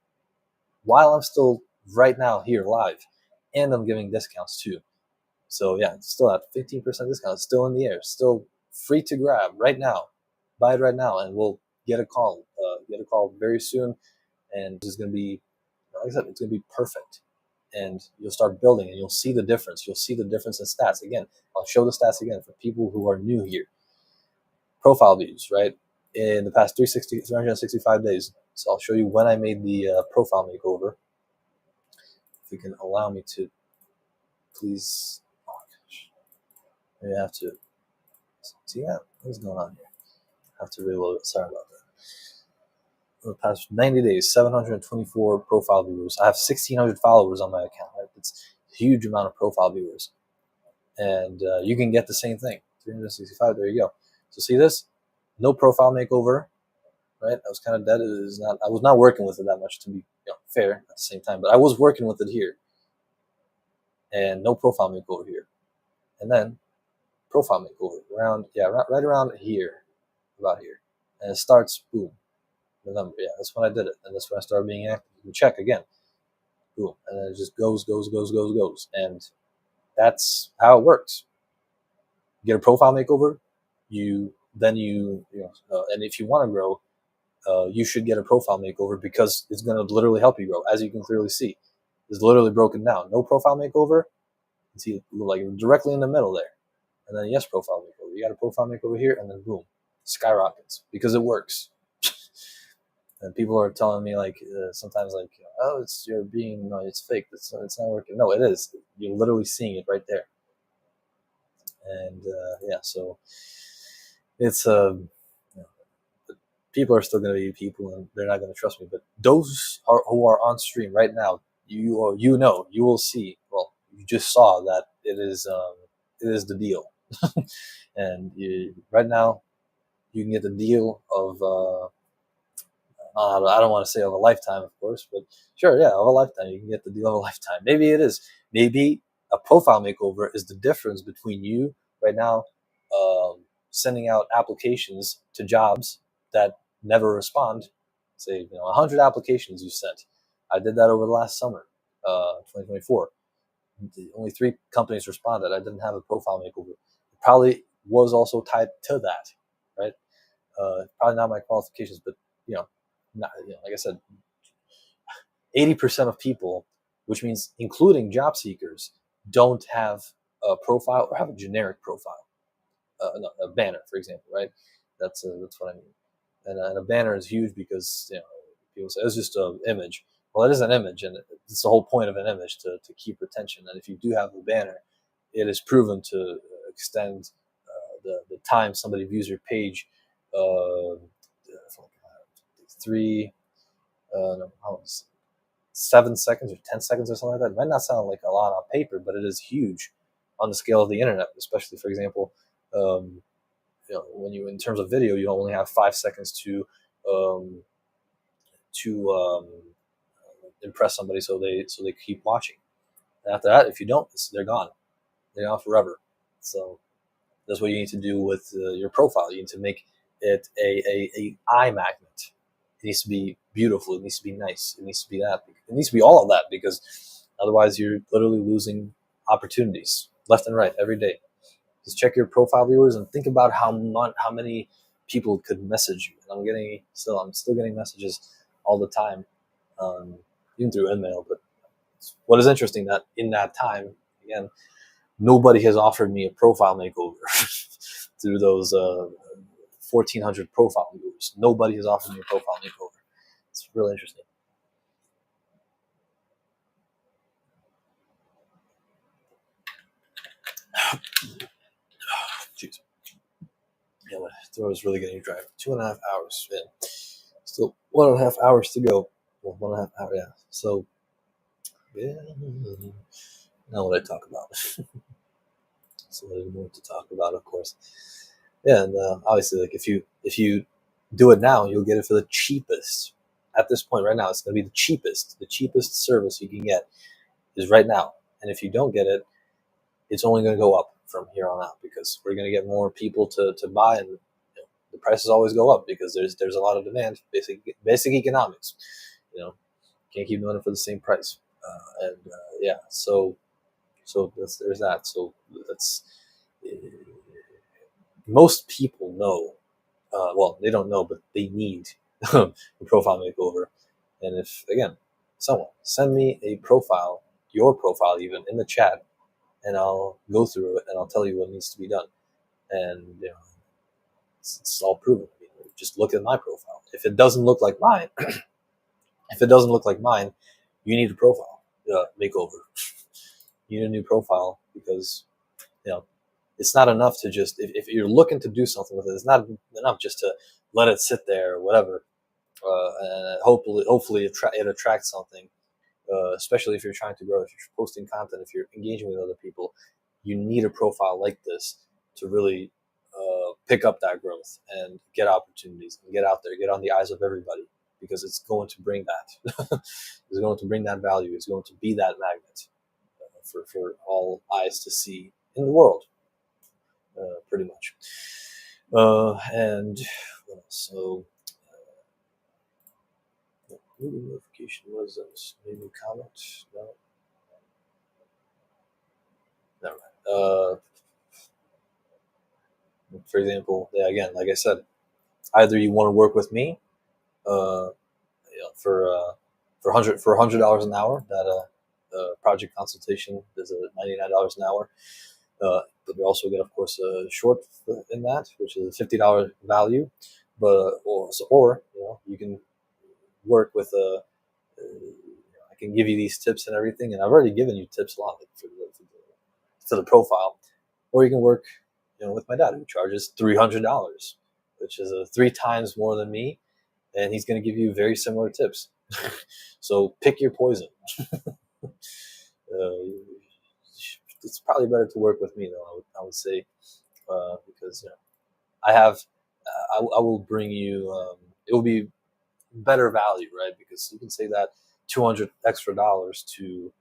while I'm still right now here live, and I'm giving discounts too. So yeah, it's still at 15% discount. It's still in the air, still free to grab right now. Buy it right now, and we'll get a call very soon. And it's going to be, like I said, it's going to be perfect. And you'll start building, and you'll see the difference. You'll see the difference in stats. Again, I'll show the stats again for people who are new here. Profile views, right? In the past 365 days. So I'll show you when I made the profile makeover. If you can allow me to, please. Oh gosh, maybe I have to see that. What's going on here? I have to reload it. Sorry about that. In the past 90 days, 724 profile viewers. I have 1,600 followers on my account. Right? It's a huge amount of profile viewers, and you can get the same thing. 365. There you go. So see this? No profile makeover, right? I was kind of dead. I was not working with it that much, to be fair at the same time, but I was working with it here. And no profile makeover here. And then profile makeover right around here, about here. And it starts, boom, November. Yeah, that's when I did it. And that's when I started being active. You check again. Boom. And then it just goes. And that's how it works. You get a profile makeover, and if you want to grow, you should get a profile makeover, because it's going to literally help you grow. As you can clearly see, it's literally broken down. No profile makeover, you see like directly in the middle there. And then yes, profile makeover. You got a profile makeover here, and then boom, skyrockets, because it works. And people are telling me sometimes oh, it's fake. It's not working. No, it is. You're literally seeing it right there. And so it's people are still going to be people, and they're not going to trust me. But those who are on stream right now, you will see. Well, you just saw that it is the deal. And right now, you can get the deal of I don't want to say of a lifetime, of course, but sure, yeah, of a lifetime. You can get the deal of a lifetime. Maybe it is. Maybe a profile makeover is the difference between you right now sending out applications to jobs that never respond. Say 100 applications you sent. I did that over the last summer, 2024. Only 3 companies responded. I didn't have a profile makeover. It probably was also tied to that, right? Probably not my qualifications, but like I said, 80% of people, which means including job seekers, don't have a profile or have a generic profile. A banner, for example, right? That's what I mean. And a banner is huge because people say it's just an image. Well, it is an image, and it's the whole point of an image to keep retention. And if you do have a banner, it is proven to extend the time somebody views your page 3, no, how was 7 seconds or 10 seconds or something like that. It might not sound like a lot on paper, but it is huge on the scale of the internet, especially, for example, when you, in terms of video, you only have 5 seconds um, to impress somebody, so they keep watching. And after that, if you don't, they're gone. They're gone forever. So that's what you need to do with your profile. You need to make it a eye magnet. It needs to be beautiful. It needs to be nice. It needs to be that. It needs to be all of that, because otherwise you're literally losing opportunities left and right every day. Just check your profile viewers and think about how many people could message you. And I'm still getting messages all the time, even through email. But what is interesting, that in that time, again, nobody has offered me a profile makeover through those 1,400 profile viewers. Nobody has offered me a profile makeover. It's really interesting. Jeez. Yeah, my throat is really getting dry. 2.5 hours. Yeah. Still 1.5 hours to go. Well, 1.5 hours, yeah. So, yeah. Now what I talk about. So there's more to talk about, of course. Yeah, and obviously, like if you do it now, you'll get it for the cheapest. At this point, right now, it's going to be the cheapest. The cheapest service you can get is right now. And if you don't get it, it's only going to go up from here on out, because we're going to get more people to buy, and the prices always go up because there's a lot of demand. Basic economics. Can't keep doing it for the same price. Yeah, so there's that. So that's most people know. Well, they don't know, but they need a profile makeover. And if, again, someone send me a profile, your profile even, in the chat, and I'll go through it and I'll tell you what needs to be done. And it's all proven. Just look at my profile. If it doesn't look like mine, you need a profile makeover. You need a new profile, because it's not enough to just, if you're looking to do something with it, it's not enough just to let it sit there or whatever. And hopefully it attracts something. Especially if you're trying to grow, if you're posting content, if you're engaging with other people, you need a profile like this to really pick up that growth and get opportunities and get out there, get on the eyes of everybody, because it's going to bring that. It's going to bring that value. It's going to be that magnet for all eyes to see in the world, pretty much. And what else? So, notification was this. Maybe comment? No. Never mind. For example, yeah, again, like I said, either you want to work with me, for $100 an hour. That project consultation is $99 an hour. But we also get, of course, a short in that, which is a $50 value. But or you can work with I can give you these tips and everything, and I've already given you tips a lot for the profile. Or you can work, with my dad, who charges $300, which is 3 times more than me, and he's going to give you very similar tips. So pick your poison. It's probably better to work with me, though. I would say, because I have, I will bring you. It will be better value, right? Because you can say that $200 extra to,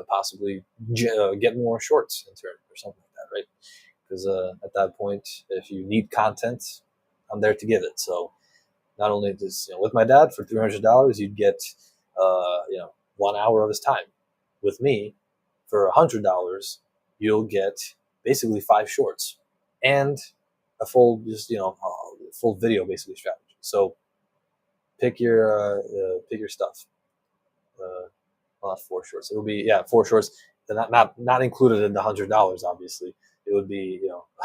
possibly get more shorts in turn or something like that, right? Because at that point, if you need content, I'm there to give it. So not only this, with my dad for $300, you'd get 1 hour of his time. With me, for $100, you'll get basically 5 shorts and a full, full video basically strategy. So pick your stuff. Not 4 shorts. It will be 4 shorts. They're not included in the $100. Obviously, it would be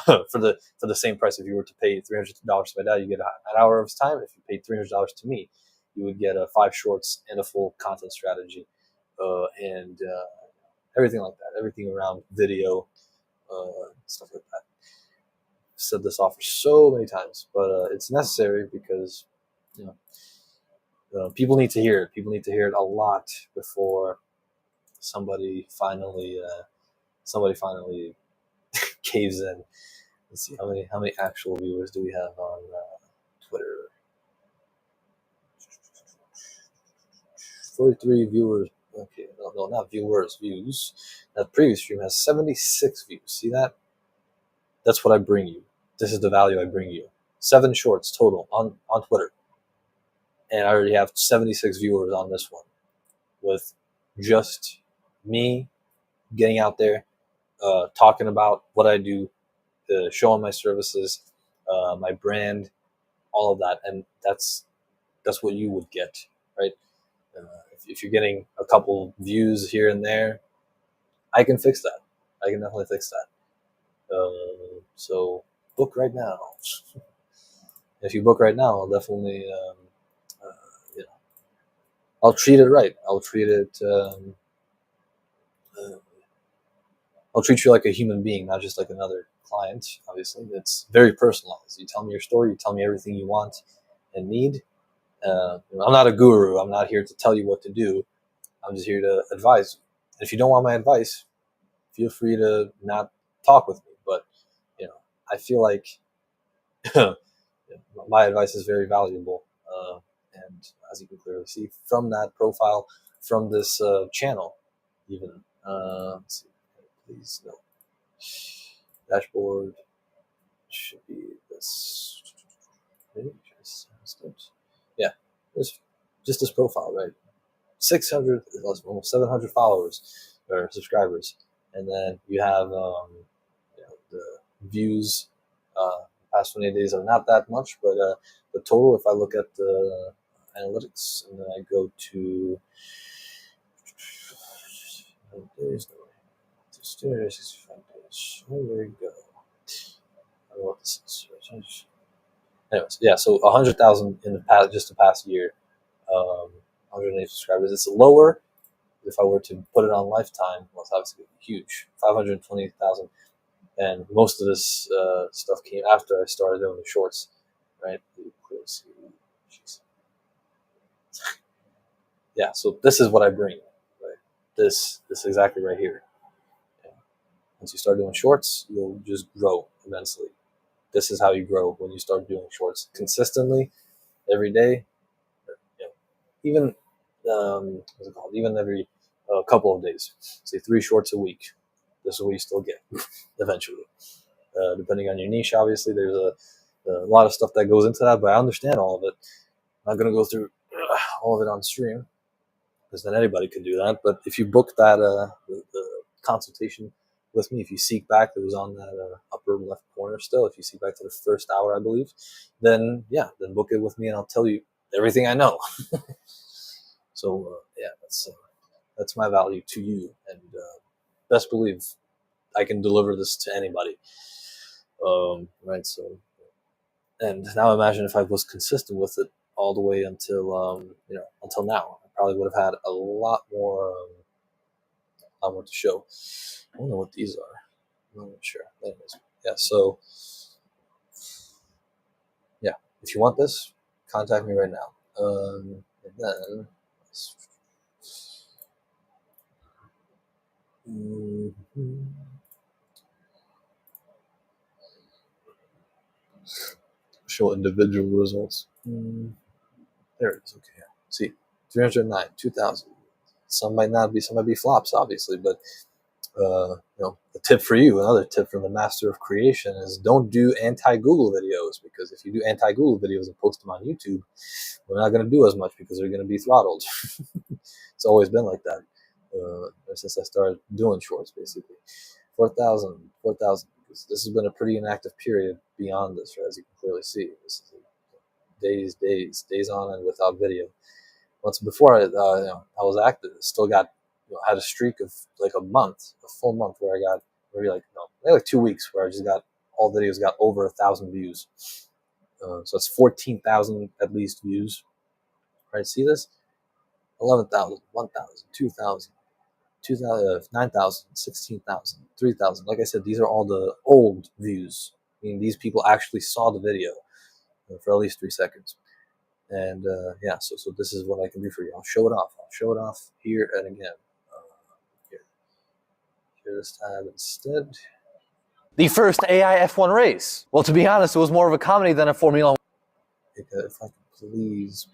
for the same price. If you were to pay $300 to my dad, you get an hour of his time. If you paid $300 to me, you would get 5 shorts and a full content strategy, and everything like that. Everything around video, stuff like that. I've said this offer so many times, but it's necessary, because You know, people need to hear it. People need to hear it a lot before somebody finally caves in. Let's see how many actual viewers do we have on Twitter. 43 viewers. Okay, no, not viewers, views. That previous stream has 76 views. See that? That's what I bring you. This is the value I bring you. 7 shorts total on Twitter. And I already have 76 viewers on this one with just me getting out there, talking about what I do, showing my services, my brand, all of that. And that's what you would get, right? If you're getting a couple views here and there, I can fix that. I can definitely fix that. So book right now. If you book right now, I'll definitely, I'll treat it right. I'll treat you like a human being, not just like another client. Obviously, it's very personalized. You tell me your story. You tell me everything you want and need. I'm not a guru. I'm not here to tell you what to do. I'm just here to advise you. And if you don't want my advice, feel free to not talk with me. But I feel like my advice is very valuable. And as you can clearly see from that profile, from this channel, even. Let's see, please no. Dashboard should be this. Yeah, just this profile, right? 600, almost 700 followers or subscribers, and then you have the views. Past 28 days are not that much, but the total, if I look at the analytics and then I go to days, 365 days. Oh, there you go. I don't know what this is. Anyways, yeah, so 100,000 in the past year, 180 subscribers. It's lower if I were to put it on lifetime. Well, it's obviously huge, 520,000. And most of this stuff came after I started doing the shorts, right? Yeah, so this is what I bring, right? This exactly right here. Yeah. Once you start doing shorts, you'll just grow immensely. This is how you grow when you start doing shorts consistently, every day. Even what's it called? Even every couple of days. Say 3 shorts a week. This is what you still get eventually. Depending on your niche, obviously, there's a lot of stuff that goes into that, but I understand all of it. I'm not going to go through all of it on stream, because then anybody could do that. But if you book that the consultation with me, if you seek back, it was on that upper left corner still. If you seek back to the first hour, I believe, then book it with me, and I'll tell you everything I know. So that's my value to you, and best believe I can deliver this to anybody. Right. So, and now imagine if I was consistent with it all the way until until now. I probably would have had a lot more to show. I don't know what these are. I'm not sure. Anyways, yeah. So, yeah. If you want this, contact me right now. And then. Show individual results. There it is. Okay. See, 309, 2,000. Some might be flops, obviously, but a tip for you, another tip from the master of creation is don't do anti-Google videos, because if you do anti-Google videos and post them on YouTube, we're not going to do as much because they're going to be throttled. It's always been like that since I started doing shorts, basically. 4,000. This has been a pretty inactive period beyond this, right, as you can clearly see. This is days on and without video. Once before I was active, still got had a streak of like a full month where I got maybe like 2 weeks where I just got all videos got over 1,000 views. So it's 14,000 at least views. Right? See this? 11,000, 1,000, 2,000, 9,000, 16,000, 3,000. Like I said, these are all the old views. I mean, these people actually saw the video for at least 3 seconds. And yeah, so this is what I can do for you. I'll show it off. I'll show it off here and again. Here, here this time instead. The first AI F1 race. Well, to be honest, it was more of a comedy than a Formula 1. If I could please.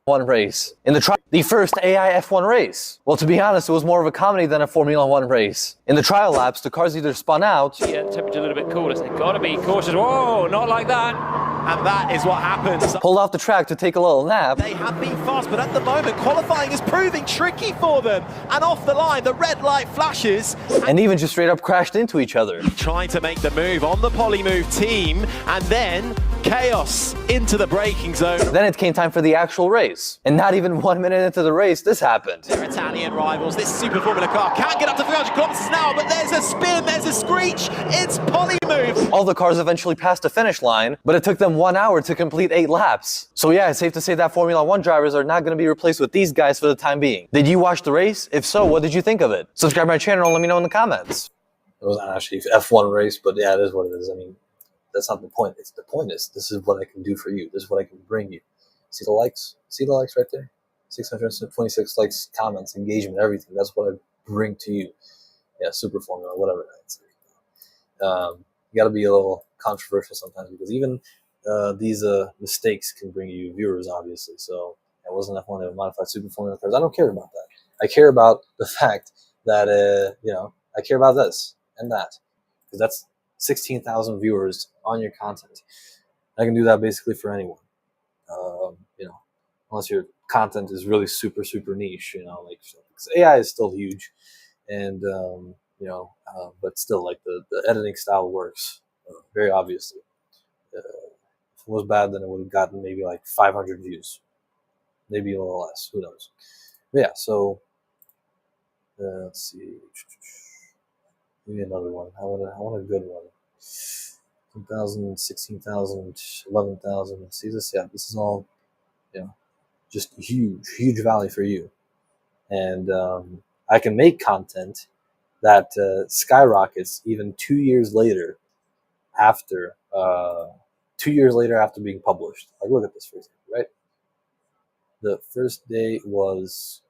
One race. The first AI F1 race. Well, to be honest, it was more of a comedy than a Formula 1 race. In the trial laps, the cars either spun out.
Yeah, temperature a little bit cooler, so they've got to be cautious. Whoa, not like that.
And that is what happens.
Pulled off the track to take a little nap.
They have been fast, but at the moment, qualifying is proving tricky for them. And off the line, the red light flashes.
And even just straight up crashed into each other.
Trying to make the move on the Polymove team, and then chaos into the braking zone.
Then it came time for the actual race. And not even 1 minute into the race, this happened.
Their Italian rivals, this Super Formula car can't get up to 300 kilometers an hour, but there's a spin, there's a screech. It's Polymove.
All the cars eventually passed the finish line, but it took them 1 hour to complete 8 laps. So yeah, it's safe to say that Formula 1 drivers are not going to be replaced with these guys for the time being. Did you watch the race? If so, what did you think of it? Subscribe to my channel and let me know in the comments. It wasn't actually an F1 race, but yeah, it is what it is. I mean, that's not the point. The point is, this is what I can do for you. This is what I can bring you. See the likes? See the likes right there? 626 likes, comments, engagement, everything. That's what I bring to you. Yeah, Super Formula, whatever. You got to be a little controversial sometimes, because even these mistakes can bring you viewers, obviously. So it wasn't F1, they were modified Super Formula cars. I don't care about that. I care about the fact that, I care about this and that, because that's 16,000 viewers on your content. I can do that basically for anyone, unless your content is really super niche, like, because AI is still huge, and but still, like, the editing style works very obviously. If it was bad, then it would have gotten maybe like 500 views, maybe a little less, who knows. But yeah, so let's see. Maybe another one. I want a good one. 10,000, 16,000, 11,000. See this? Yeah, this is all, just huge value for you. And I can make content that skyrockets even 2 years later after 2 years later after being published. Like, look at this, for example, right? The first day was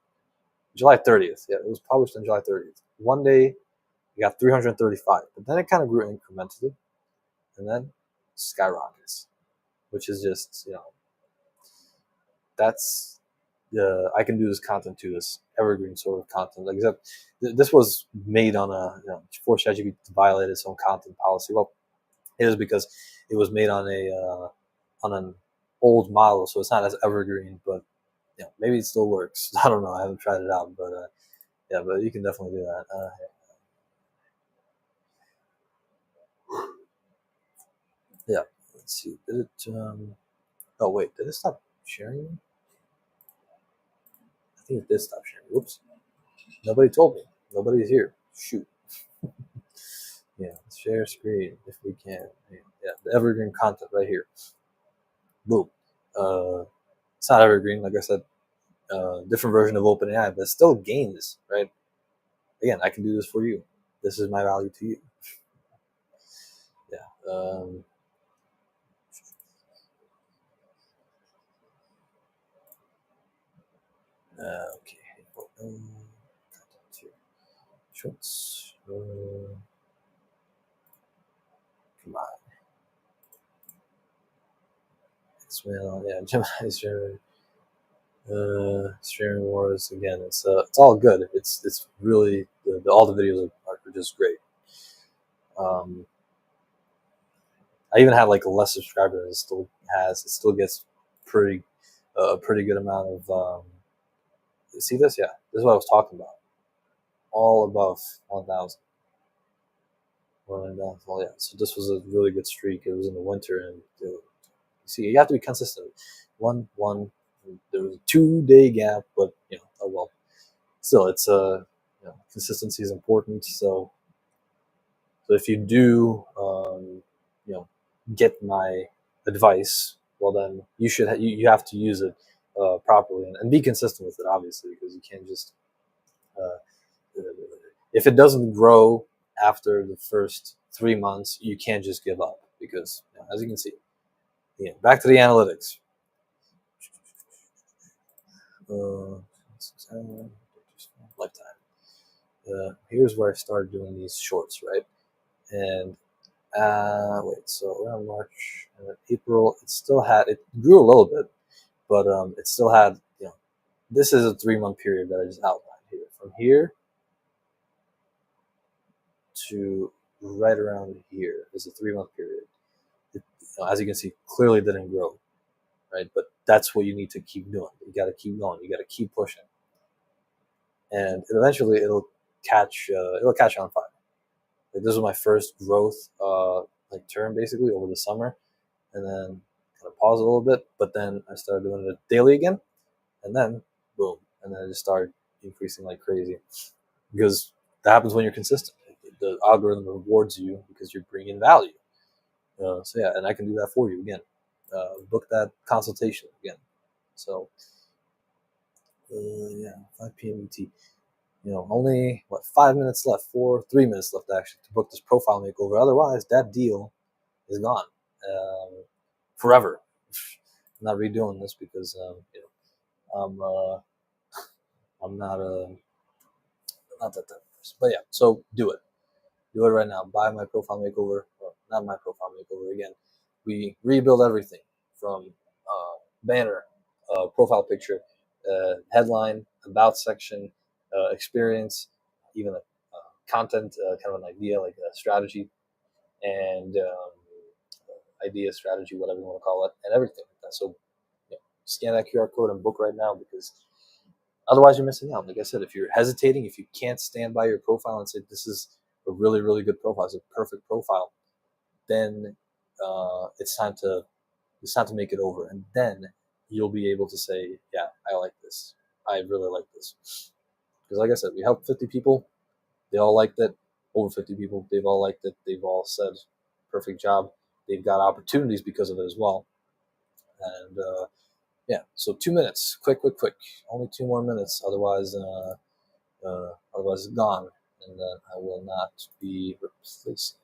July 30th. Yeah, it was published on July 30th. One day, we got 335, but then it kind of grew incrementally, and then skyrockets, which is just, that's I can do this content too, this evergreen sort of content. Like, except this was made on before ChatGPT violated its own content policy. Well, it is because it was made on an old model, so it's not as evergreen, but maybe it still works. I don't know. I haven't tried it out, but yeah, but you can definitely do that. Yeah, let's see. Did it? Oh wait, did it stop sharing? I think it did stop sharing. Whoops. Nobody told me. Nobody's here. Shoot. Yeah, let's share screen if we can. Yeah, the evergreen content right here. Boom. It's not evergreen, like I said. Different version of OpenAI, but it still gains, right? Again, I can do this for you. This is my value to you. Yeah. Okay. Shorts. Come on. Well, yeah, Gemini's streaming wars again. It's all good. It's really all the videos are just great. I even have like less subscribers. It still gets a pretty good amount of. See this? Yeah, this is what I was talking about. All above 1,000. Well, yeah. So this was a really good streak. It was in the winter, and see, you have to be consistent. There was a 2-day gap, but oh well. Still, it's consistency is important. So if you do get my advice, well then you should you have to use it properly and be consistent with it, obviously, because you can't just if it doesn't grow after the first 3 months, you can't just give up, because as you can see, Yeah, back to the analytics. Lifetime. Here's where I started doing these shorts, right? And so around March and then April, it grew a little bit, but it still had, this is a 3-month period that I just outlined here. From here to right around here is a 3-month period. As you can see, clearly didn't grow, right? But that's what you need to keep doing. You got to keep going. You got to keep pushing, and eventually it'll catch on fire. Like, this was my first growth term basically over the summer, and then kind of paused a little bit, but then I started doing it daily again, and then boom, and then it just started increasing like crazy, because that happens when you're consistent. The algorithm rewards you because you're bringing value. So yeah, and I can do that for you again. Book that consultation again. So 5 p.m. ET. Only 5 minutes left, 3 minutes left actually to book this profile makeover. Otherwise, that deal is gone forever. I'm not redoing this because I'm I'm not that type of person. But yeah, so do it right now. Buy my profile makeover. Well, not my profile makeover again. We rebuild everything from banner, profile picture, headline, about section, experience, even a content, kind of an idea like a strategy, and idea, strategy, whatever you want to call it, and everything like that. So scan that QR code and book right now, because otherwise you're missing out. Like I said, if you're hesitating, if you can't stand by your profile and say this is a really, really good profile, it's a perfect profile, then it's time to make it over, and then you'll be able to say, yeah, I like this. I really like this. Because like I said, we helped 50 people. They all liked it. Over 50 people, they've all liked it. They've all said, perfect job. They've got opportunities because of it as well. And so 2 minutes, quick. Only 2 more minutes. Otherwise it's gone, and then I will not be replacing.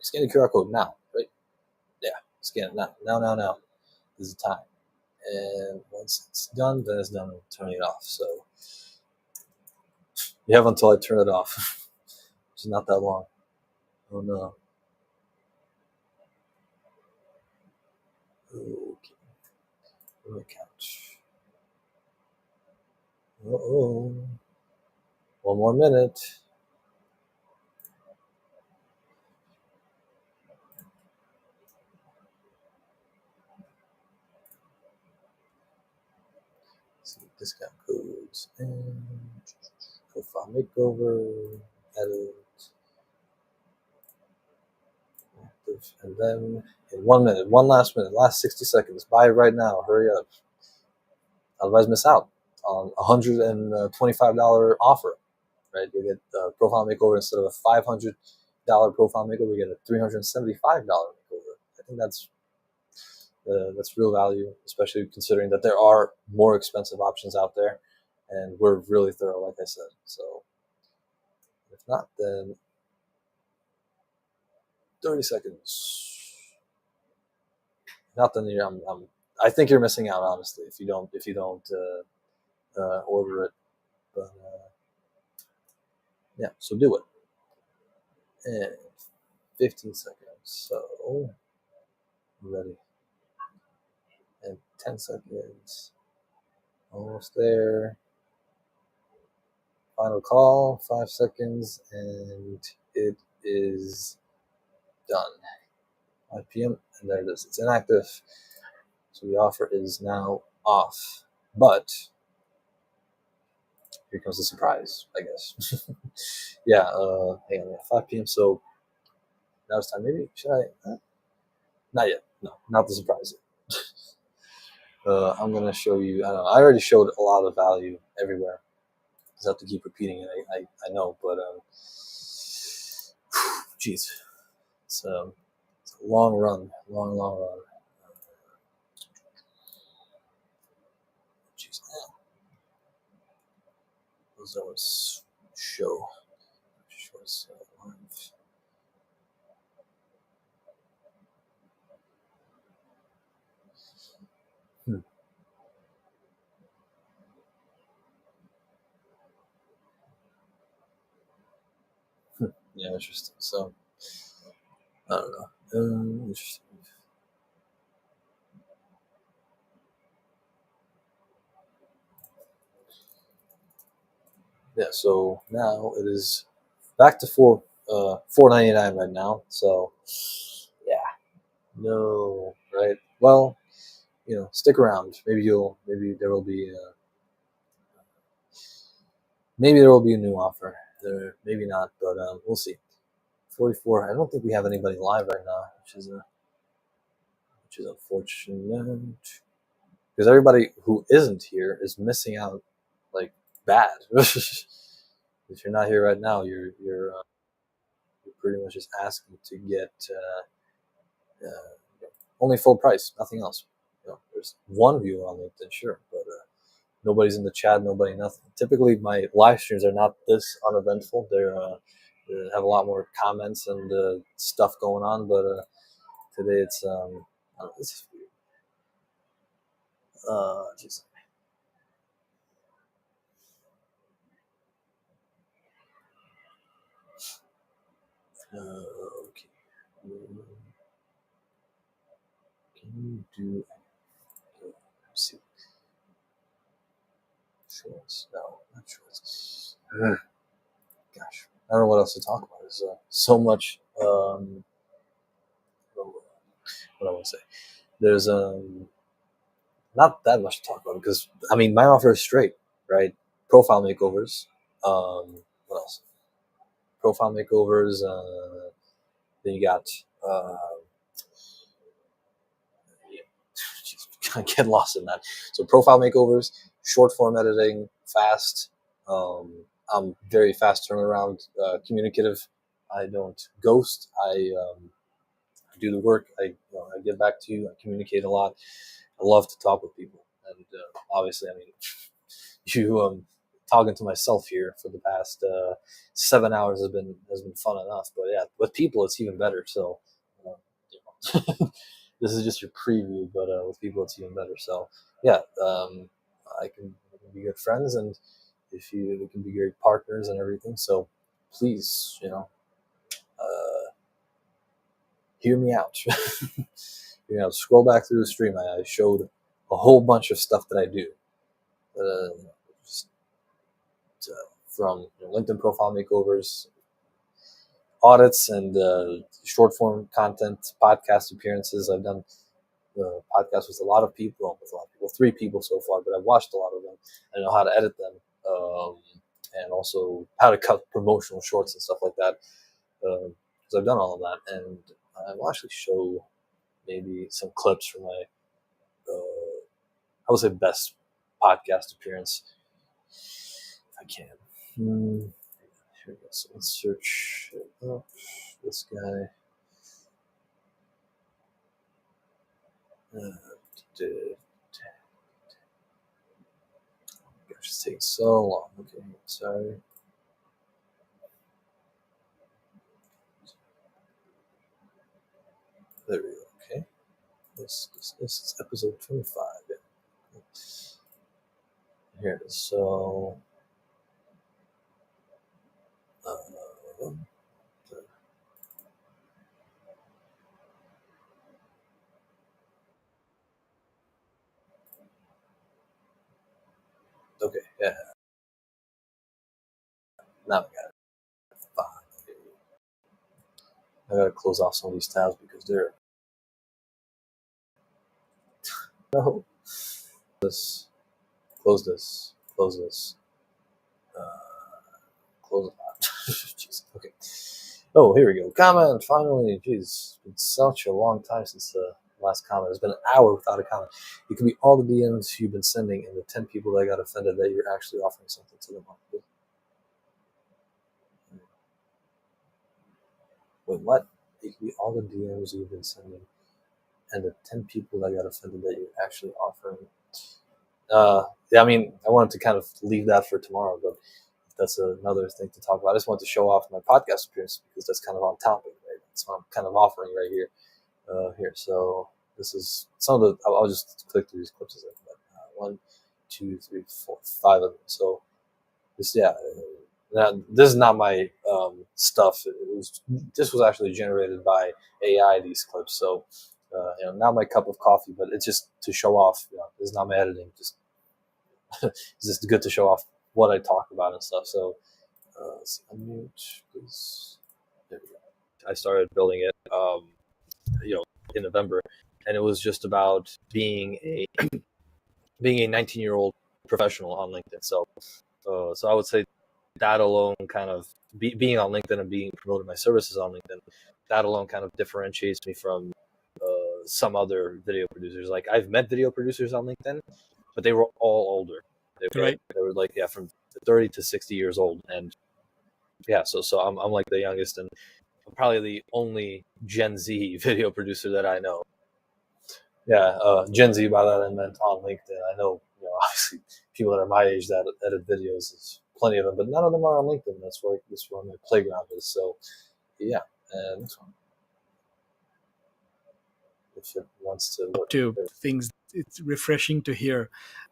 Scan the QR code now, right? Yeah, scan it now. Now. This is the time. And once it's done, then it's done. Turning it off. So you have until I turn it off, which is not that long. Oh no. Okay. Let me count. Uh-oh. 1 more minute. Let's see, discount codes and profile makeover, edit, active, and then in 1 minute, one last minute, last 60 seconds. Buy it right now. Hurry up. Otherwise, miss out on a $125 offer. Right? You get a profile makeover instead of a $500 profile makeover. You get a $375 makeover. I think that's real value, especially considering that there are more expensive options out there, and we're really thorough, like I said. So if not, then 30 seconds. Not then I think you're missing out, honestly, if you don't order it. But yeah, so do it. And 15 seconds. So ready. And 10 seconds. Almost there. Final call, 5 seconds, and it is done. 5 p.m. and there it is. It's inactive. So the offer is now off. But here comes the surprise, I guess. Yeah, hang on, 5 p.m. So now it's time. Maybe should I? Not yet. No, not the surprise yet. I'm gonna show you. I don't know. I already showed a lot of value everywhere. I just have to keep repeating it. I know, but jeez, it's a long run, long run. Jeez, those always show. Live. interesting. So I don't know. Interesting. Yeah. So now it is back to $4.99 right now. So yeah, no, right? Well, stick around. Maybe there will be a new offer. Maybe not, but we'll see. 44. I don't think we have anybody live right now, which is unfortunate because everybody who isn't here is missing out like bad. If you're not here right now, you're pretty much just asking to get only full price, nothing else. There's one viewer on LinkedIn, sure, but nobody's in the chat, nobody, nothing. Typically, my live streams are not this uneventful. They have a lot more comments and stuff going on, but today it's I don't know, it's weird. Geez. Okay. Can you do? Let's see. Shorts? No, not shorts. Gosh, I don't know what else to talk about. There's so much. What I want to say. There's not that much to talk about because I mean my offer is straight, right? Profile makeovers. What else? Profile makeovers. Then you got. I get lost in that. So profile makeovers, short form editing, fast. I'm very fast turnaround, communicative. I don't ghost. I do the work. I get back to you. I communicate a lot. I love to talk with people, and obviously, I mean, you talking to myself here for the past 7 hours has been fun enough. But yeah, with people, it's even better. So. This is just your preview, but with people, it's even better. So, yeah, I can be good friends, and we can be great partners and everything. So, please, hear me out. Scroll back through the stream. I showed a whole bunch of stuff that I do, just, from LinkedIn profile makeovers, audits, and short form content, podcast appearances. I've done podcasts with a lot of people, 3 people so far, but I've watched a lot of them. I know how to edit them, and also how to cut promotional shorts and stuff like that. Because I've done all of that, and I will actually show maybe some clips from my, I would say, best podcast appearance, if I can. Here we go. So let's search up this guy. Gosh, it's taking so long. Okay, sorry. There we go. Okay, this is episode 25. Yeah. Here it is. So, okay, yeah. Now I got it. Fine. I gotta close off some of these tabs because they're no. Close this, close this, close it out. Jeez. Okay. Oh, here we go. Comment, finally. Jeez, it's been such a long time since the last comment. It's been an hour without a comment. It could be all the DMs you've been sending and the 10 people that got offended that you're actually offering something to them. Wait, what? It could be all the DMs you've been sending and the 10 people that got offended that you're actually offering. Yeah, I mean, I wanted to kind of leave that for tomorrow, but that's another thing to talk about. I just wanted to show off my podcast appearance because that's kind of on topic, right? That's what I'm kind of offering right here. Here, so this is some of the. I'll just click through these clips as I can. 1, 2, 3, 4, 5 of them. So this, yeah, Now, this is not my stuff. This was actually generated by AI. These clips, so not my cup of coffee, but it's just to show off. This is not my editing. Just it's just good to show off what I talk about and stuff. So, unmute, please. There we go. I started building it, in November, and it was just about being a 19-year-old professional on LinkedIn. So I would say that alone kind of being on LinkedIn and being promoted my services on LinkedIn, that alone kind of differentiates me from some other video producers. Like I've met video producers on LinkedIn, but they were all older. They were like from 30 to 60 years old, and so I'm like the youngest, and I'm probably the only Gen Z video producer that I know. Gen Z, by that I meant on LinkedIn. I know, obviously people that are my age that edit videos, there's plenty of them, but none of them are on LinkedIn. That's where my playground is. So, next one. If it wants to work.
To things, it's refreshing to hear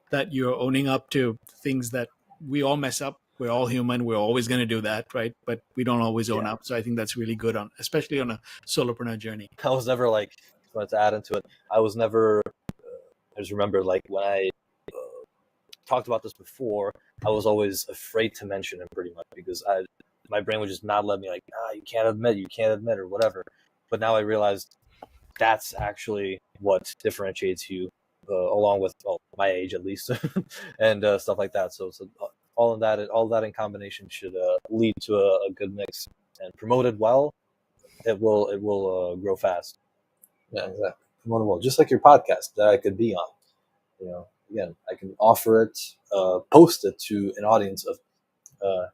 that you're owning up to things that we all mess up. We're all human. We're always going to do that, right? But we don't always own up. So I think that's really good especially on a solopreneur journey.
I was never to add into it. I was never. I just remember when I talked about this before, I was always afraid to mention it pretty much because my brain would just not let me you can't admit or whatever. But now I realized that's actually what differentiates you, along with my age at least, and stuff like that. So all that in combination should lead to a good mix, and promoted well, it will grow fast. Yeah, exactly. Promoted well, just like your podcast that I could be on. Again, I can offer it, post it to an audience of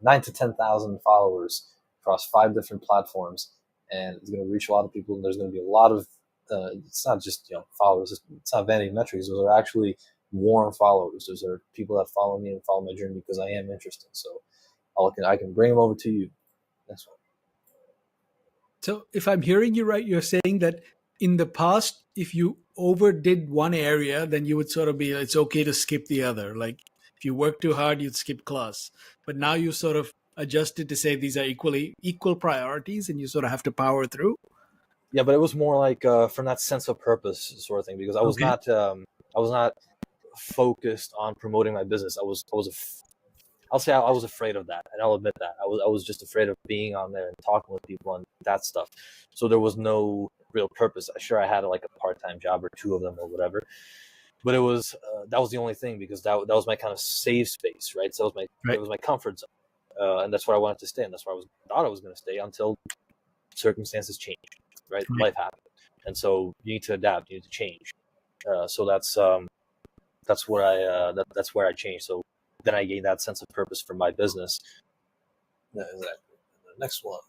9 to 10,000 followers across 5 different platforms, and it's going to reach a lot of people. And there's going to be a lot of it's not just followers. It's not vanity metrics. Those are actually warm followers. Those are people that follow me and follow my journey because I am interesting. So I can bring them over to you. Next one.
So if I'm hearing you right, you're saying that in the past, if you overdid one area, then you would sort of it's okay to skip the other. Like if you work too hard, you'd skip class. But now you sort of adjusted to say these are equal priorities, and you sort of have to power through.
Yeah, but it was more from that sense of purpose sort of thing, because I was not focused on promoting my business. I'll say I was afraid of that, and I'll admit that I was just afraid of being on there and talking with people and that stuff. So there was no real purpose. Sure, I had a part-time job or 2 of them or whatever, but it was that was the only thing, because that was my kind of safe space, right? So it was my comfort zone, and that's where I wanted to stay, and that's where thought I was going to stay until circumstances changed. Right? Life happened, and so you need to adapt. You need to change. So that's where that's where I changed. So then I gained that sense of purpose for my business. Yeah, exactly. The next one.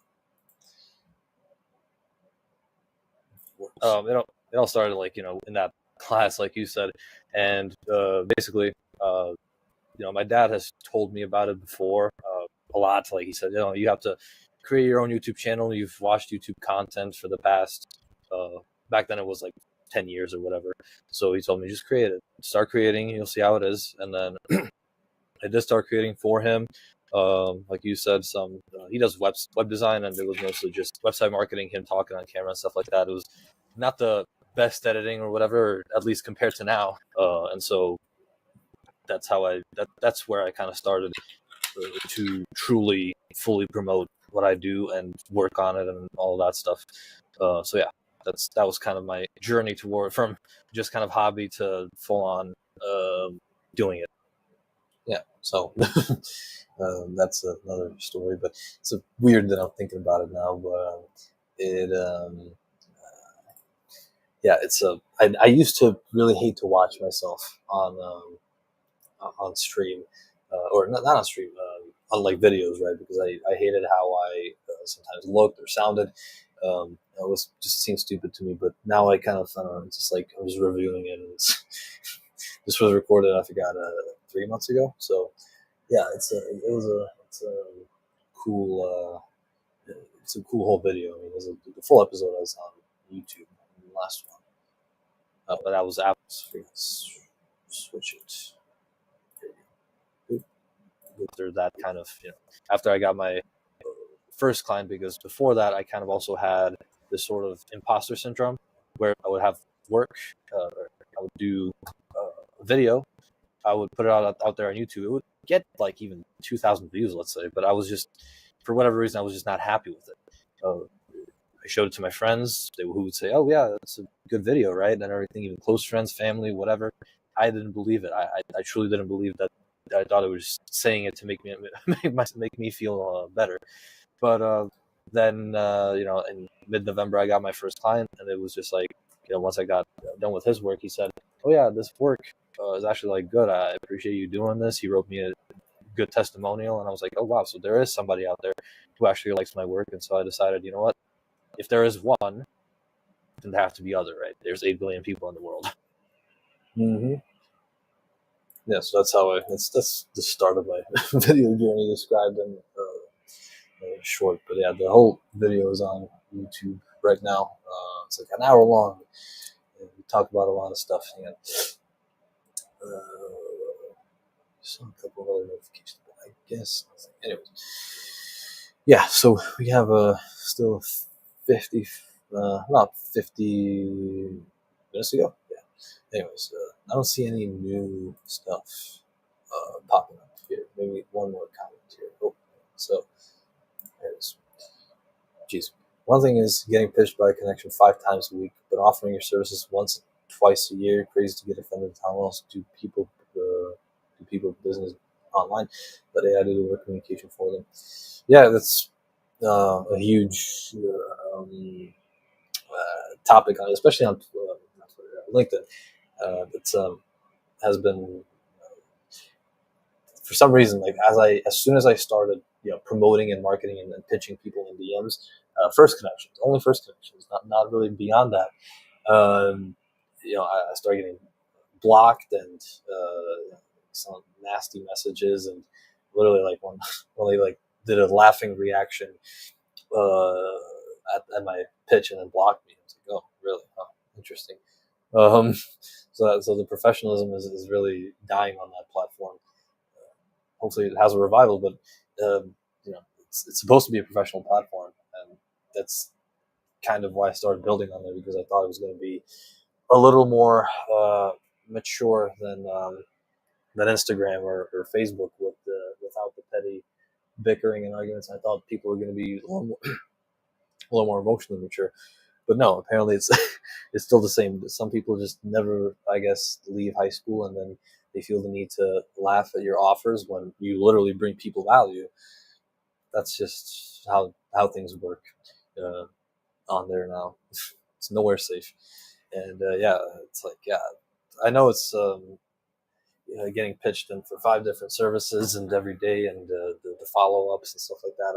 It all started in that class, like you said, and basically, my dad has told me about it before a lot. Like he said, you have to create your own YouTube channel. You've watched YouTube content for the past, back then it was 10 years or whatever. So he told me, just create it, start creating, you'll see how it is. And then I did start creating for him. Like you said, he does web design, and it was mostly just website marketing, him talking on camera and stuff like that. It was not the best editing or whatever, at least compared to now. And so that's where I kind of started to truly fully promote what I do and work on it and all that stuff. So yeah, that was kind of my journey from just kind of hobby to full on doing it. Yeah, so that's another story, but it's weird that I'm thinking about it now. But I used to really hate to watch myself on stream, or not on stream, on videos, right? Because I hated how I sometimes looked or sounded. It was just seemed stupid to me. But now I kind of, I don't know, it's just I'm just reviewing it. And this was recorded, I forgot, 3 months ago. So yeah, it's a cool, it's a cool whole video. I mean, the full episode is on YouTube. The last one, but that was Apple's. Switch it. after that kind of, after I got my first client, because before that I kind of also had this sort of imposter syndrome where I would have work, I would do a video, I would put it out there on YouTube. It would get like even 2,000 views, let's say, but I was just, for whatever reason, I was just not happy with it. I showed it to my friends, who would say, "Oh yeah, that's a good video, right?" And everything, even close friends, family, whatever. I didn't believe it. I truly didn't believe that. I thought it was saying it to make me make me feel better. But then in mid-November, I got my first client, and it was just like, once I got done with his work, he said, "Oh yeah, this work is actually like good. I appreciate you doing this." He wrote me a good testimonial, and I was like, "Oh wow, so there is somebody out there who actually likes my work." And so I decided, you know what? If there is one, then there have to be other, right? There's 8 billion people in the world. Mm-hmm. Yeah, so that's the start of my video journey described in short. But yeah, the whole video is on YouTube right now. It's like an hour long. And we talk about a lot of stuff. And saw a couple of other notifications, but I guess anyways. Yeah, so we have still 50, not 50 minutes ago. Yeah. Anyways, I don't see any new stuff popping up here. Maybe one more comment here. Oh, so there it is. Jeez. One thing is getting pitched by a connection 5 times a week, but offering your services once, twice a year. Crazy to get offended. How else do people business online? But AI do the work communication for them. Yeah, that's a huge topic, especially on LinkedIn. That has been, for some reason, like as soon as I started, promoting and marketing and pitching people in DMs, only first connections, not really beyond that. I started getting blocked and some nasty messages, and literally like when they like did a laughing reaction at my pitch and then blocked me. I was like, oh, really? Oh, interesting. So the professionalism is really dying on that platform. Hopefully it has a revival, but it's supposed to be a professional platform, and that's kind of why I started building on there, because I thought it was going to be a little more mature than Instagram or Facebook without the petty bickering and arguments. I thought people were going to be a little more emotionally mature, but no. Apparently, it's it's still the same. Some people just never, I guess, leave high school, and then they feel the need to laugh at your offers when you literally bring people value. That's just how things work on there now. It's nowhere safe, and it's like, I know it's getting pitched in for 5 different services and every day, and the follow-ups and stuff like that.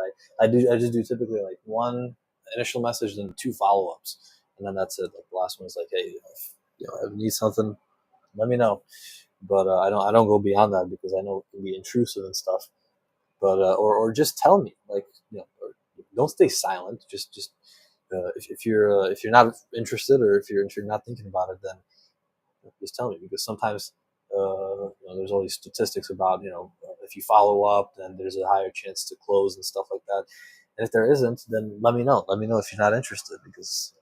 I just do typically like 1 initial message, then 2 follow-ups, and then that's it. Like the last one is like, hey, if I need something, let me know. But I don't go beyond that, because I know it can be intrusive and stuff. But or just tell me, like, or don't stay silent. Just if you're not interested, or if you're not thinking about it, then just tell me, because sometimes there's all these statistics about if you follow up, then there's a higher chance to close and stuff like that. And if there isn't, then let me know. Let me know if you're not interested, because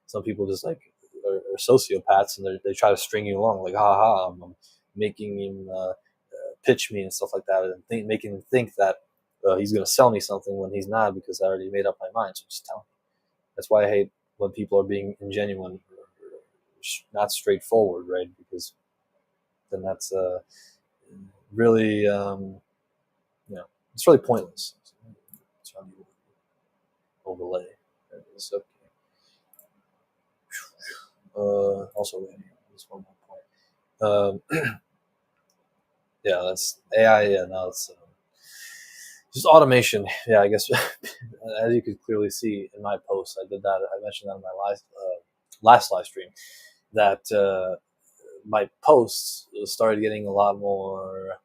some people just like are sociopaths, and they try to string you along, like, I'm making him pitch me and stuff like that, and making him think that he's going to sell me something when he's not, because I already made up my mind. So just tell him. That's why I hate when people are being ingenuine, or not straightforward, right? Because then that's really, it's really pointless. It's on the overlay. So, also, just one more point. Yeah, that's AI. Yeah, no, it's just automation. Yeah, I guess as you could clearly see in my post, I did that. I mentioned that in my last live stream, that my posts started getting a lot more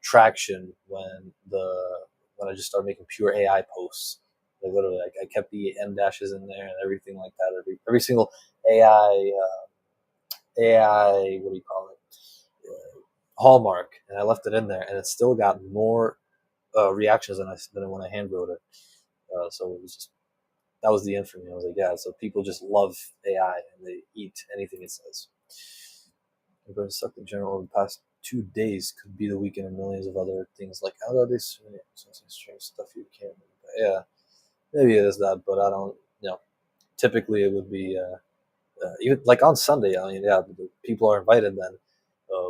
traction when I just started making pure AI posts. Like literally, I kept the M dashes in there and everything like that. Every single AI, what do you call it? Hallmark, and I left it in there, and it still got more reactions than when I hand wrote it. So it was just, that was the end for me. I was like, yeah, so people just love AI and they eat anything it says. I'm going to suck in general over the past 2 days could be the weekend and millions of other things like how about this strange stuff you can't. Yeah, maybe it is that, but I don't. Typically it would be even like on Sunday. I mean, yeah, people are invited then,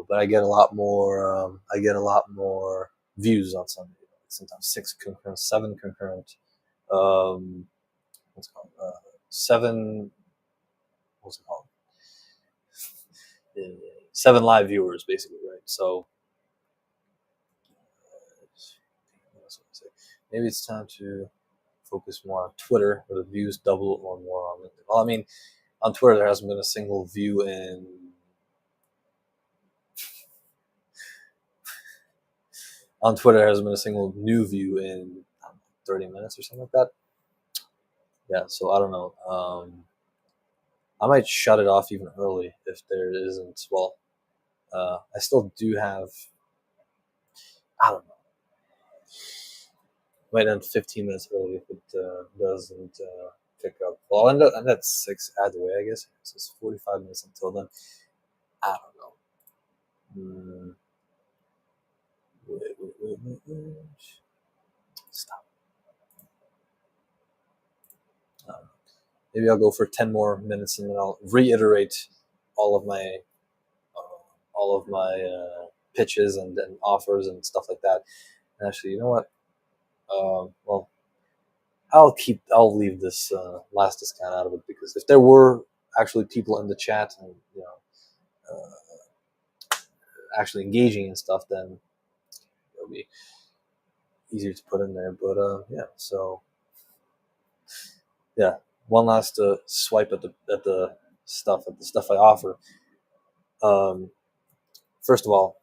but I get a lot more. I get a lot more views on Sunday. Sometimes 6 concurrent, 7 concurrent. What's it called? 7. What's it called? 7 live viewers, basically, right? So maybe it's time to focus more on Twitter, where the views double or more on LinkedIn. Well, I mean, on Twitter there hasn't been a single view in on Twitter there hasn't been a single new view in 30 minutes or something like that. Yeah, so I don't know. I might shut it off even early if there isn't. Well, I still do have. I don't know. Might end 15 minutes early if it doesn't pick up. Well, I'll end at 6 either way, I guess. So it's 45 minutes until then. I don't know. Wait. Stop. Maybe I'll go for 10 more minutes and then I'll reiterate all of my pitches and offers and stuff like that. And actually, you know what? Well, I'll leave this last discount out of it, because if there were actually people in the chat and actually engaging and stuff, then it'll be easier to put in there. But yeah, so yeah, one last swipe at the stuff I offer. First of all,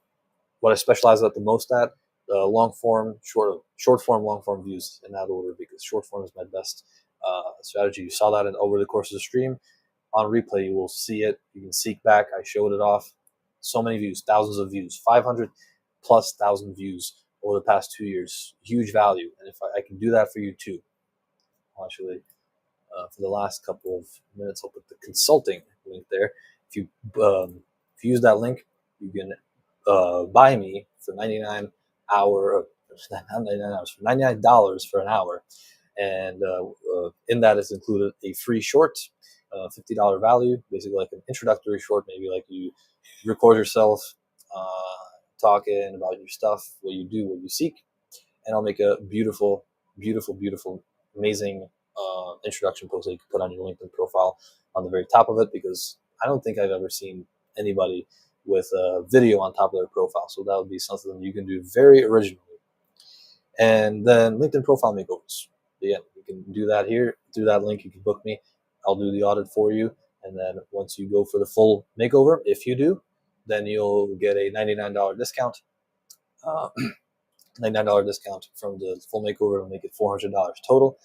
what I specialize at the most at, long form, short form, long form views in that order, because short form is my best strategy. You saw that over the course of the stream. On replay, you will see it. You can seek back. I showed it off. So many views, thousands of views, 500 plus thousand views over the past 2 years. Huge value. And if I can do that for you too, actually, for the last couple of minutes, I'll put the consulting link there. If you use that link, you can buy me for $99 for an hour, and in that is included a free short, $50 value, basically like an introductory short, maybe like you record yourself talking about your stuff, what you do, what you seek, and I'll make a beautiful, amazing introduction post that you can put on your LinkedIn profile on the very top of it, because I don't think I've ever seen anybody with a video on top of their profile. So that would be something you can do very originally. And then LinkedIn profile makeovers. Again, you can do that here. Through that link, you can book me. I'll do the audit for you. And then once you go for the full makeover, if you do, then you'll get a $99 discount. $99 discount from the full makeover, and make it $400 total.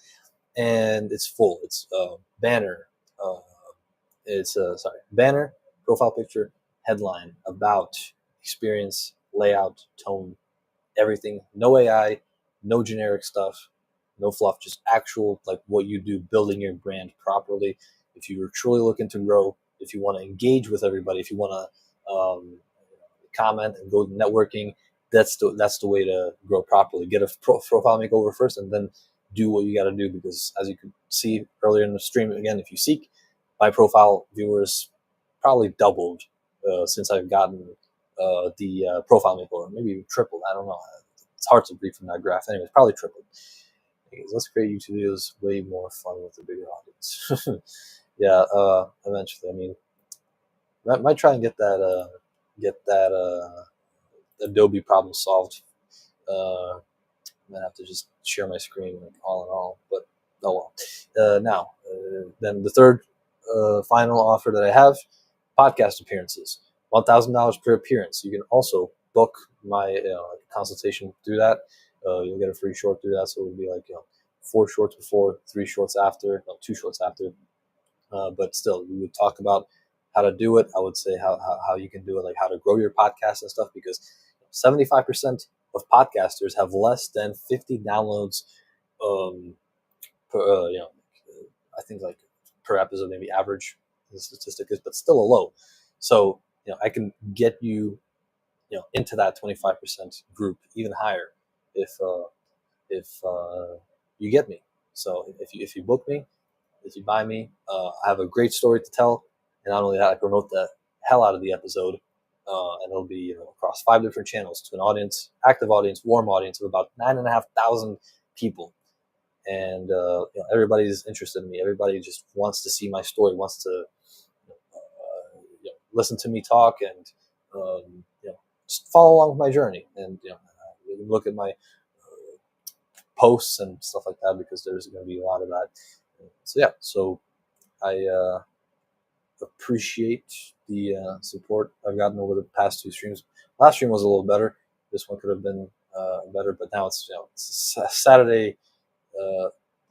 And it's full. It's banner. Banner, profile picture, headline, about, experience, layout, tone, everything. No AI, no generic stuff, no fluff, just actual, like what you do, building your brand properly. If you're truly looking to grow, if you want to engage with everybody, if you want to comment and go networking, that's the way to grow properly. Get a profile makeover first, and then do what you got to do, because as you could see earlier in the stream, again, if you seek, my profile viewers probably doubled since I've gotten the profile makeover, maybe even tripled. I don't know. It's hard to read from that graph. Anyways, probably tripled. Because let's create YouTube videos way more fun with a bigger audience. Yeah, eventually. I mean, I might try and get that Adobe problem solved. I'm gonna have to just share my screen, like, all in all. But oh well. Now, then the third final offer that I have: podcast appearances. $1,000 per appearance. You can also book my consultation through that. You'll get a free short through that. So it would be like 4 shorts before, 3 shorts after, 2 shorts after. But still, we would talk about how to do it. I would say how you can do it, like how to grow your podcast and stuff, because 75% of podcasters have less than 50 downloads per, I think like per episode, maybe average the statistic is, but still a low. So, I can get you, into that 25% group, even higher if you get me. So if you book me, if you buy me, I have a great story to tell, and not only that, I promote the hell out of the episode, and it'll be across 5 different channels to an audience, active audience, warm audience of about 9,500 people, and everybody's interested in me. Everybody just wants to see my story, wants to listen to me talk, and just follow along with my journey, and look at my posts and stuff like that, because there's going to be a lot of that. So I appreciate the support I've gotten over the past 2 streams. Last stream was a little better. This one could have been better, but now it's it's Saturday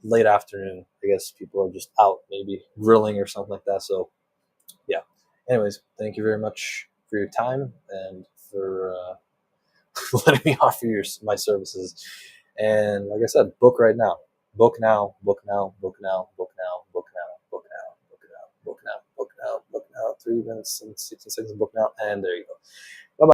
late afternoon. I guess people are just out, maybe grilling or something like that. So yeah. Anyways, thank you very much for your time and for letting me offer my services. And like I said, book right now. Book now, book now, book now, book now, book now, book now, book now, book now, book now, book now. 3 minutes and 16 seconds, book now. And there you go.